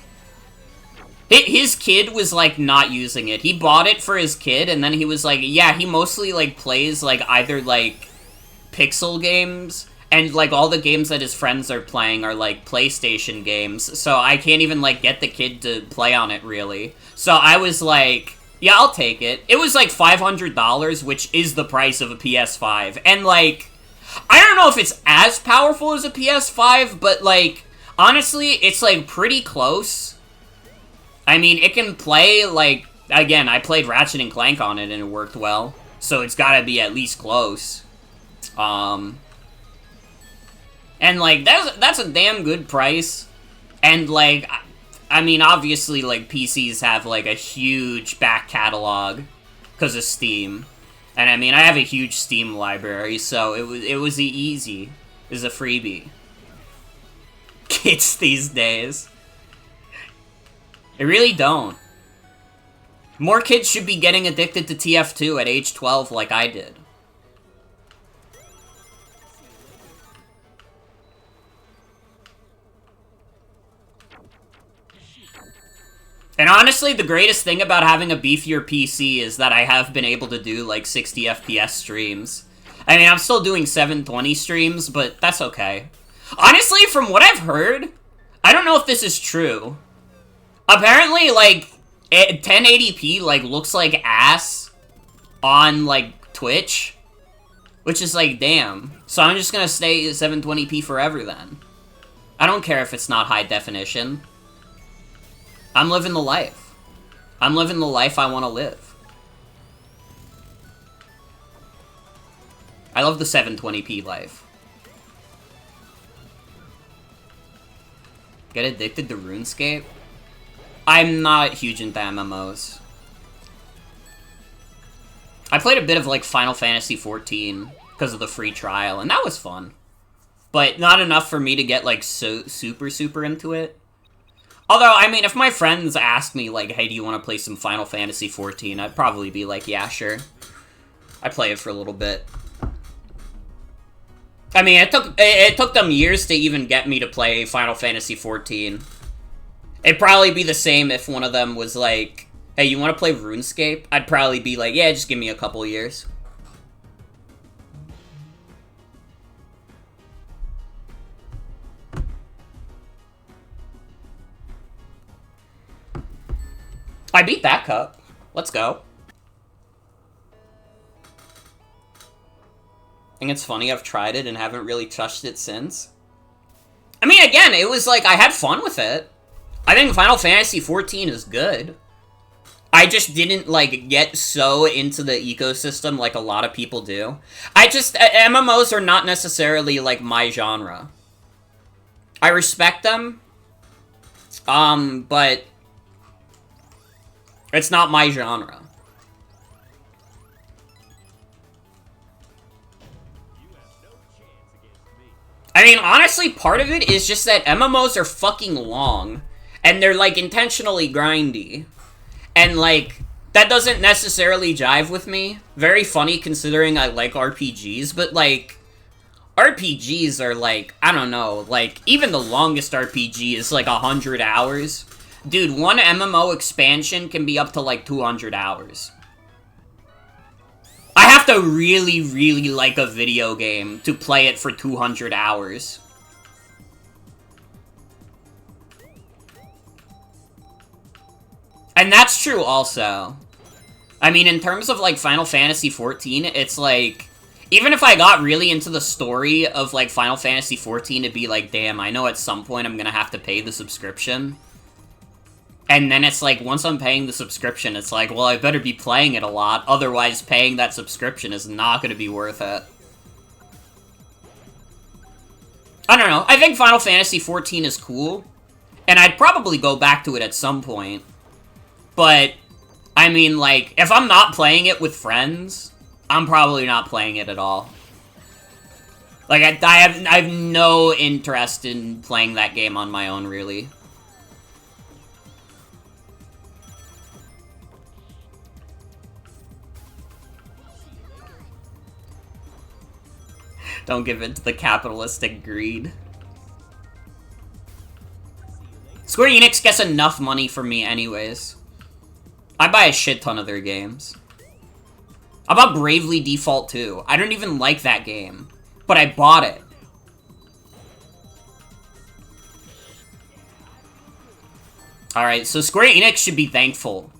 His kid was, like, not using it. He bought it for his kid, and then he was like, yeah, he mostly, like, plays, like, either, like, pixel games... And, like, all the games that his friends are playing are, like, PlayStation games, so I can't even, like, get the kid to play on it, really. So I was like, yeah, I'll take it. It was, like, $500, which is the price of a PS5. And, like, I don't know if it's as powerful as a PS5, but, like, honestly, it's, like, pretty close. I mean, it can play, like, again, I played Ratchet and Clank on it, and it worked well. So it's gotta be at least close. And, like, that's a damn good price. And, like, I mean, obviously, like, PCs have, like, a huge back catalog because of Steam. And, I mean, I have a huge Steam library, so it was easy. It was a freebie. Kids these days. They really don't. More kids should be getting addicted to TF2 at age 12 like I did. And honestly, the greatest thing about having a beefier PC is that I have been able to do, like, 60 FPS streams. I mean, I'm still doing 720 streams, but that's okay. Honestly, from what I've heard, I don't know if this is true. Apparently, like, 1080p, like, looks like ass on, like, Twitch. Which is like, damn. So I'm just gonna stay 720p forever then. I don't care if it's not high definition. I'm living the life. I'm living the life I want to live. I love the 720p life. Get addicted to RuneScape? I'm not huge into MMOs. I played a bit of, like, Final Fantasy XIV because of the free trial, and that was fun. But not enough for me to get, like, super into it. Although, I mean, if my friends asked me, like, hey, do you want to play some Final Fantasy XIV, I'd probably be like, yeah, sure. I'd play it for a little bit. I mean, it took them years to even get me to play Final Fantasy XIV. It'd probably be the same if one of them was like, hey, you want to play RuneScape? I'd probably be like, yeah, just give me a couple years. I beat that cup. Let's go. I think it's funny I've tried it and haven't really touched it since. I mean, again, it was like, I had fun with it. I think Final Fantasy XIV is good. I just didn't, like, get so into the ecosystem like a lot of people do. MMOs are not necessarily, like, my genre. I respect them, but it's not my genre. I mean, honestly, part of it is just that MMOs are fucking long, and they're, like, intentionally grindy. And, like, that doesn't necessarily jive with me. Very funny considering I like RPGs, but, like, RPGs are, like, I don't know, like, even the longest RPG is, like, 100 hours. Dude, one MMO expansion can be up to, like, 200 hours. I have to really, really like a video game to play it for 200 hours. And that's true also. I mean, in terms of, like, Final Fantasy XIV, it's like, even if I got really into the story of, like, Final Fantasy XIV, it'd be like, damn, I know at some point I'm gonna have to pay the subscription. And then it's like, once I'm paying the subscription, it's like, well, I better be playing it a lot, otherwise paying that subscription is not gonna be worth it. I don't know, I think Final Fantasy XIV is cool, and I'd probably go back to it at some point. But, I mean, like, if I'm not playing it with friends, I'm probably not playing it at all. Like, I have no interest in playing that game on my own, really. Don't give in to the capitalistic greed. Square Enix gets enough money from me anyways. I buy a shit ton of their games. I bought Bravely Default 2. I don't even like that game, but I bought it. Alright, so Square Enix should be thankful.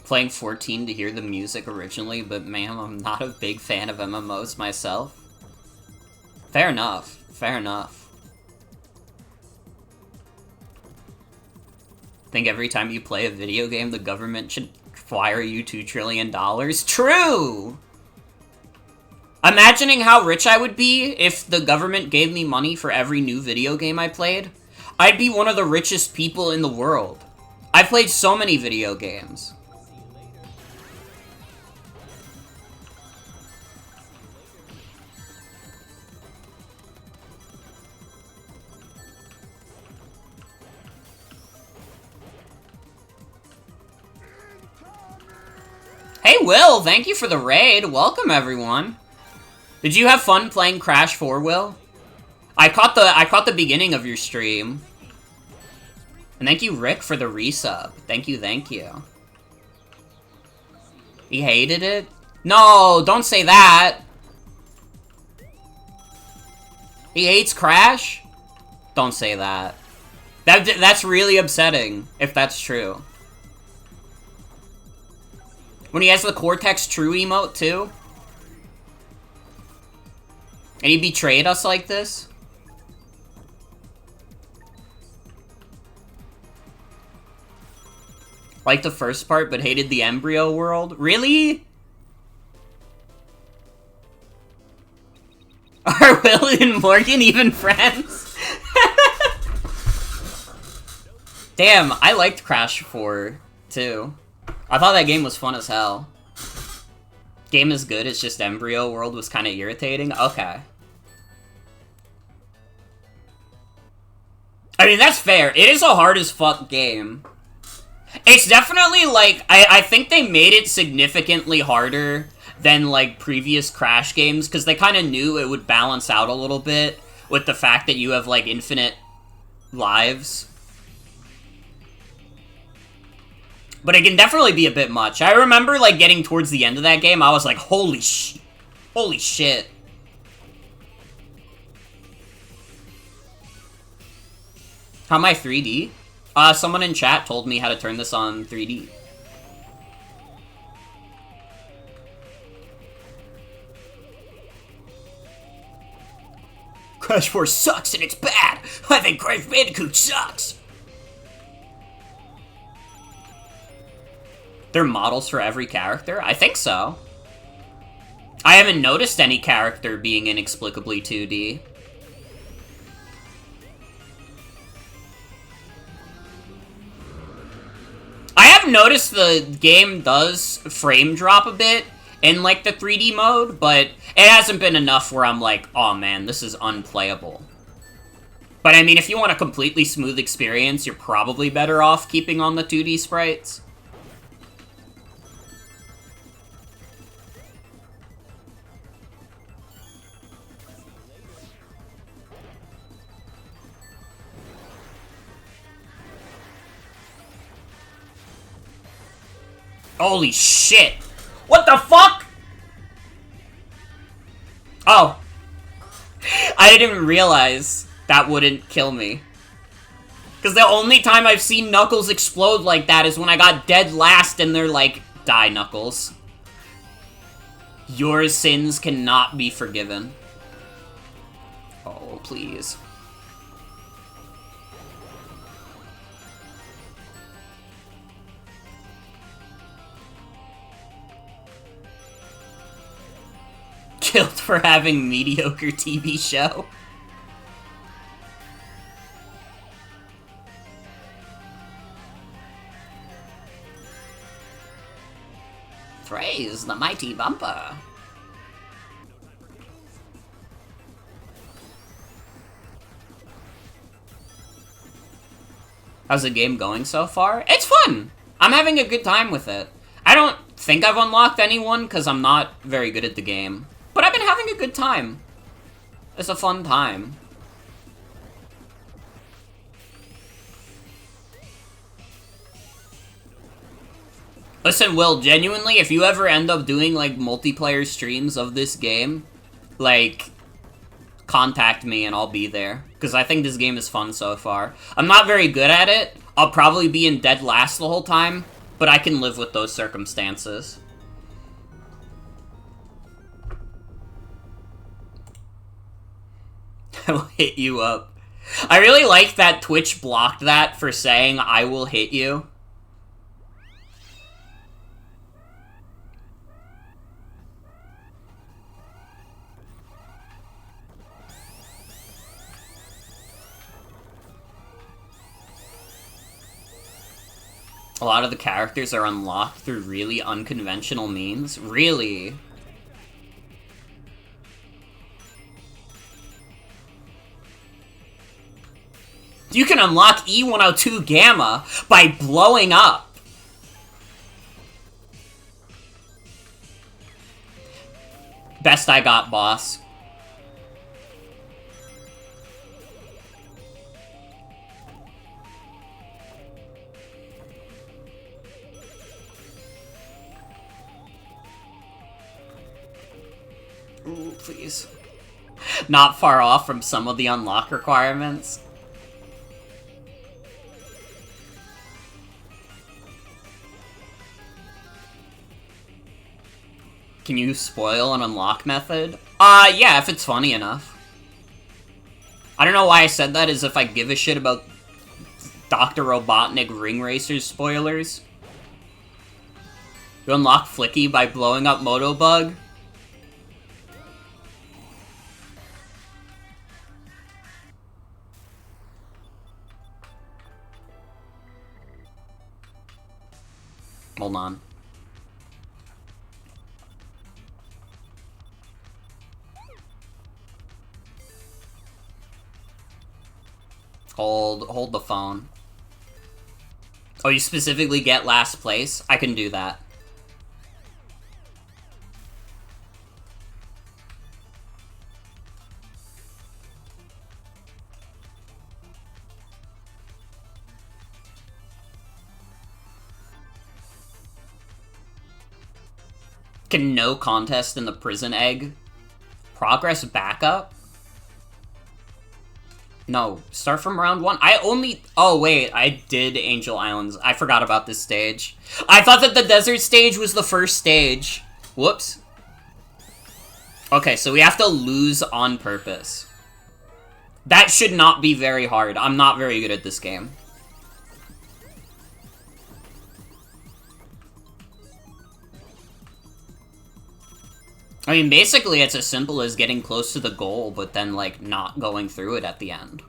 Playing 14 to hear the music originally, but ma'am, I'm not a big fan of MMOs myself. Fair enough. Fair enough. Think every time you play a video game, the government should wire you $2 trillion? True! Imagining how rich I would be if the government gave me money for every new video game I played. I'd be one of the richest people in the world. I've played so many video games. Hey Will, thank you for the raid. Welcome everyone. Did you have fun playing Crash 4, Will? I caught the beginning of your stream. And thank you Rick for the resub. Thank you, thank you. He hated it? No, don't say that. He hates Crash? Don't say that. That's really upsetting, if that's true. When he has the Cortex True emote, too? And he betrayed us like this? Liked the first part, but hated the embryo world? Really? Are Will and Morgan even friends? Damn, I liked Crash 4, too. I thought that game was fun as hell. Game is good, it's just Embryo World was kind of irritating? Okay. I mean, that's fair. It is a hard as fuck game. It's definitely, like, I think they made it significantly harder than, like, previous Crash games, because they kind of knew it would balance out a little bit with the fact that you have, like, infinite lives. But it can definitely be a bit much. I remember, like, getting towards the end of that game, I was like, holy shit. How am I 3D? Someone in chat told me how to turn this on 3D. Crash 4 sucks and it's bad! I think Crash Bandicoot sucks! There are models for every character? I think so. I haven't noticed any character being inexplicably 2D. I have noticed the game does frame drop a bit in, like, the 3D mode, but it hasn't been enough where I'm like, oh man, this is unplayable. But I mean, if you want a completely smooth experience, you're probably better off keeping on the 2D sprites. Holy shit! What the fuck?! Oh. I didn't realize that wouldn't kill me. Because the only time I've seen Knuckles explode like that is when I got dead last and they're like, die, Knuckles. Your sins cannot be forgiven. Oh, please. Killed for having mediocre TV show. Praise the mighty bumper. How's the game going so far? It's fun! I'm having a good time with it. I don't think I've unlocked anyone because I'm not very good at the game. But I've been having a good time. It's a fun time. Listen, Will, genuinely, if you ever end up doing, like, multiplayer streams of this game, like, contact me and I'll be there. Because I think this game is fun so far. I'm not very good at it. I'll probably be in dead last the whole time, but I can live with those circumstances. I will hit you up. I really like that Twitch blocked that for saying, I will hit you. A lot of the characters are unlocked through really unconventional means. Really? You can unlock E102 Gamma by blowing up. Best I got, boss. Ooh, please. Not far off from some of the unlock requirements. Can you spoil an unlock method? Yeah, if it's funny enough. I don't know why I said that, as if I give a shit about Dr. Robotnik Ring Racers spoilers. You unlock Flicky by blowing up Motobug? Hold on. Hold the phone. Oh, you specifically get last place? I can do that. Can no contest in the prison egg. Progress backup? No, start from round 1. Oh wait, I did Angel Islands. I forgot about this stage. I thought that the desert stage was the first stage. Whoops. Okay, so we have to lose on purpose. That should not be very hard. I'm not very good at this game. I mean, basically, it's as simple as getting close to the goal, but then, like, not going through it at the end.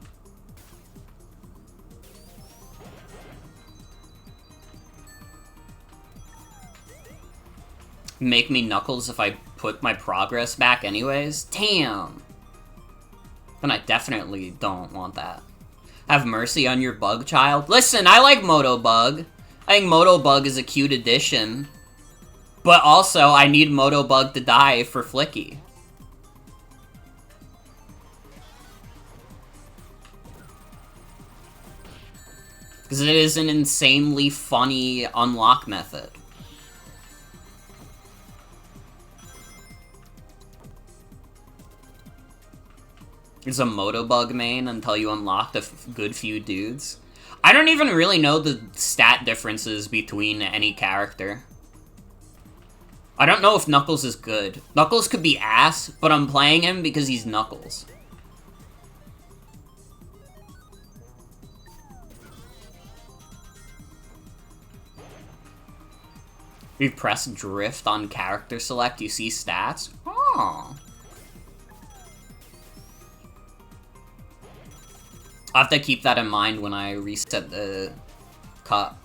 Make me Knuckles if I put my progress back anyways? Damn! Then I definitely don't want that. Have mercy on your bug child? Listen, I like Motobug. I think Motobug is a cute addition. But also, I need Motobug to die for Flicky. Because it is an insanely funny unlock method. It's a Motobug main until you unlock a good few dudes. I don't even really know the stat differences between any character. I don't know if Knuckles is good. Knuckles could be ass, but I'm playing him because he's Knuckles. You press drift on character select, you see stats? Oh. I'll have to keep that in mind when I reset the cup.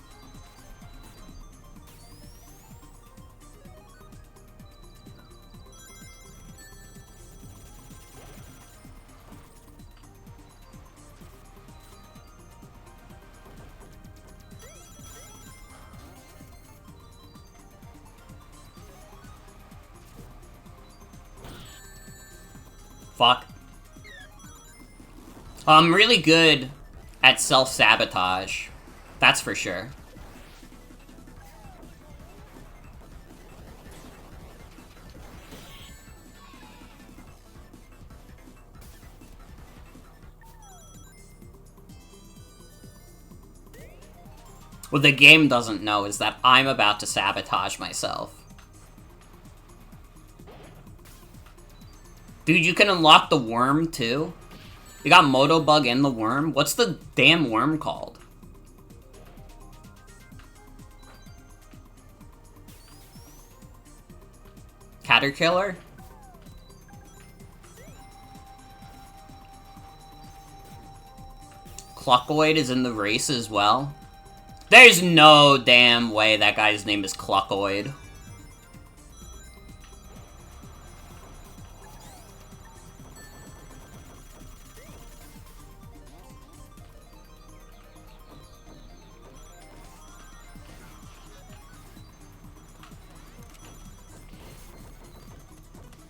Fuck. I'm really good at self-sabotage. That's for sure. What the game doesn't know is that I'm about to sabotage myself. Dude, you can unlock the worm, too? You got Motobug and the worm? What's the damn worm called? Caterkiller? Cluckoid is in the race as well? There's no damn way that guy's name is Cluckoid.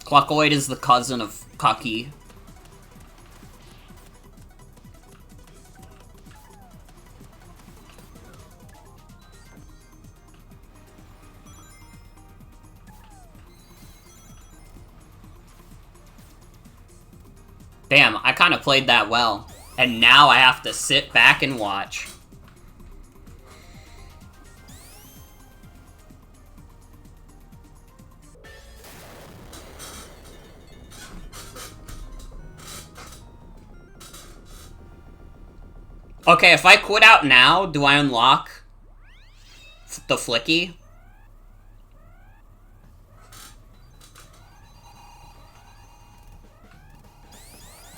Cluckoid is the cousin of Cucky. Damn, I kind of played that well. And now I have to sit back and watch. Okay, if I quit out now, do I unlock the Flicky?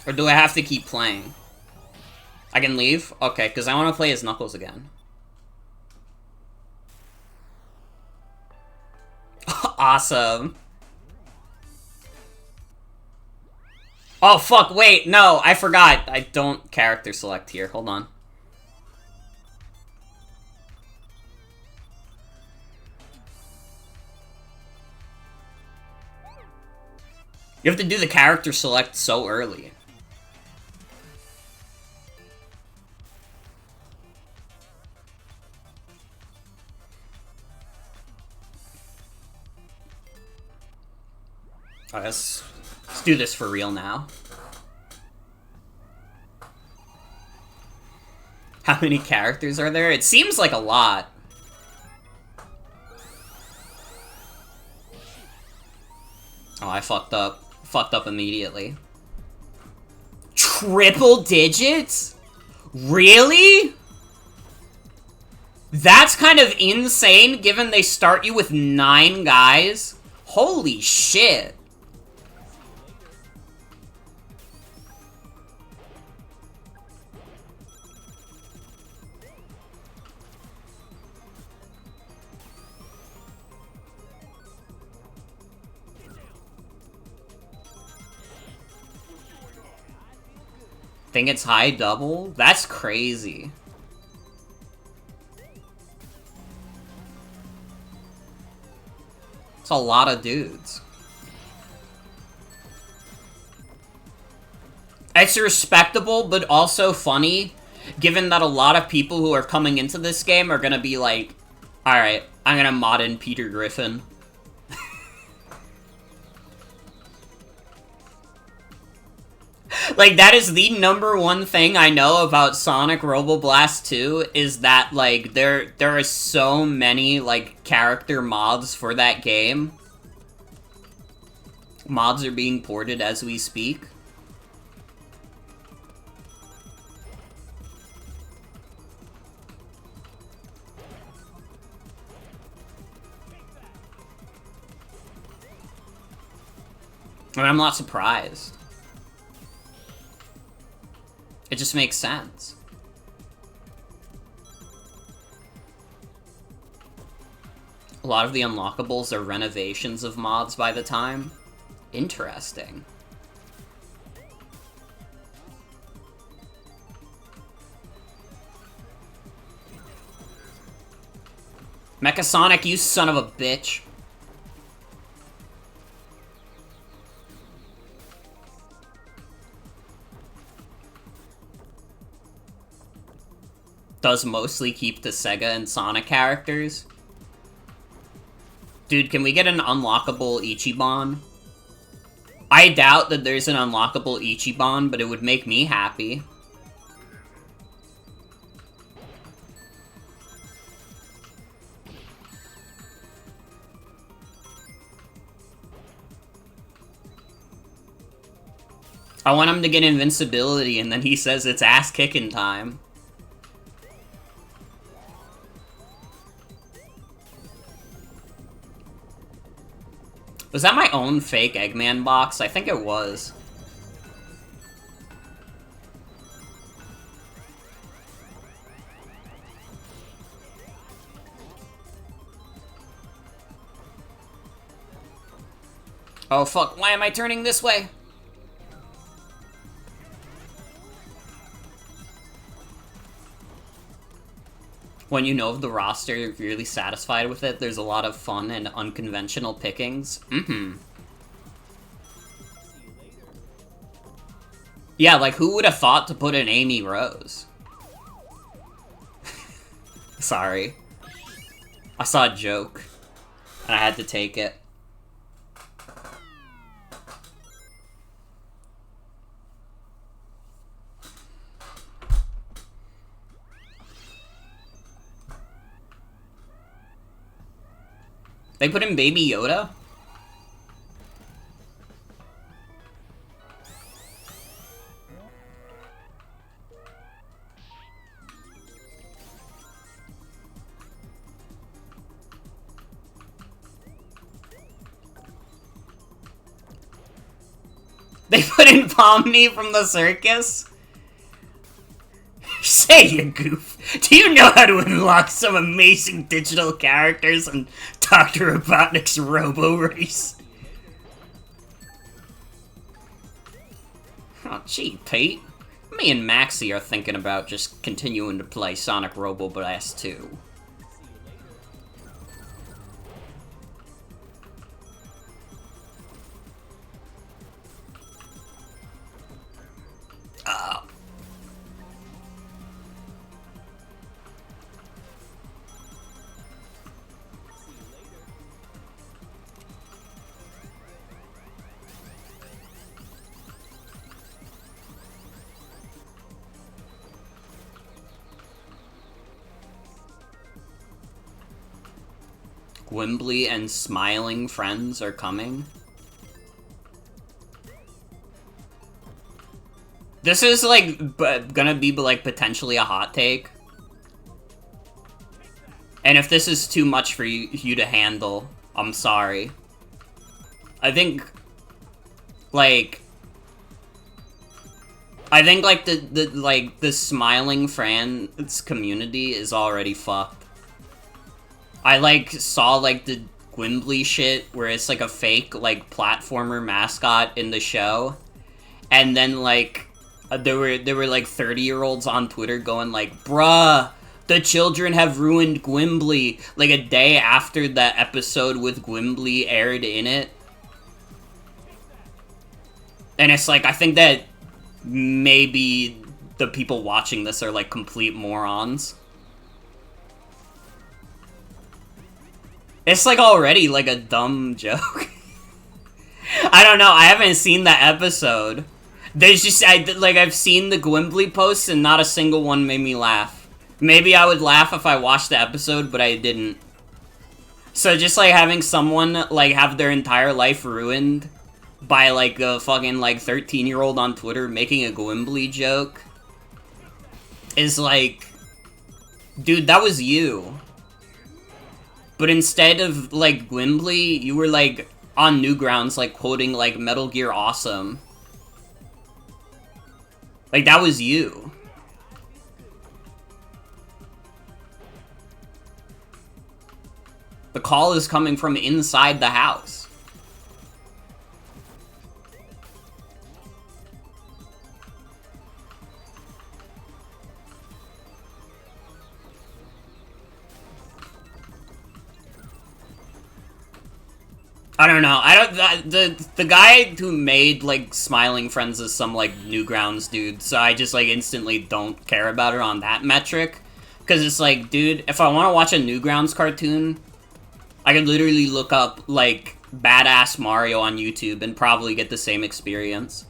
Or do I have to keep playing? I can leave? Okay, because I want to play as Knuckles again. Awesome. Oh, fuck, wait, no, I forgot. I don't character select here. Hold on. You have to do the character select so early. Alright, let's do this for real now. How many characters are there? It seems like a lot. Oh, I fucked up. Fucked up immediately. Triple digits? Really? That's kind of insane, given they start you with 9 guys. Holy shit. Think it's high double? That's crazy. It's a lot of dudes. It's respectable, but also funny, given that a lot of people who are coming into this game are gonna be like, alright, I'm gonna mod in Peter Griffin. Like, that is the #1 thing I know about Sonic Roboblast 2, is that, like, there are so many, like, character mods for that game. Mods are being ported as we speak. And I'm not surprised. It just makes sense. A lot of the unlockables are renovations of mods by the time. Interesting. Mechasonic, you son of a bitch. Does mostly keep the Sega and Sonic characters. Dude, can we get an unlockable Ichiban? I doubt that there's an unlockable Ichiban, but it would make me happy. I want him to get invincibility, and then he says it's ass-kicking time. Was that my own fake Eggman box? I think it was. Oh fuck, why am I turning this way? When you know of the roster, you're really satisfied with it, there's a lot of fun and unconventional pickings. Yeah, like, who would have thought to put in Amy Rose? Sorry. I saw a joke, and I had to take it. They put in Baby Yoda? They put in Pomni from the circus? Say, you goof. Do you know how to unlock some amazing digital characters in Dr. Robotnik's Robo Race? Oh, gee, Pete. Me and Maxie are thinking about just continuing to play Sonic Roboblast 2. Gwimbly and smiling friends are coming. This is, like, gonna be, like, potentially a hot take. And if this is too much for you to handle, I'm sorry. I think, like, the smiling friends community is already fucked. I, like, saw, like, the Gwimbly shit where it's, like, a fake, like, platformer mascot in the show. And then, like, there were like 30-year-olds on Twitter going like, bruh, the children have ruined Gwimbly, like a day after that episode with Gwimbly aired in it. And it's like, I think that maybe the people watching this are like complete morons. It's like already like a dumb joke. I don't know, I haven't seen that episode. There's just, I've seen the Gwimbly posts and not a single one made me laugh. Maybe I would laugh if I watched the episode, but I didn't. So just, like, having someone, like, have their entire life ruined by, like, a fucking, like, 13-year-old on Twitter making a Gwimbly joke is, like, dude, that was you. But instead of, like, Gwimbly, you were, like, on Newgrounds, like, quoting, like, Metal Gear Awesome. Like, that was you. The call is coming from inside the house. I don't know. The guy who made, like, Smiling Friends is some, like, Newgrounds dude, so I just, like, instantly don't care about it on that metric. Because it's like, dude, if I want to watch a Newgrounds cartoon, I could literally look up, like, Badass Mario on YouTube and probably get the same experience.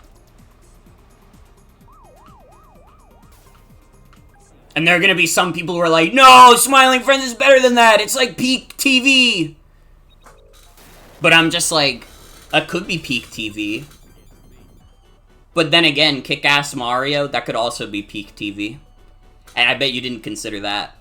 And there are gonna be some people who are like, no, Smiling Friends is better than that, it's like peak TV! But I'm just like, that could be peak TV. But then again, Kick-Ass Mario, that could also be peak TV. And I bet you didn't consider that.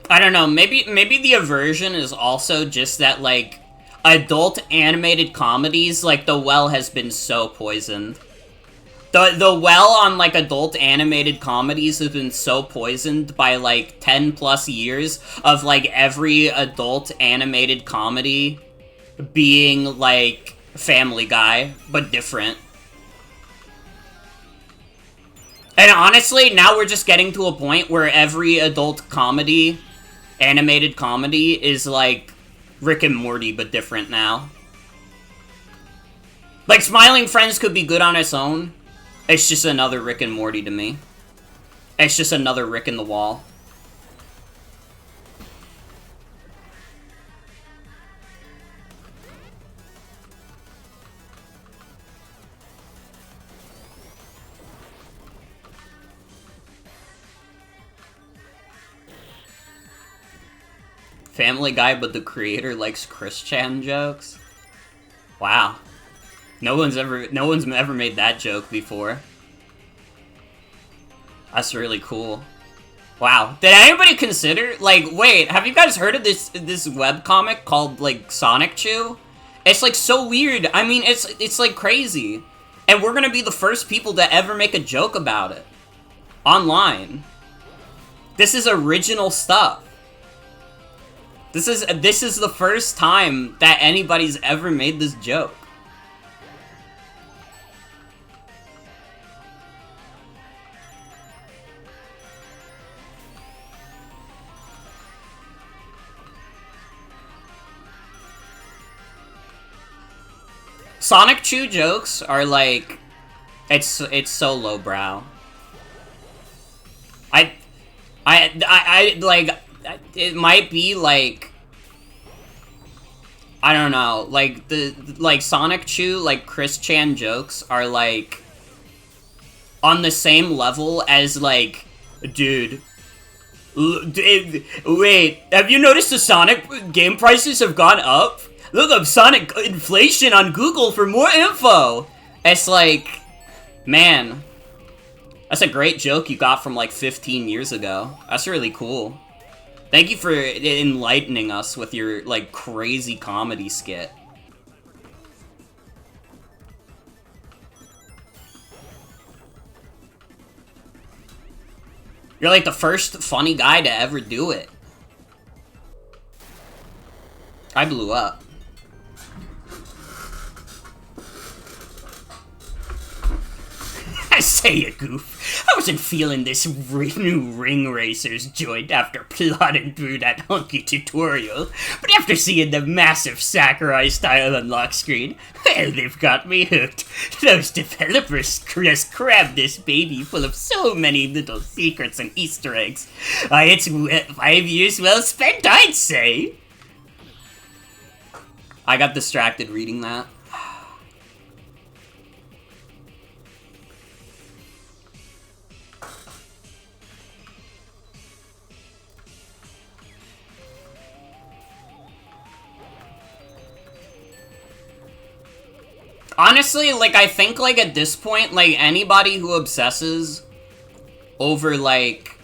I don't know, maybe the aversion is also just that, like, adult animated comedies, like, the well has been so poisoned. The well on, like, adult animated comedies has been so poisoned by, like, 10 plus years of, like, every adult animated comedy being, like, Family Guy, but different. And honestly, now we're just getting to a point where every adult comedy, animated comedy, is like Rick and Morty, but different now. Like, Smiling Friends could be good on its own. It's just another Rick and Morty to me. It's just another Rick in the Wall. Family Guy, but the creator likes Chris Chan jokes? Wow. No one's ever made that joke before. That's really cool. Wow. Did anybody consider, like, wait, have you guys heard of this webcomic called, like, Sonic Chew? It's, like, so weird. I mean, it's like, crazy. And we're gonna be the first people to ever make a joke about it. Online. This is original stuff. This is the first time that anybody's ever made this joke. Sonic Chew jokes are like, it's so lowbrow. I like, it might be like, I don't know, like like Sonic Chew, like Chris Chan jokes are like on the same level as like, dude, wait, have you noticed the Sonic game prices have gone up? Look up Sonic inflation on Google for more info. It's like, man, that's a great joke you got from like 15 years ago. That's really cool. Thank you for enlightening us with your like crazy comedy skit. You're like the first funny guy to ever do it. I blew up. I say it, Goof. I wasn't feeling this new Ring Racers joint after plodding through that hunky tutorial, but after seeing the massive Sakurai style unlock screen, well, they've got me hooked. Those developers just crammed this baby full of so many little secrets and Easter eggs. It's 5 years well spent, I'd say. I got distracted reading that. Honestly, like, I think, like, at this point, like, anybody who obsesses over, like,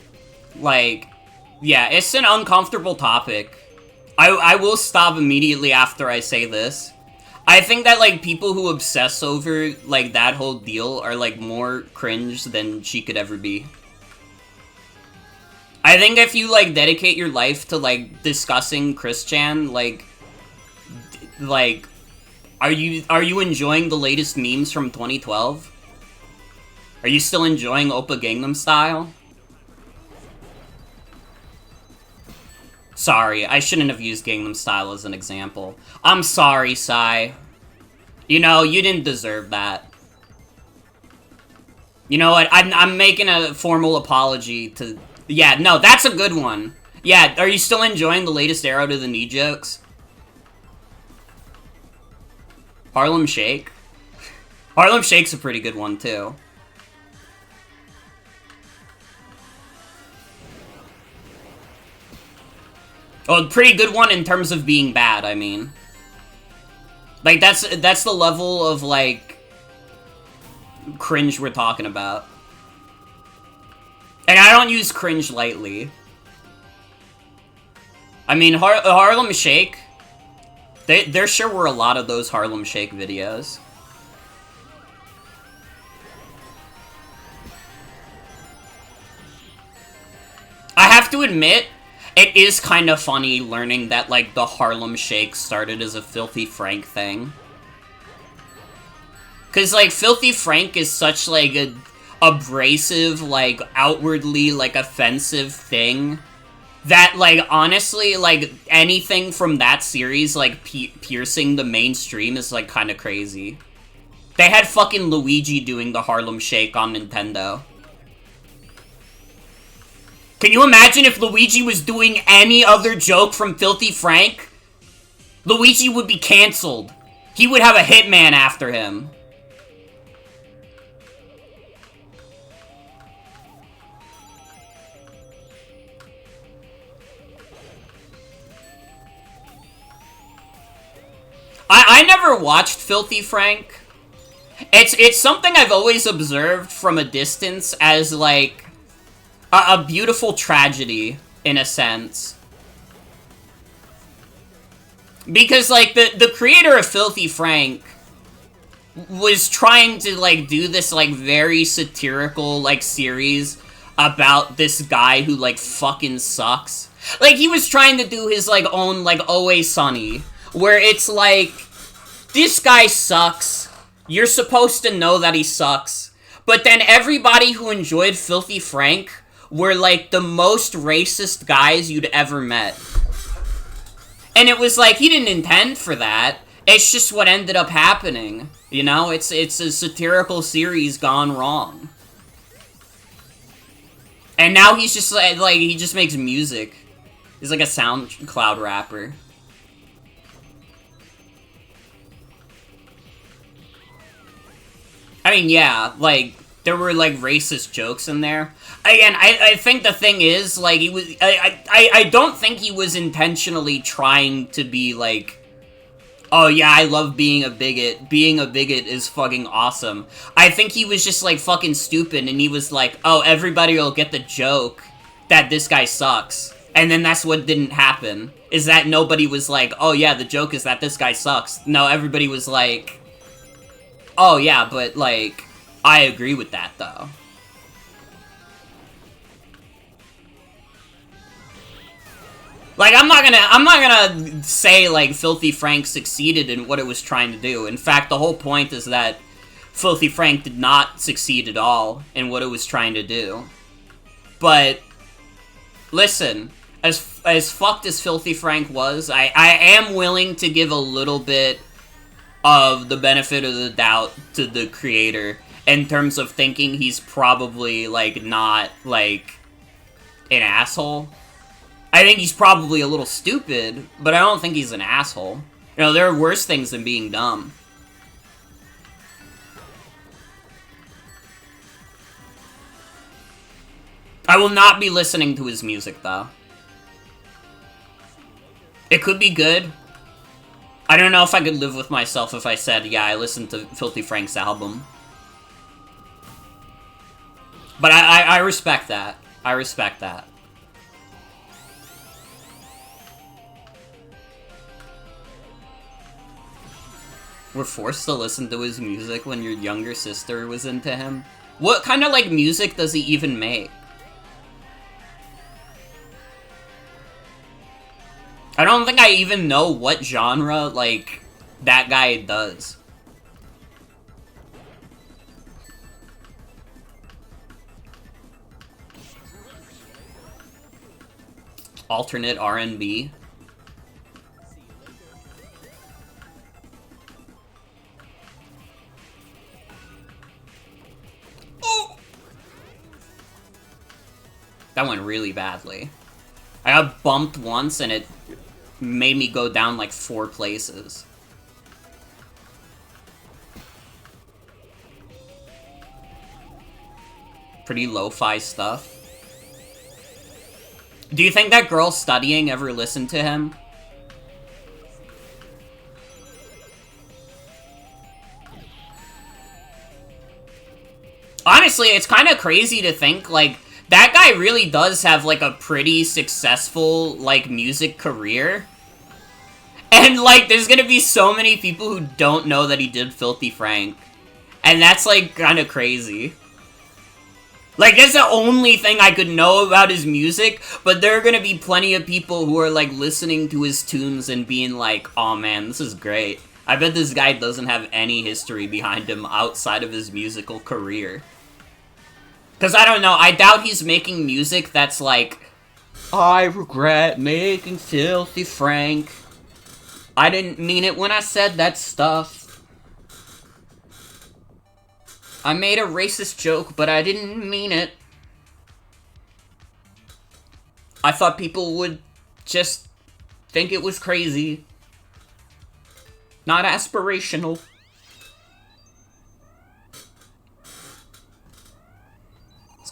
yeah, it's an uncomfortable topic. I will stop immediately after I say this. I think that, like, people who obsess over, like, that whole deal are, like, more cringe than she could ever be. I think if you, like, dedicate your life to, like, discussing Chris Chan, like, are you enjoying the latest memes from 2012? Are you still enjoying Oppa Gangnam Style? Sorry, I shouldn't have used Gangnam Style as an example. I'm sorry, Sai. You know, you didn't deserve that. You know what, I'm making a formal apology to... Yeah, no, that's a good one. Yeah, are you still enjoying the latest Arrow to the Knee jokes? Harlem Shake? Harlem Shake's a pretty good one, too. Oh, pretty good one in terms of being bad, I mean. Like, that's the level of, like, cringe we're talking about. And I don't use cringe lightly. I mean, Harlem Shake... There sure were a lot of those Harlem Shake videos. I have to admit, it is kind of funny learning that, like, the Harlem Shake started as a Filthy Frank thing. Cause, like, Filthy Frank is such, like, a abrasive, like, outwardly, like, offensive thing. That, like, honestly, like, anything from that series, like, piercing the mainstream is, like, kind of crazy. They had fucking Luigi doing the Harlem Shake on Nintendo. Can you imagine if Luigi was doing any other joke from Filthy Frank? Luigi would be cancelled. He would have a hitman after him. I never watched Filthy Frank. It's something I've always observed from a distance as, like, a beautiful tragedy, in a sense. Because, like, the creator of Filthy Frank was trying to, like, do this, like, very satirical, like, series about this guy who, like, fucking sucks. Like, he was trying to do his, like, own, like, Always Sunny, where it's like, this guy sucks, you're supposed to know that he sucks, but then everybody who enjoyed Filthy Frank were, like, the most racist guys you'd ever met. And it was like, he didn't intend for that. It's just what ended up happening. You know, it's a satirical series gone wrong. And now he's just like he just makes music. He's like a SoundCloud rapper. I mean, yeah, like, there were, like, racist jokes in there. Again, I think the thing is, like, he was... I don't think he was intentionally trying to be, like... Oh, yeah, I love being a bigot. Being a bigot is fucking awesome. I think he was just, like, fucking stupid, and he was like, oh, everybody will get the joke that this guy sucks. And then that's what didn't happen. Is that nobody was like, oh, yeah, the joke is that this guy sucks. No, everybody was like, oh, yeah, but, like, I agree with that, though. Like, I'm not gonna say, like, Filthy Frank succeeded in what it was trying to do. In fact, the whole point is that Filthy Frank did not succeed at all in what it was trying to do. But, listen, as fucked as Filthy Frank was, I am willing to give a little bit of the benefit of the doubt to the creator in terms of thinking he's probably, like, not, like, an asshole. I think he's probably a little stupid, but I don't think he's an asshole. You know, there are worse things than being dumb. I will not be listening to his music, though. It could be good. I don't know if I could live with myself if I said, yeah, I listened to Filthy Frank's album. But I respect that. I respect that. Were forced to listen to his music when your younger sister was into him? What kind of, like, music does he even make? I don't think I even know what genre, like, that guy does. Alternate R&B. That went really badly. I got bumped once and it made me go down like 4 places. Pretty lo-fi stuff. Do you think that girl studying ever listened to him? Honestly, it's kind of crazy to think, like, that guy really does have, like, a pretty successful, like, music career. And, like, there's gonna be so many people who don't know that he did Filthy Frank. And that's, like, kind of crazy. Like, that's the only thing I could know about his music, but there are gonna be plenty of people who are, like, listening to his tunes and being like, oh man, this is great. I bet this guy doesn't have any history behind him outside of his musical career. Because, I don't know, I doubt he's making music that's like, I regret making Filthy Frank. I didn't mean it when I said that stuff. I made a racist joke, but I didn't mean it. I thought people would just think it was crazy. Not aspirational.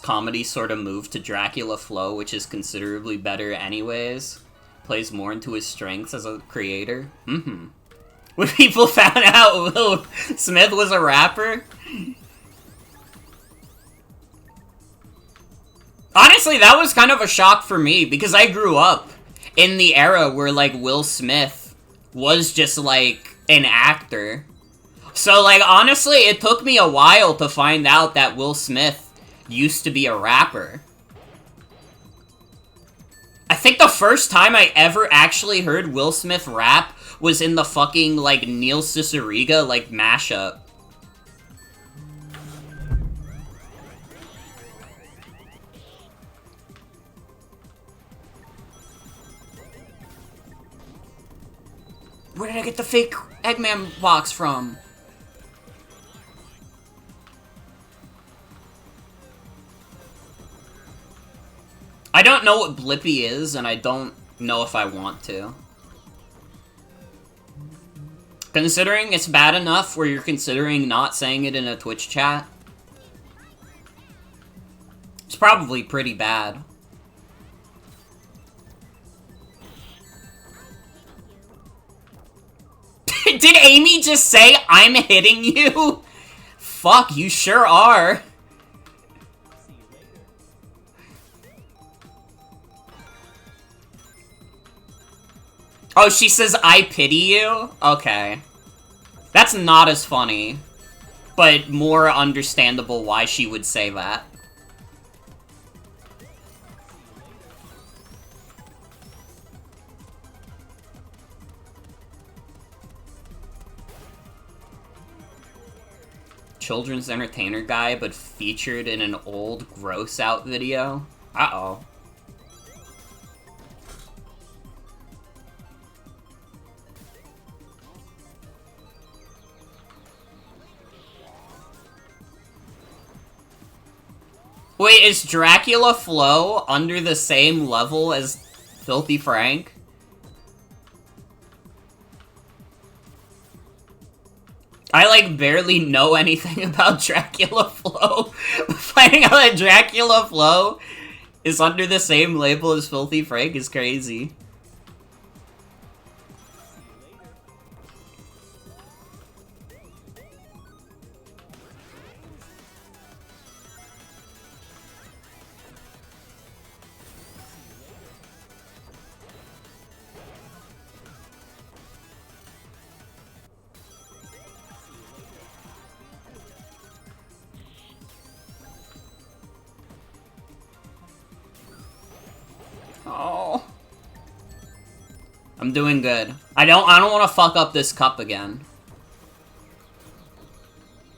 Comedy sort of moved to Dracula flow, which is considerably better anyways. Plays more into his strengths as a creator. When people found out Will Smith was a rapper. Honestly, that was kind of a shock for me, because I grew up in the era where, like, Will Smith was just, like, an actor. So, like, honestly, it took me a while to find out that Will Smith used to be a rapper. I think the first time I ever actually heard Will Smith rap was in the fucking, like, Neil Cicerega, like, mashup. Where did I get the fake Eggman box from? I don't know what Blippi is, and I don't know if I want to. Considering it's bad enough where you're considering not saying it in a Twitch chat, it's probably pretty bad. Did Amy just say, I'm hitting you? Fuck, you sure are. Oh, she says, I pity you? Okay. That's not as funny, but more understandable why she would say that. Children's entertainer guy, but featured in an old gross out video? Uh-oh. Wait, is Dracula Flo under the same level as Filthy Frank? I, like, barely know anything about Dracula Flo. Finding out that Dracula Flo is under the same label as Filthy Frank is crazy. Oh. I'm doing good. I don't want to fuck up this cup again.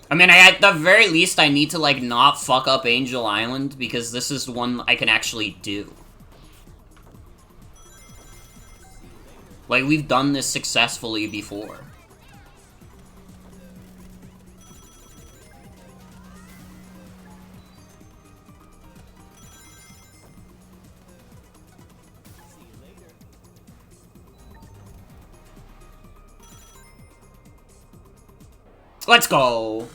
I mean, at the very least, I need to, like, not fuck up Angel Island, because this is one I can actually do. Like, we've done this successfully before. Let's go!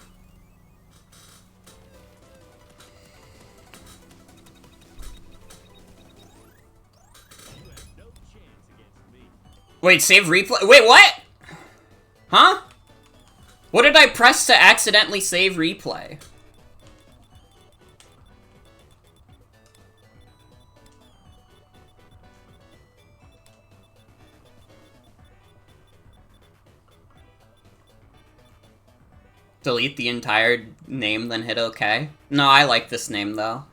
Wait, save replay? Wait, what? Huh? What did I press to accidentally save replay? Delete the entire name, then hit OK? No, I like this name, though.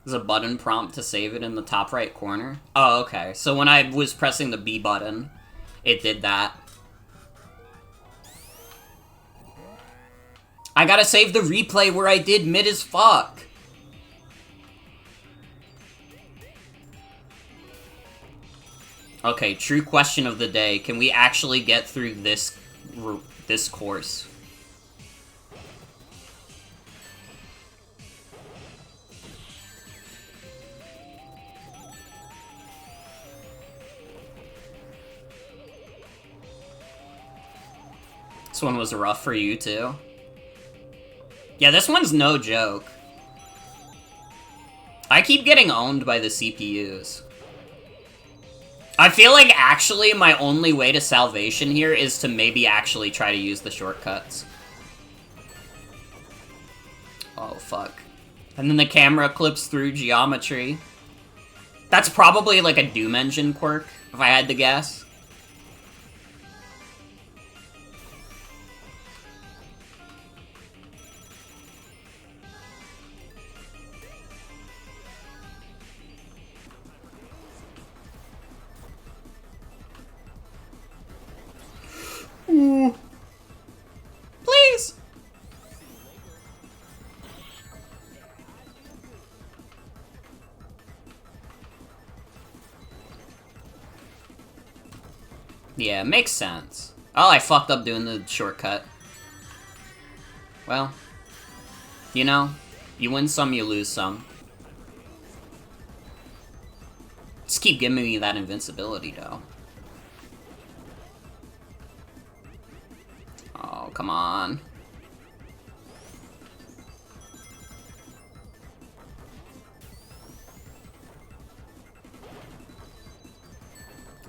There's a button prompt to save it in the top right corner. Oh, okay. So when I was pressing the B button, it did that. I gotta save the replay where I did mid as fuck. Okay, true question of the day. Can we actually get through this course? This one was rough for you, too. Yeah, this one's no joke. I keep getting owned by the CPUs. I feel like actually my only way to salvation here is to maybe actually try to use the shortcuts. Oh, fuck. And then the camera clips through geometry. That's probably like a Doom Engine quirk, if I had to guess. Please! Yeah, makes sense. Oh, I fucked up doing the shortcut. Well, you know, you win some, you lose some. Just keep giving me that invincibility, though. Oh, come on.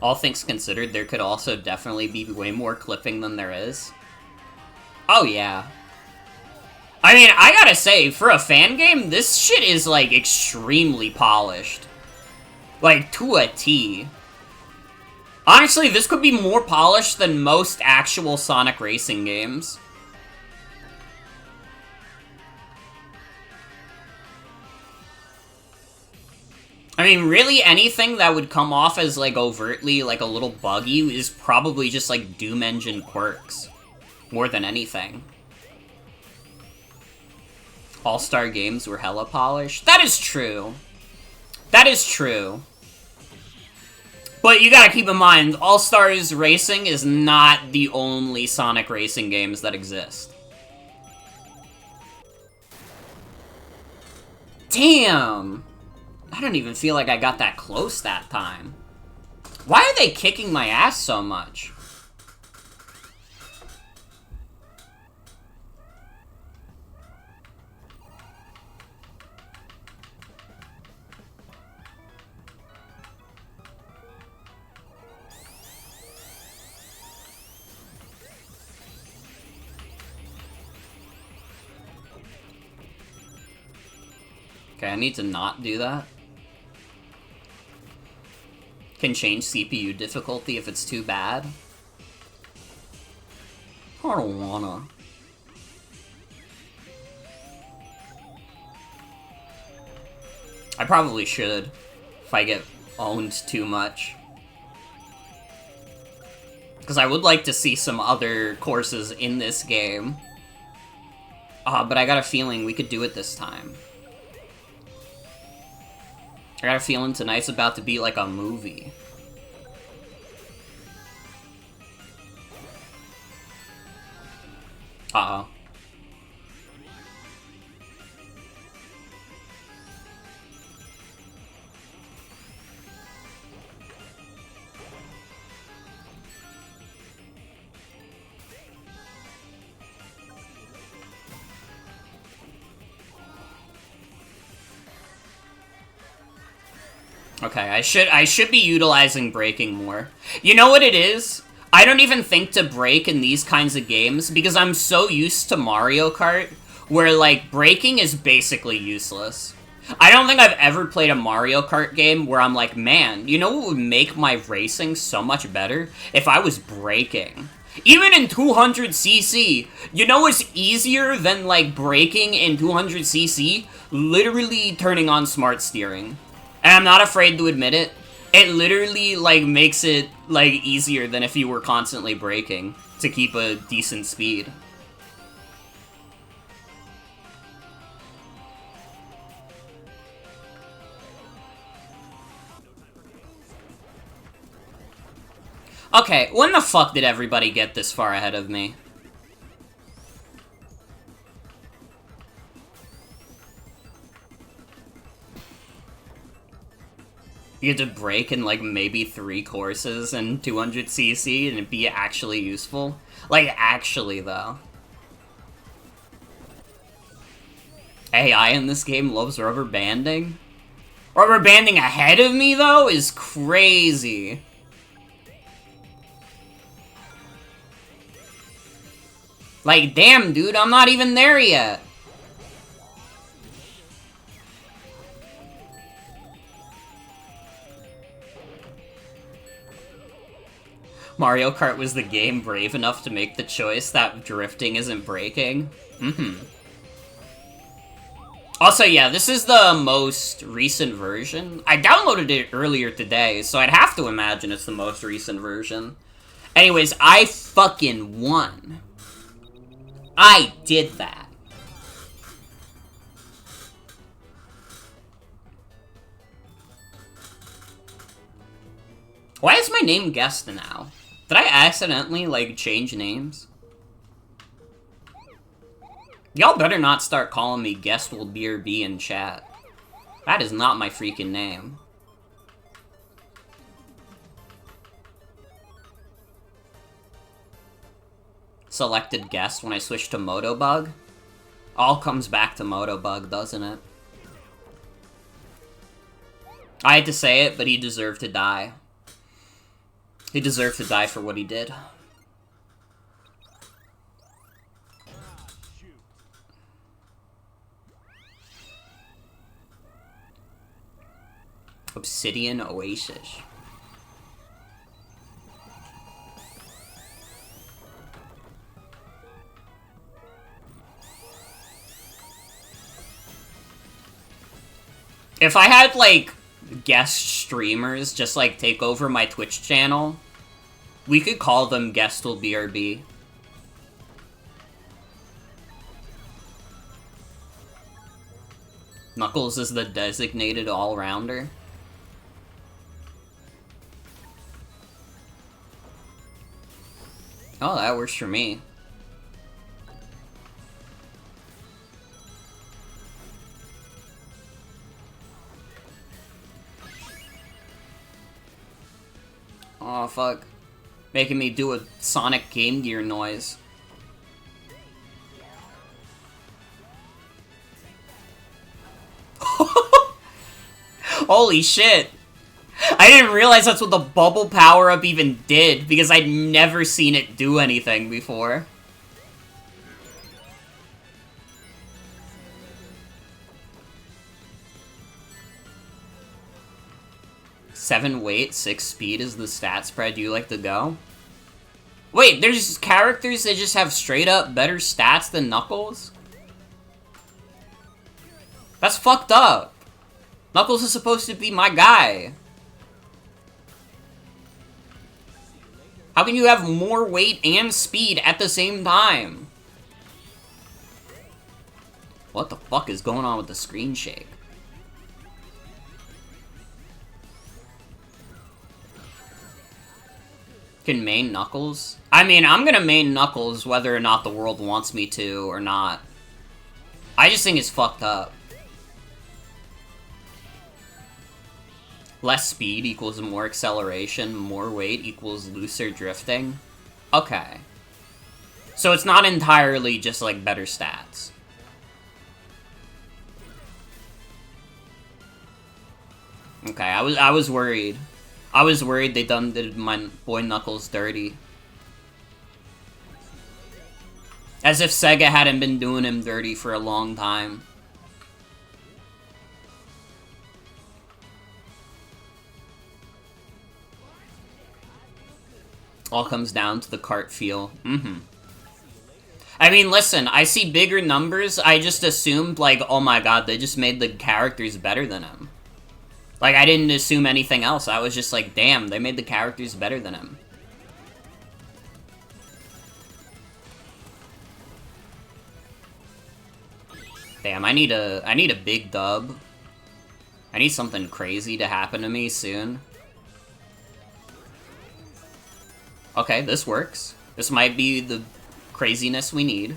All things considered, there could also definitely be way more clipping than there is. Oh, yeah. I mean, I gotta say, for a fan game, this shit is, like, extremely polished. Like, to a T. Honestly, this could be more polished than most actual Sonic racing games. I mean, really, anything that would come off as, like, overtly, like, a little buggy is probably just, like, Doom Engine quirks. More than anything. All-Star games were hella polished. That is true. That is true. But you gotta keep in mind, All-Stars Racing is not the only Sonic racing games that exist. Damn! I don't even feel like I got that close that time. Why are they kicking my ass so much? Okay, I need to not do that. Can change CPU difficulty if it's too bad. I don't wanna. I probably should, if I get owned too much. Because I would like to see some other courses in this game. But I got a feeling we could do it this time. I got a feeling tonight's about to be like a movie. Uh-oh. Okay, I should be utilizing braking more. You know what it is? I don't even think to brake in these kinds of games because I'm so used to Mario Kart where, like, braking is basically useless. I don't think I've ever played a Mario Kart game where I'm like, man, you know what would make my racing so much better? If I was braking. Even in 200cc, you know what's easier than, like, braking in 200cc? Literally turning on smart steering. And I'm not afraid to admit it. It literally, like, makes it, like, easier than if you were constantly braking to keep a decent speed. Okay, when the fuck did everybody get this far ahead of me? You get to brake in, like, maybe 3 courses and 200cc and it'd be actually useful? Like, actually, though. AI in this game loves rubber banding? Rubber banding ahead of me, though, is crazy. Like, damn, dude, I'm not even there yet. Mario Kart was the game brave enough to make the choice that drifting isn't braking. Also, yeah, this is the most recent version. I downloaded it earlier today, so I'd have to imagine it's the most recent version. Anyways, I fucking won. I did that. Why is my name Guest now? Did I accidentally, like, change names? Y'all better not start calling me Guest will BRB in chat. That is not my freaking name. Selected guest when I switch to Motobug. All comes back to Motobug, doesn't it? I had to say it, but he deserved to die. He deserved to die for what he did. Obsidian Oasis. If I had, like, guest streamers just, like, take over my Twitch channel, we could call them Guestal BRB. Knuckles is the designated all-rounder. Oh, that works for me. Oh, fuck. Making me do a Sonic Game Gear noise. Holy shit! I didn't realize that's what the bubble power-up even did, because I'd never seen it do anything before. Seven weight, 6 speed is the stat spread you like to go? Wait, there's characters that just have straight-up better stats than Knuckles? That's fucked up. Knuckles is supposed to be my guy. How can you have more weight and speed at the same time? What the fuck is going on with the screen shake? Can main Knuckles? I mean, I'm gonna main Knuckles whether or not the world wants me to or not. I just think it's fucked up. Less speed equals more acceleration, more weight equals looser drifting. Okay. So it's not entirely just, like, better stats. Okay, I was worried. I was worried they did my boy Knuckles dirty. As if Sega hadn't been doing him dirty for a long time. All comes down to the cart feel. I mean, listen, I see bigger numbers, I just assumed, like, oh my god, they just made the characters better than him. Like, I didn't assume anything else, I was just like, damn, they made the characters better than him. Damn, I need a big dub. I need something crazy to happen to me soon. Okay, this works. This might be the craziness we need.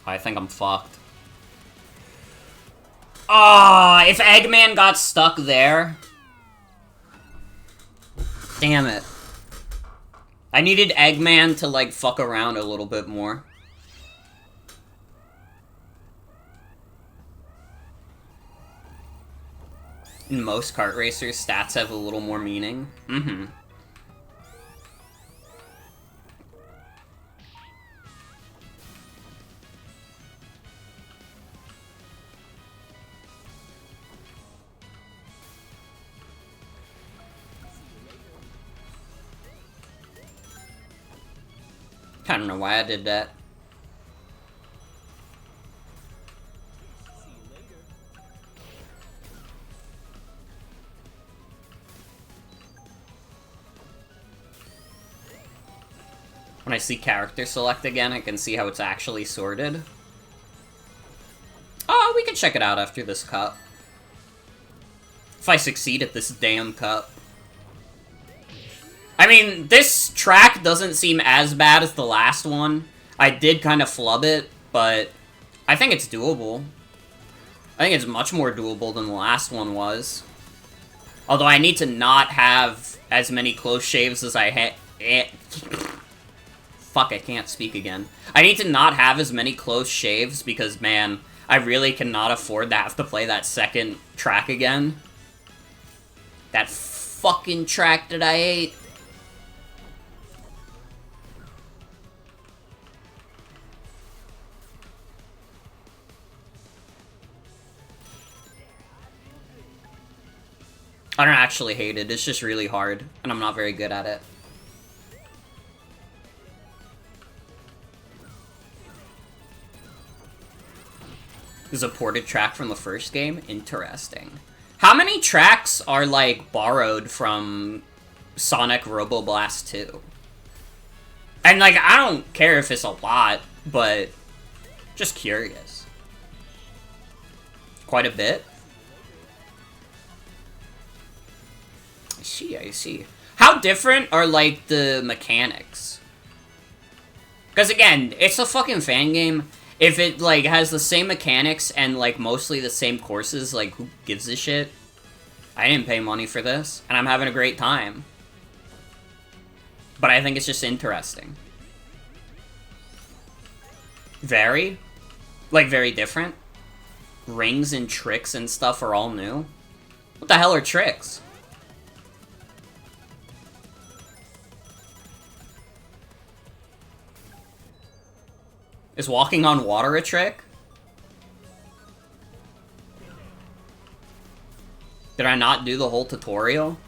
I think I'm fucked. Ah, if Eggman got stuck there. Damn it. I needed Eggman to, like, fuck around a little bit more. In most kart racers, stats have a little more meaning. I don't know why I did that. When I see character select again, I can see how it's actually sorted. We can check it out after this cup. If I succeed at this damn cup. I mean, this track doesn't seem as bad as the last one. I did kind of flub it, but I think it's doable. I think it's much more doable than the last one was. Although I need to not have as many close shaves as I had. Fuck, I can't speak again. I need to not have as many close shaves because, man, I really cannot afford to have to play that second track again. That fucking track that I ate. I don't actually hate it, it's just really hard, and I'm not very good at it. This is a ported track from the first game? Interesting. How many tracks are, like, borrowed from Sonic Robo Blast 2? And, like, I don't care if it's a lot, but just curious. Quite a bit? I see. How different are, like, the mechanics? Because, again, it's a fucking fan game. If it, like, has the same mechanics and, like, mostly the same courses, like, who gives a shit? I didn't pay money for this, and I'm having a great time. But I think it's just interesting. Very? Like, very different? Rings and tricks and stuff are all new? What the hell are tricks? Is walking on water a trick? Did I not do the whole tutorial?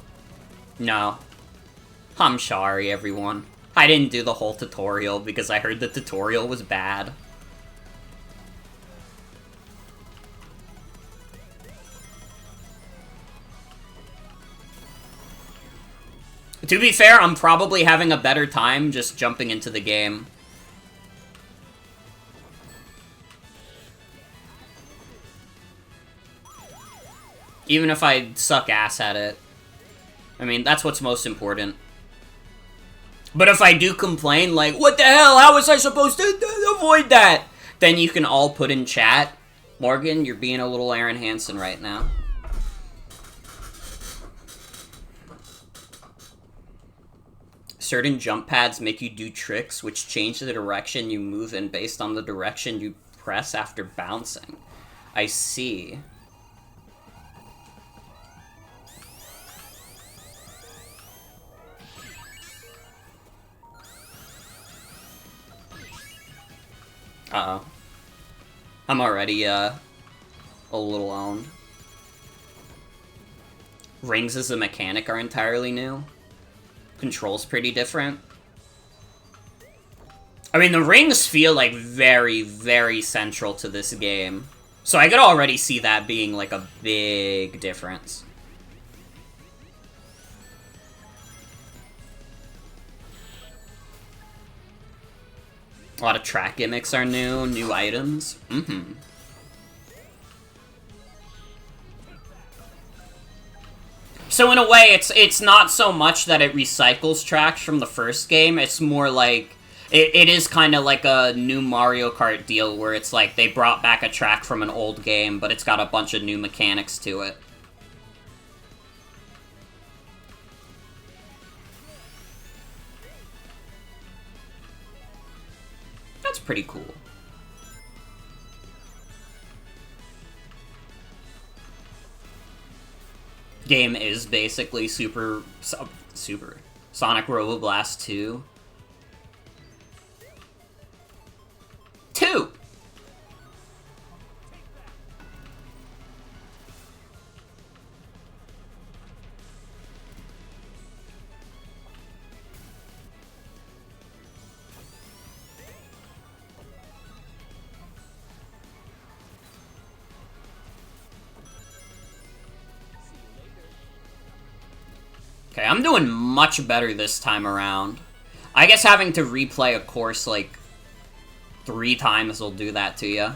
No. I'm sorry, everyone. I didn't do the whole tutorial because I heard the tutorial was bad. To be fair, I'm probably having a better time just jumping into the game. Even if I suck ass at it. I mean, that's what's most important. But if I do complain, like, what the hell, how was I supposed to avoid that? Then you can all put in chat, Morgan, you're being a little Aaron Hansen right now. Certain jump pads make you do tricks, which change the direction you move in based on the direction you press after bouncing. I see. Uh-oh. I'm already, a little owned. Rings as a mechanic are entirely new. Controls pretty different. I mean, the rings feel, like, very, very central to this game. So I could already see that being, like, a big difference. A lot of track gimmicks are new items. Mm-hmm. So in a way, it's not so much that it recycles tracks from the first game, it's more like, it is kind of like a new Mario Kart deal, where it's like, they brought back a track from an old game, but it's got a bunch of new mechanics to it. That's pretty cool. Game is basically Super Sonic Robo Blast 2. 2! Okay, I'm doing much better this time around. I guess having to replay a course, like, 3 times will do that to you.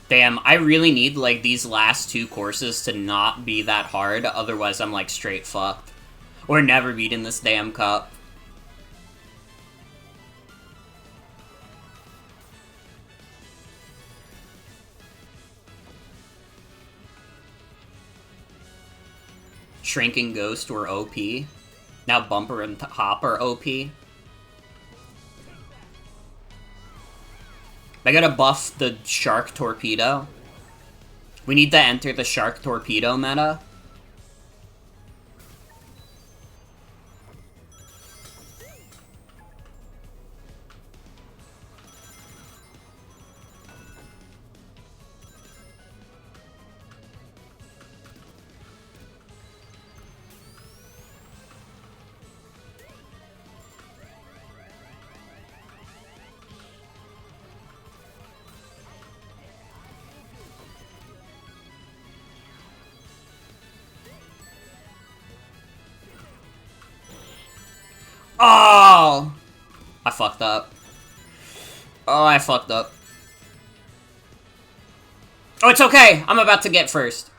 Damn, I really need, like, these last two courses to not be that hard, otherwise I'm, like, straight fucked. Or never beating this damn cup. Shrinking Ghost were OP. Now Bumper and Hop are OP. I gotta buff the Shark Torpedo. We need to enter the Shark Torpedo meta. Oh! I fucked up. Oh, I fucked up. Oh, it's okay! I'm about to get first.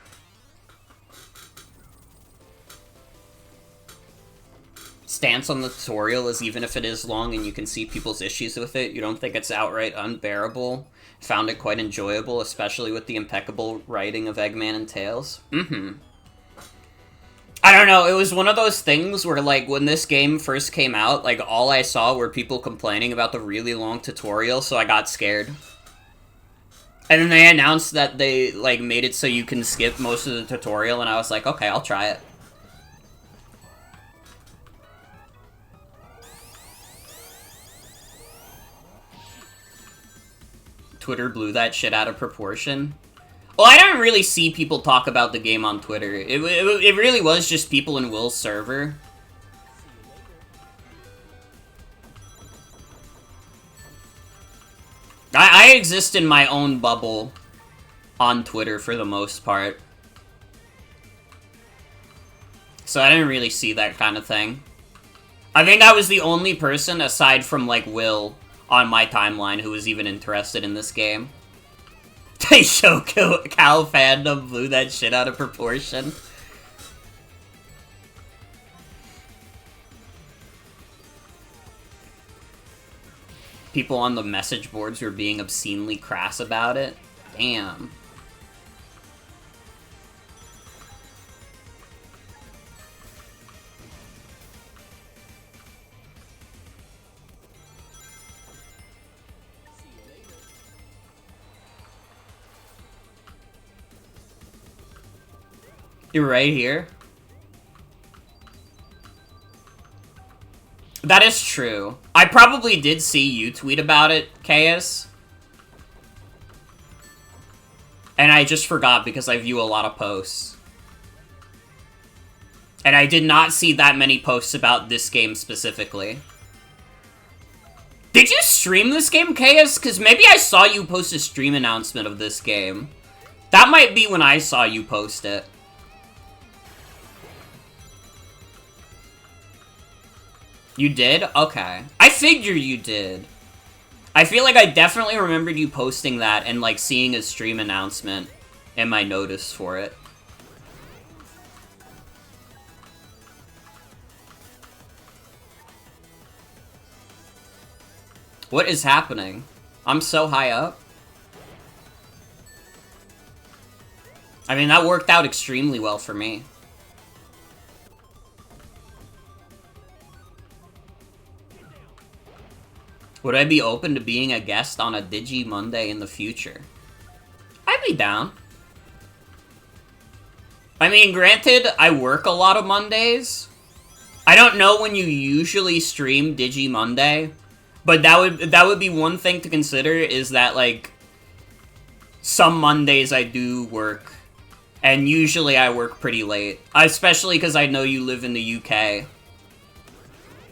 Stance on the tutorial is even if it is long and you can see people's issues with it, you don't think it's outright unbearable. Found it quite enjoyable, especially with the impeccable writing of Eggman and Tails. I don't know, it was one of those things where, like, when this game first came out, like, all I saw were people complaining about the really long tutorial, so I got scared. And then they announced that they, like, made it so you can skip most of the tutorial, and I was like, okay, I'll try it. Twitter blew that shit out of proportion. Well, I don't really see people talk about the game on Twitter. It really was just people in Will's server. I exist in my own bubble on Twitter for the most part. So I didn't really see that kind of thing. I think I was the only person, aside from, like, Will, on my timeline who was even interested in this game. Show Cal fandom blew that shit out of proportion. People on the message boards were being obscenely crass about it. Damn. You're right here. That is true. I probably did see you tweet about it, Chaos. And I just forgot because I view a lot of posts. And I did not see that many posts about this game specifically. Did you stream this game, Chaos? Because maybe I saw you post a stream announcement of this game. That might be when I saw you post it. You did? Okay. I figure you did. I feel like I definitely remembered you posting that and, like, seeing a stream announcement in my notice for it. What is happening? I'm so high up. I mean, that worked out extremely well for me. Would I be open to being a guest on a Digi Monday in the future? I'd be down. I mean, granted, I work a lot of Mondays. I don't know when you usually stream Digi Monday, but that would be one thing to consider, is that, like, some Mondays I do work, and usually I work pretty late, especially because I know you live in the UK.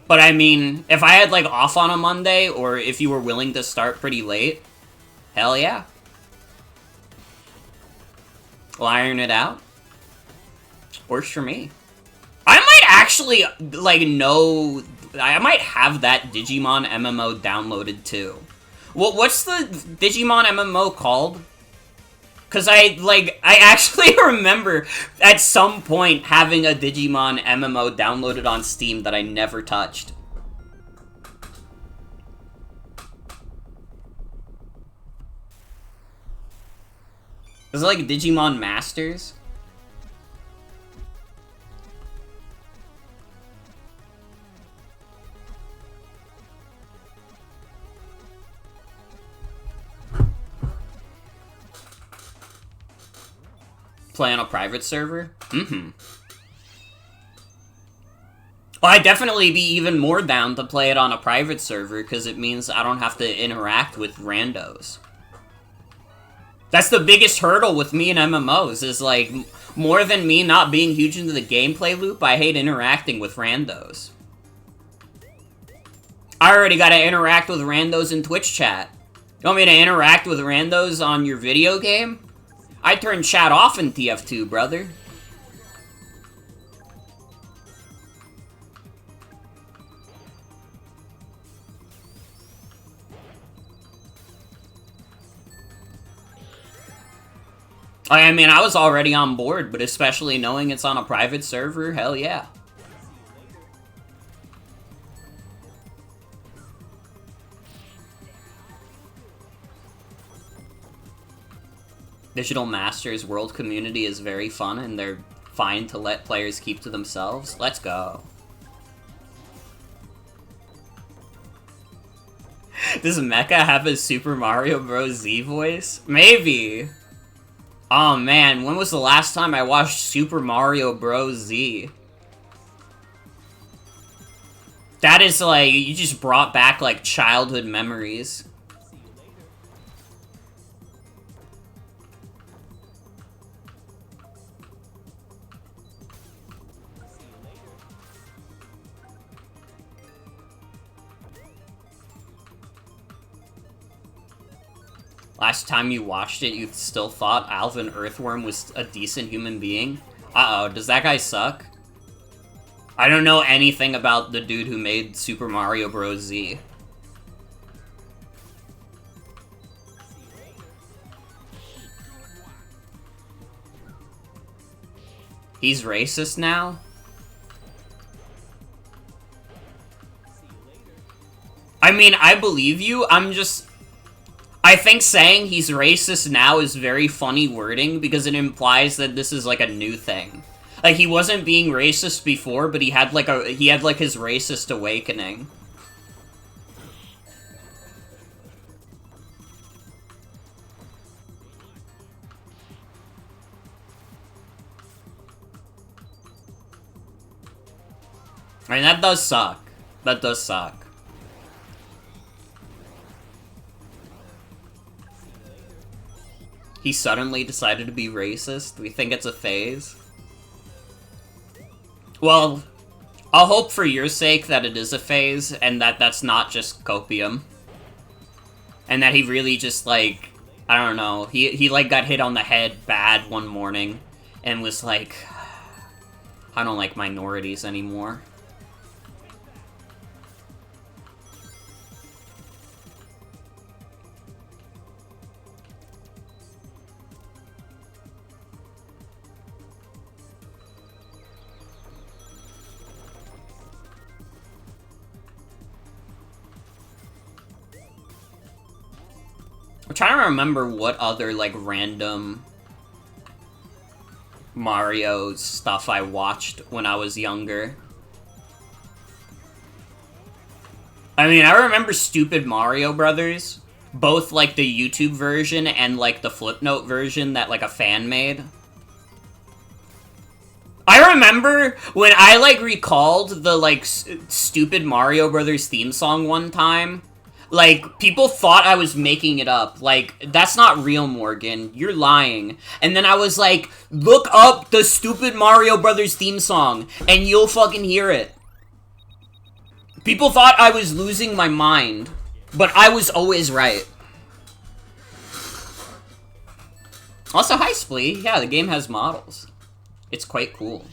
But I mean, if I had, like, off on a Monday, or if you were willing to start pretty late, hell yeah. We'll iron it out. Works for me. I might actually, like, I might have that Digimon MMO downloaded, too. What's the Digimon MMO called? Because I actually remember at some point having a Digimon MMO downloaded on Steam that I never touched. Is it like Digimon Masters? Play on a private server? Mm-hmm. Well, I'd definitely be even more down to play it on a private server, because it means I don't have to interact with randos. That's the biggest hurdle with me and MMOs, is like, more than me not being huge into the gameplay loop, I hate interacting with randos. I already gotta interact with randos in Twitch chat. You want me to interact with randos on your video game? I turn chat off in TF2, brother. I mean, I was already on board, but especially knowing it's on a private server, hell yeah. Digital Masters World community is very fun, and they're fine to let players keep to themselves. Let's go. Does Mecha have a Super Mario Bros. Z voice? Maybe. Oh man, when was the last time I watched Super Mario Bros. Z? That is like, you just brought back like childhood memories. Last time you watched it, you still thought Alvin Earthworm was a decent human being? Uh-oh, does that guy suck? I don't know anything about the dude who made Super Mario Bros. Z. He's racist now? I mean, I believe you, I think saying he's racist now is very funny wording, because it implies that this is like a new thing. Like, he wasn't being racist before, but he had like his racist awakening. I mean, that does suck. That does suck. He suddenly decided to be racist? Do we think it's a phase? Well, I'll hope for your sake that it is a phase, and that that's not just copium. And that he really just, like, I don't know, he like, got hit on the head bad one morning, and was like, I don't like minorities anymore. I'm trying to remember what other, like, random Mario stuff I watched when I was younger. I mean, I remember Stupid Mario Brothers. Both, like, the YouTube version and, like, the Flipnote version that, like, a fan made. I remember when I, like, recalled the, like, Stupid Mario Brothers theme song one time. Like, people thought I was making it up. Like, that's not real, Morgan. You're lying. And then I was like, look up the Stupid Mario Brothers theme song, and you'll fucking hear it. People thought I was losing my mind, but I was always right. Also, hi, Splee. Yeah, the game has models. It's quite cool.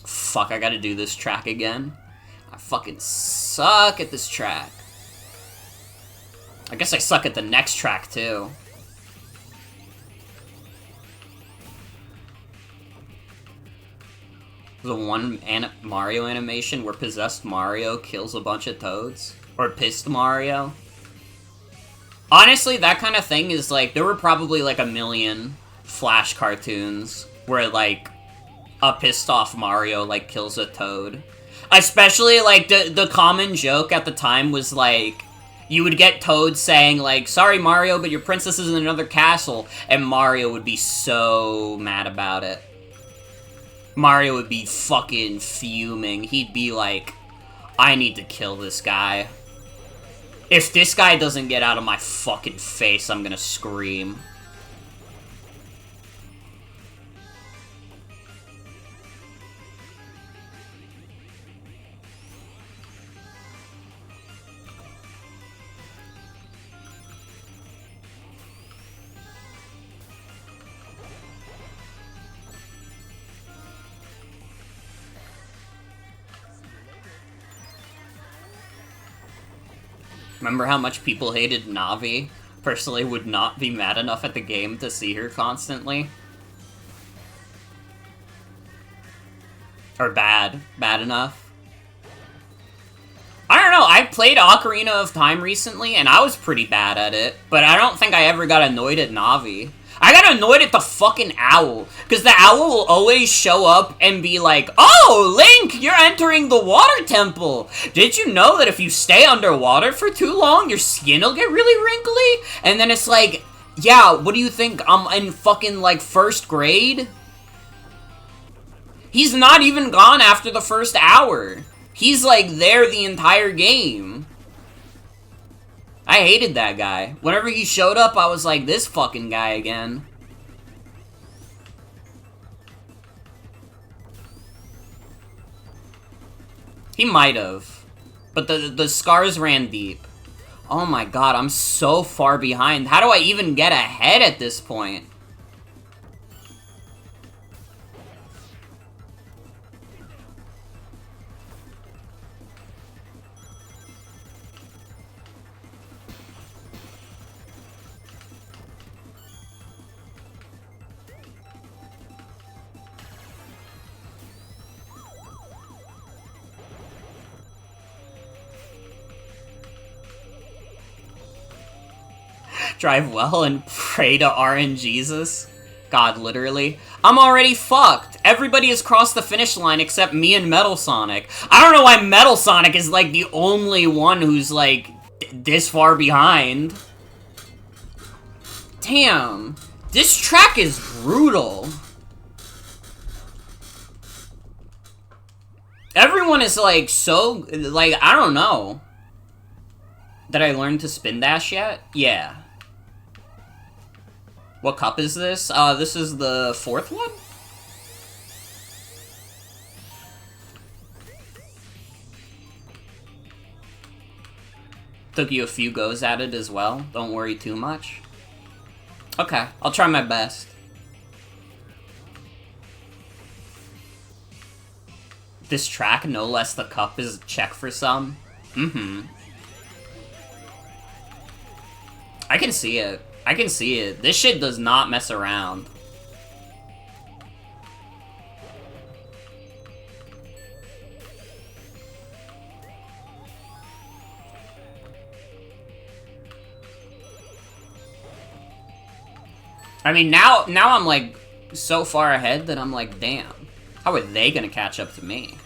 Fuck, I gotta do this track again. I fucking suck at this track. I guess I suck at the next track, too. The one Mario animation where possessed Mario kills a bunch of toads. Or pissed Mario. Honestly, that kind of thing is like, there were probably like a million Flash cartoons where like, a pissed off Mario like kills a toad. Especially like, the common joke at the time was like, you would get Toad saying like, sorry Mario, but your princess is in another castle. And Mario would be so mad about it. Mario would be fucking fuming. He'd be like, I need to kill this guy. If this guy doesn't get out of my fucking face, I'm gonna scream. Remember how much people hated Navi? Personally, would not be mad enough at the game to see her constantly. Or bad enough. I don't know, I played Ocarina of Time recently, and I was pretty bad at it. But I don't think I ever got annoyed at Navi. I got annoyed at the fucking owl. Because the owl will always show up and be like, oh, Link, you're entering the water temple. Did you know that if you stay underwater for too long, your skin will get really wrinkly? And then it's like, yeah, what do you think? I'm in fucking, like, first grade? He's not even gone after the first hour. He's, like, there the entire game. I hated that guy. Whenever he showed up, I was like, this fucking guy again. He might have. But the scars ran deep. Oh my god, I'm so far behind. How do I even get ahead at this point? Drive well and pray to RNGesus. God, literally. I'm already fucked. Everybody has crossed the finish line except me and Metal Sonic. I don't know why Metal Sonic is, like, the only one who's, like, this far behind. Damn. This track is brutal. Everyone is, like, so... Like, I don't know. Did I learn to spin dash yet? Yeah. What cup is this? This is the fourth one? Took you a few goes at it as well. Don't worry too much. Okay, I'll try my best. This track, no less the cup, is a check for some. Mm-hmm. I can see it. I can see it. This shit does not mess around. I mean, now I'm, like, so far ahead that I'm like, damn. How are they gonna catch up to me?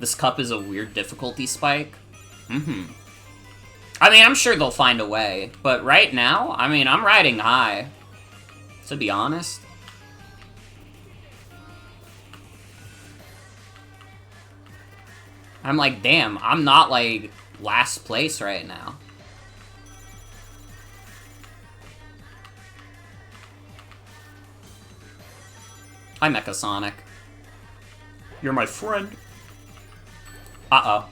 This cup is a weird difficulty spike. Mm-hmm. I mean, I'm sure they'll find a way. But right now, I mean, I'm riding high. To be honest. I'm like, damn, I'm not, like, last place right now. Hi, Mecha Sonic. You're my friend. Uh-oh.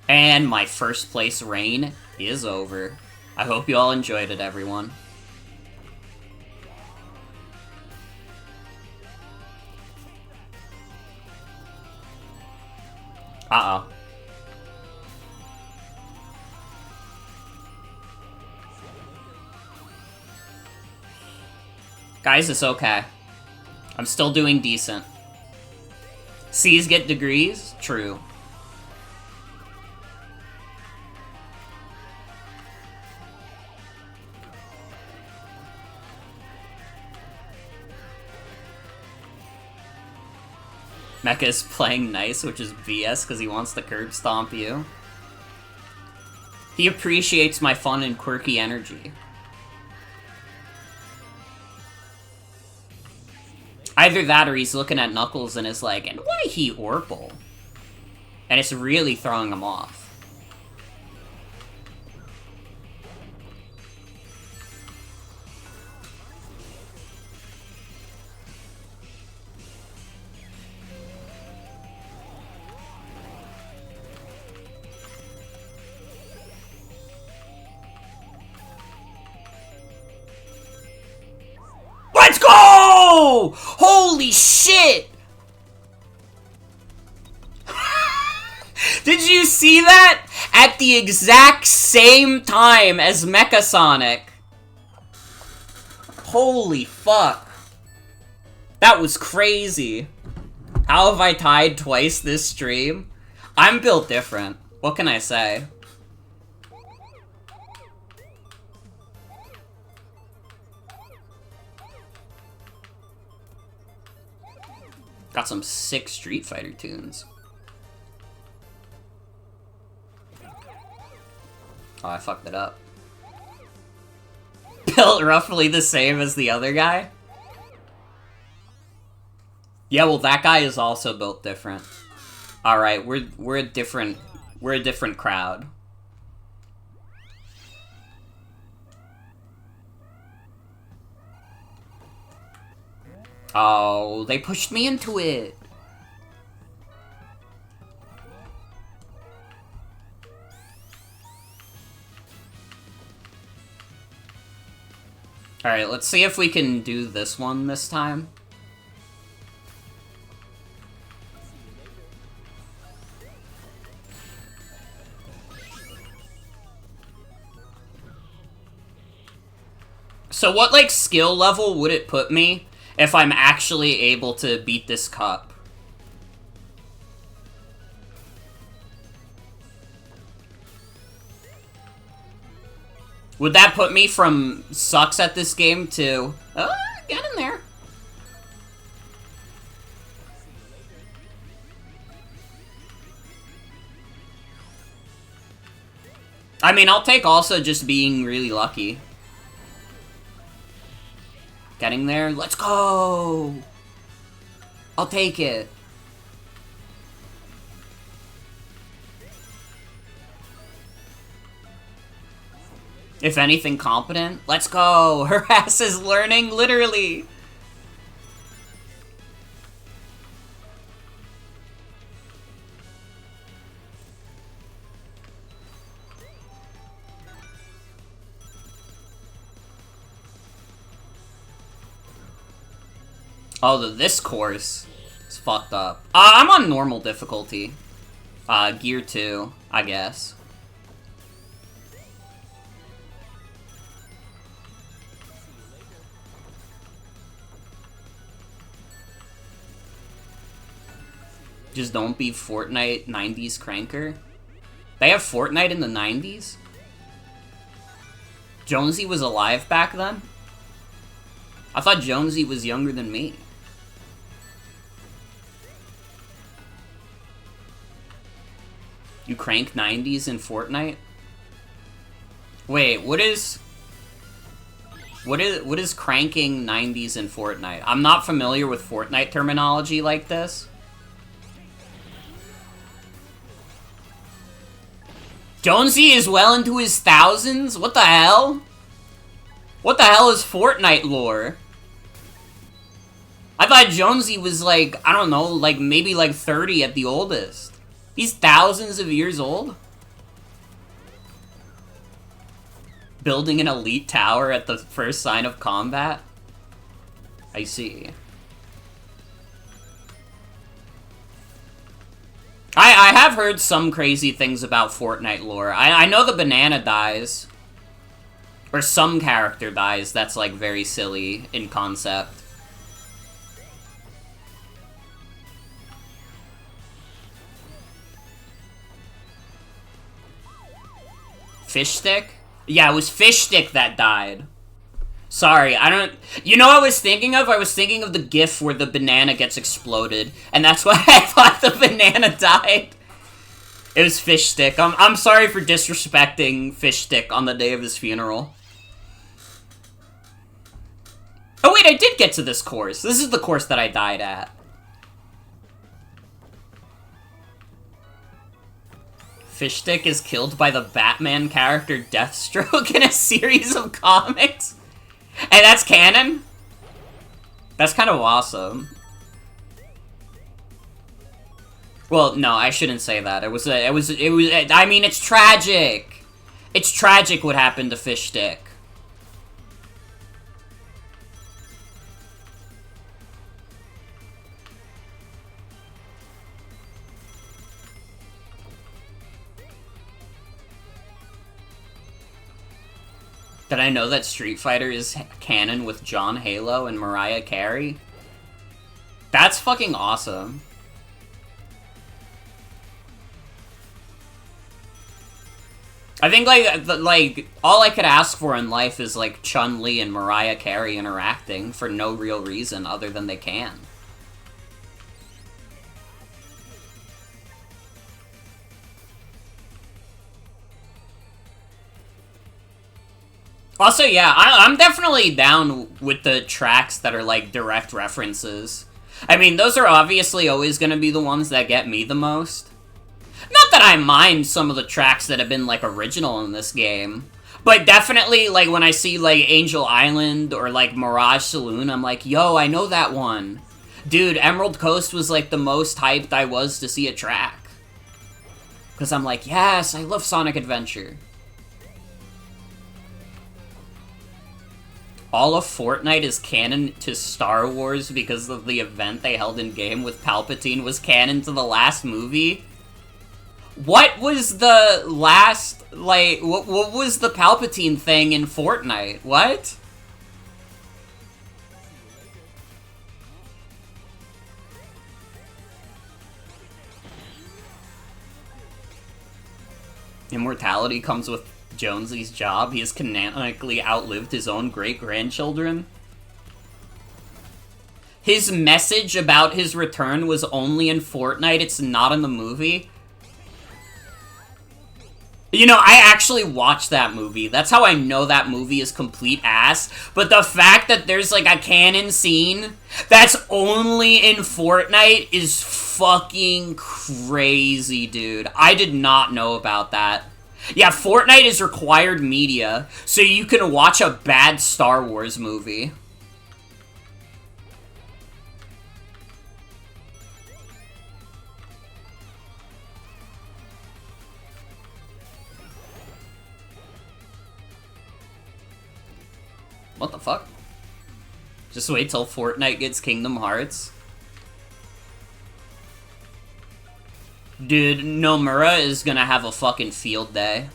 And my first place reign is over. I hope you all enjoyed it, everyone. Uh-oh. Guys, it's okay. I'm still doing decent. C's get degrees? True. Mecha's playing nice, which is BS because he wants to curb stomp you. He appreciates my fun and quirky energy. Either that or he's looking at Knuckles and is like, and why he Orple? And it's really throwing him off. Let's go! Holy shit! Did you see that? At the exact same time as Mecha Sonic. Holy fuck. That was crazy. How have I tied twice this stream? I'm built different. What can I say? Got some sick Street Fighter tunes. Oh, I fucked it up. Built roughly the same as the other guy? Yeah, well, that guy is also built different. Alright, we're a different crowd. Oh, they pushed me into it. Alright, let's see if we can do this one this time. So what, like, skill level would it put me if I'm actually able to beat this cup? Would that put me from sucks at this game to, get in there? I mean, I'll take also just being really lucky. Getting there, let's go! I'll take it. If anything, competent. Let's go! Her ass is learning, literally! Oh, this course is fucked up. I'm on normal difficulty. Gear 2, I guess. Just don't be Fortnite 90s cranker. They have Fortnite in the 90s? Jonesy was alive back then? I thought Jonesy was younger than me. You crank 90s in Fortnite? Wait, what is cranking 90s in Fortnite? I'm not familiar with Fortnite terminology like this. Jonesy is well into his thousands? What the hell? What the hell is Fortnite lore? I thought Jonesy was like, I don't know, like maybe like 30 at the oldest. He's thousands of years old? Building an elite tower at the first sign of combat? I see. I have heard some crazy things about Fortnite lore. I know the banana dies. Or some character dies that's, like, very silly in concept. Fish Stick? Yeah, it was Fish Stick that died. Sorry, I don't... You know what I was thinking of? I was thinking of the gif where the banana gets exploded. And that's why I thought the banana died. It was Fish Stick. I'm sorry for disrespecting Fish Stick on the day of his funeral. Oh wait, I did get to this course. This is the course that I died at. Fish Stick is killed by the Batman character Deathstroke in a series of comics. And that's canon? That's kind of awesome. Well, no, I shouldn't say that. I mean, it's tragic. It's tragic what happened to Fish Stick. Did I know that Street Fighter is canon with John Halo and Mariah Carey? That's fucking awesome. I think, like, all I could ask for in life is, like, Chun-Li and Mariah Carey interacting for no real reason other than they can. Also, yeah, I'm definitely down with the tracks that are, like, direct references. I mean, those are obviously always gonna be the ones that get me the most. Not that I mind some of the tracks that have been, like, original in this game. But definitely, like, when I see, like, Angel Island or, like, Mirage Saloon, I'm like, yo, I know that one. Dude, Emerald Coast was, like, the most hyped I was to see a track. Because I'm like, yes, I love Sonic Adventure. All of Fortnite is canon to Star Wars because of the event they held in-game with Palpatine was canon to the last movie? What was the last, like, what was the Palpatine thing in Fortnite? What? Immortality comes with Jonesy's job. He has canonically outlived his own great-grandchildren. His message about his return was only in Fortnite, it's not in the movie. You know, I actually watched that movie. That's how I know that movie is complete ass. But the fact that there's, like, a canon scene that's only in Fortnite is fucking crazy, dude. I did not know about that. Yeah, Fortnite is required media, so you can watch a bad Star Wars movie. What the fuck? Just wait till Fortnite gets Kingdom Hearts. Dude, Nomura is gonna have a fucking field day.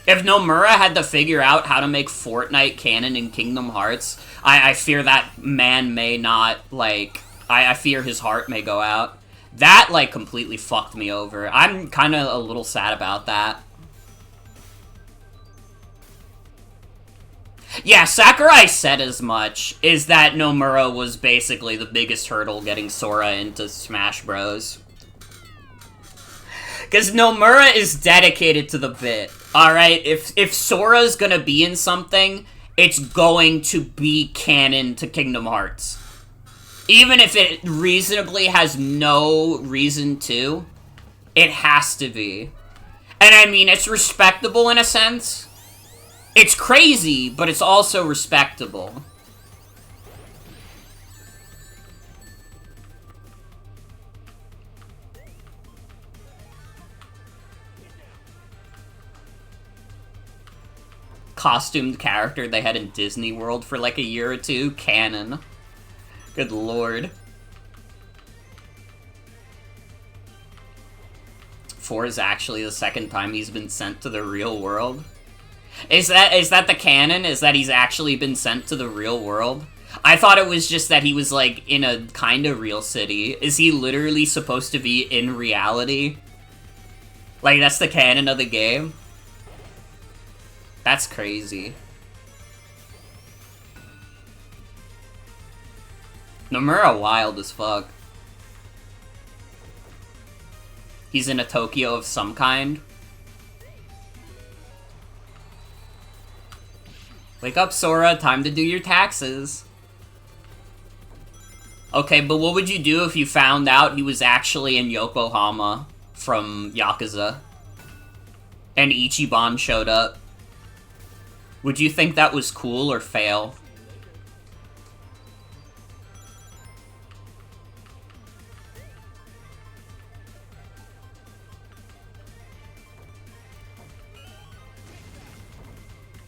If Nomura had to figure out how to make Fortnite canon in Kingdom Hearts, I fear that man may not, like... I fear his heart may go out. That, like, completely fucked me over. I'm kinda a little sad about that. Yeah, Sakurai said as much, is that Nomura was basically the biggest hurdle getting Sora into Smash Bros. Because Nomura is dedicated to the bit, alright? If Sora's gonna be in something, it's going to be canon to Kingdom Hearts. Even if it reasonably has no reason to, it has to be. And I mean, it's respectable in a sense. It's crazy, but it's also respectable. Costumed character they had in Disney World for like a year or two, canon. Good lord. 4 is actually the second time he's been sent to the real world? Is that the canon? Is that he's actually been sent to the real world? I thought it was just that he was, like, in a kind of real city. Is he literally supposed to be in reality? Like, that's the canon of the game? That's crazy. Nomura wild as fuck. He's in a Tokyo of some kind. Wake up, Sora. Time to do your taxes. Okay, but what would you do if you found out he was actually in Yokohama from Yakuza? And Ichiban showed up? Would you think that was cool or fail?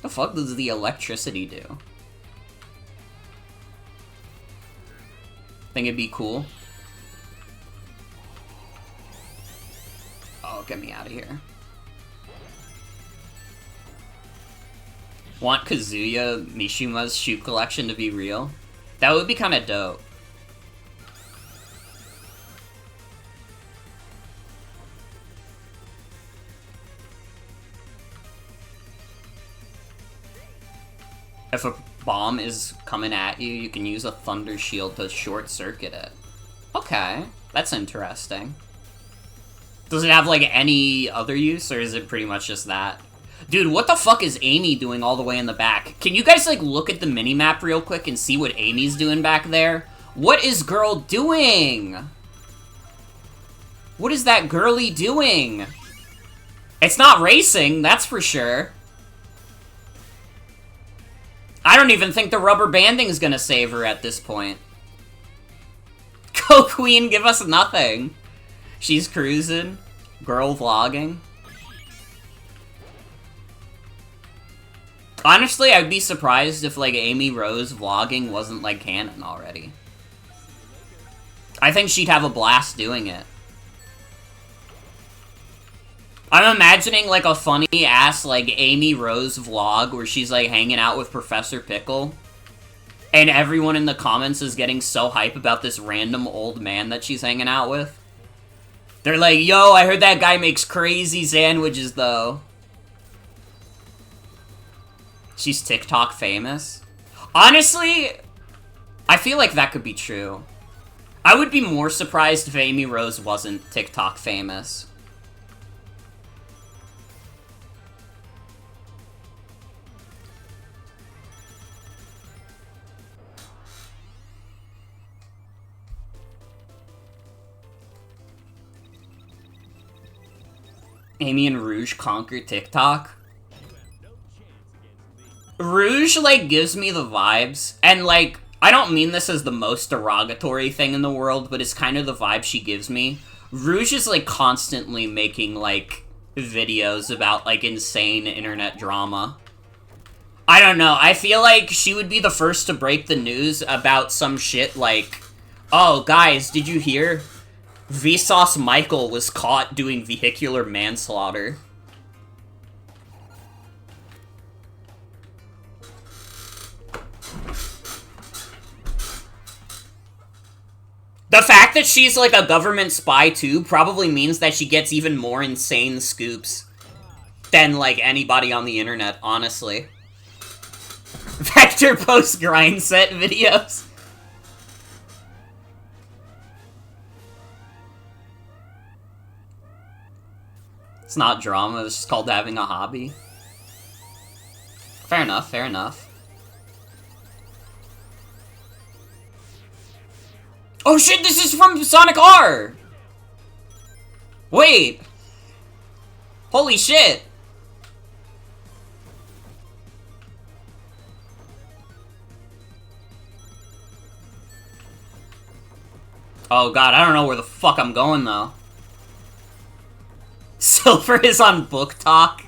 The fuck does the electricity do? Think it'd be cool? Oh, get me out of here. Want Kazuya Mishima's shoe collection to be real? That would be kind of dope. If a bomb is coming at you, you can use a thunder shield to short circuit it. Okay, that's interesting. Does it have, like, any other use, or is it pretty much just that? Dude, what the fuck is Amy doing all the way in the back? Can you guys, like, look at the minimap real quick and see what Amy's doing back there? What is girl doing? What is that girly doing? It's not racing, that's for sure. I don't even think the rubber banding's gonna save her at this point. Go Queen, give us nothing. She's cruising. Girl vlogging. Honestly, I'd be surprised if, like, Amy Rose vlogging wasn't, like, canon already. I think she'd have a blast doing it. I'm imagining, like, a funny-ass, like, Amy Rose vlog where she's, like, hanging out with Professor Pickle. And everyone in the comments is getting so hype about this random old man that she's hanging out with. They're like, yo, I heard that guy makes crazy sandwiches, though. She's TikTok famous. Honestly, I feel like that could be true. I would be more surprised if Amy Rose wasn't TikTok famous. Amy and Rouge conquer TikTok. Rouge, like, gives me the vibes, and, like, I don't mean this as the most derogatory thing in the world, but it's kind of the vibe she gives me. Rouge is, like, constantly making, like, videos about, like, insane internet drama. I don't know, I feel like she would be the first to break the news about some shit like, oh, guys, did you hear? Vsauce Michael was caught doing vehicular manslaughter. The fact that she's, like, a government spy, too, probably means that she gets even more insane scoops than, like, anybody on the internet, honestly. Vector posts grind set videos. It's not drama, it's just called having a hobby. Fair enough, fair enough. Oh shit, this is from Sonic R! Wait! Holy shit! Oh god, I don't know where the fuck I'm going, though. Silver is on Book Talk.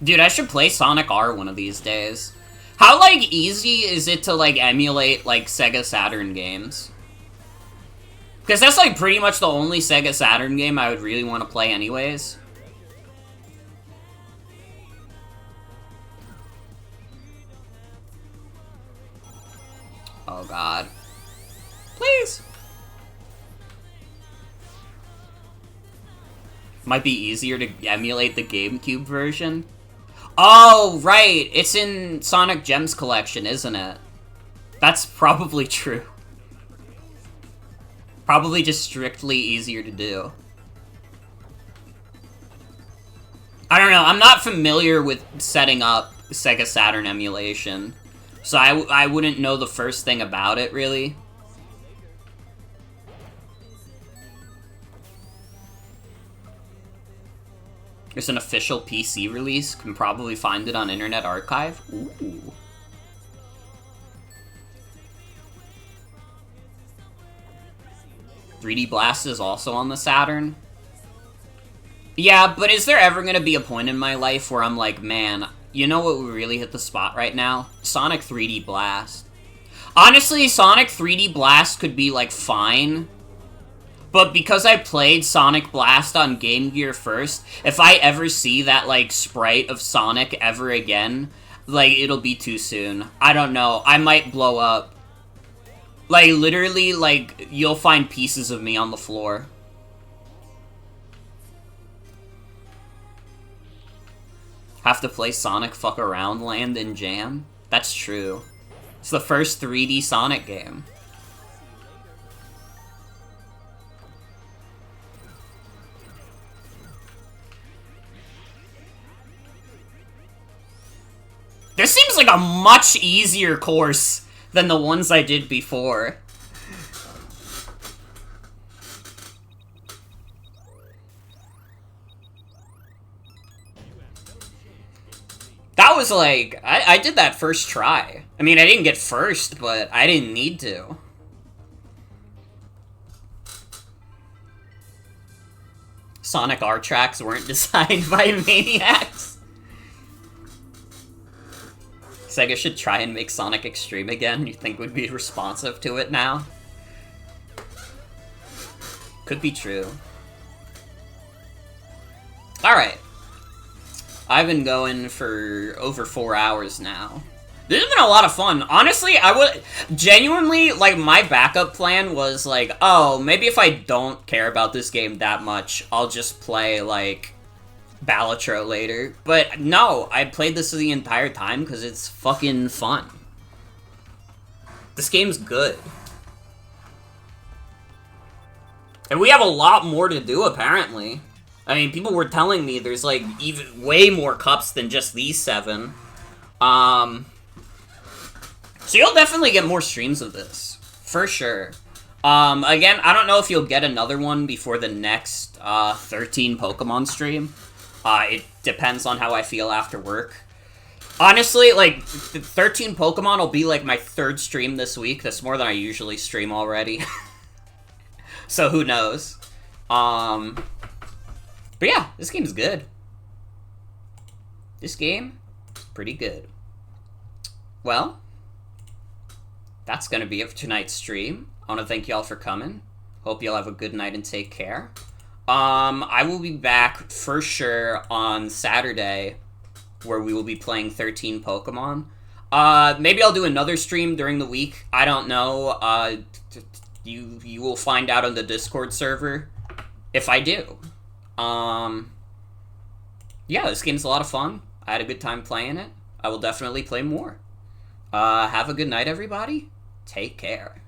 Dude, I should play Sonic R one of these days. How, like, easy is it to, like, emulate, like, Sega Saturn games? Because that's, like, pretty much the only Sega Saturn game I would really want to play anyways. Oh, God. Please! Might be easier to emulate the GameCube version. Oh, right! It's in Sonic Gems Collection, isn't it? That's probably true. Probably just strictly easier to do. I don't know, I'm not familiar with setting up Sega Saturn emulation. So I wouldn't know the first thing about it, really. There's an official PC release. Can probably find it on Internet Archive. Ooh. "3D Blast" is also on the Saturn. Yeah, but is there ever gonna be a point in my life where I'm like, man, you know what would really hit the spot right now? Sonic 3D Blast. Honestly, Sonic 3D Blast could be, like, fine. But because I played Sonic Blast on Game Gear first, if I ever see that, like, sprite of Sonic ever again, like, it'll be too soon. I don't know. I might blow up. Like, literally, like, you'll find pieces of me on the floor. Have to play Sonic Fuck Around Land and Jam? That's true. It's the first 3D Sonic game. This seems like a much easier course than the ones I did before. That was like, I did that first try. I mean, I didn't get first, but I didn't need to. Sonic R tracks weren't designed by maniacs. Sega should try and make Sonic Extreme again. You think would be responsive to it now? Could be true. Alright. I've been going for over 4 hours now. This has been a lot of fun. Honestly, I would... Genuinely, like, my backup plan was, like, oh, maybe if I don't care about this game that much, I'll just play, like, Balatro later. But no, I played this the entire time because it's fucking fun. This game's good. And we have a lot more to do, apparently. I mean, people were telling me there's, like, even way more cups than just these 7. So you'll definitely get more streams of this. For sure. Again, I don't know if you'll get another one before the next, 13 Pokemon stream. It depends on how I feel after work. Honestly, like, 13 Pokemon will be, like, my 3rd stream this week. That's more than I usually stream already. So who knows? But yeah, this game's good. This game is pretty good. Well, that's gonna be it for tonight's stream. I want to thank y'all for coming. Hope y'all have a good night and take care. I will be back for sure on Saturday, where we will be playing 13 Pokemon. Maybe I'll do another stream during the week. I don't know. You will find out on the Discord server if I do. Yeah, this game's a lot of fun. I had a good time playing it. I will definitely play more. Have a good night, everybody. Take care.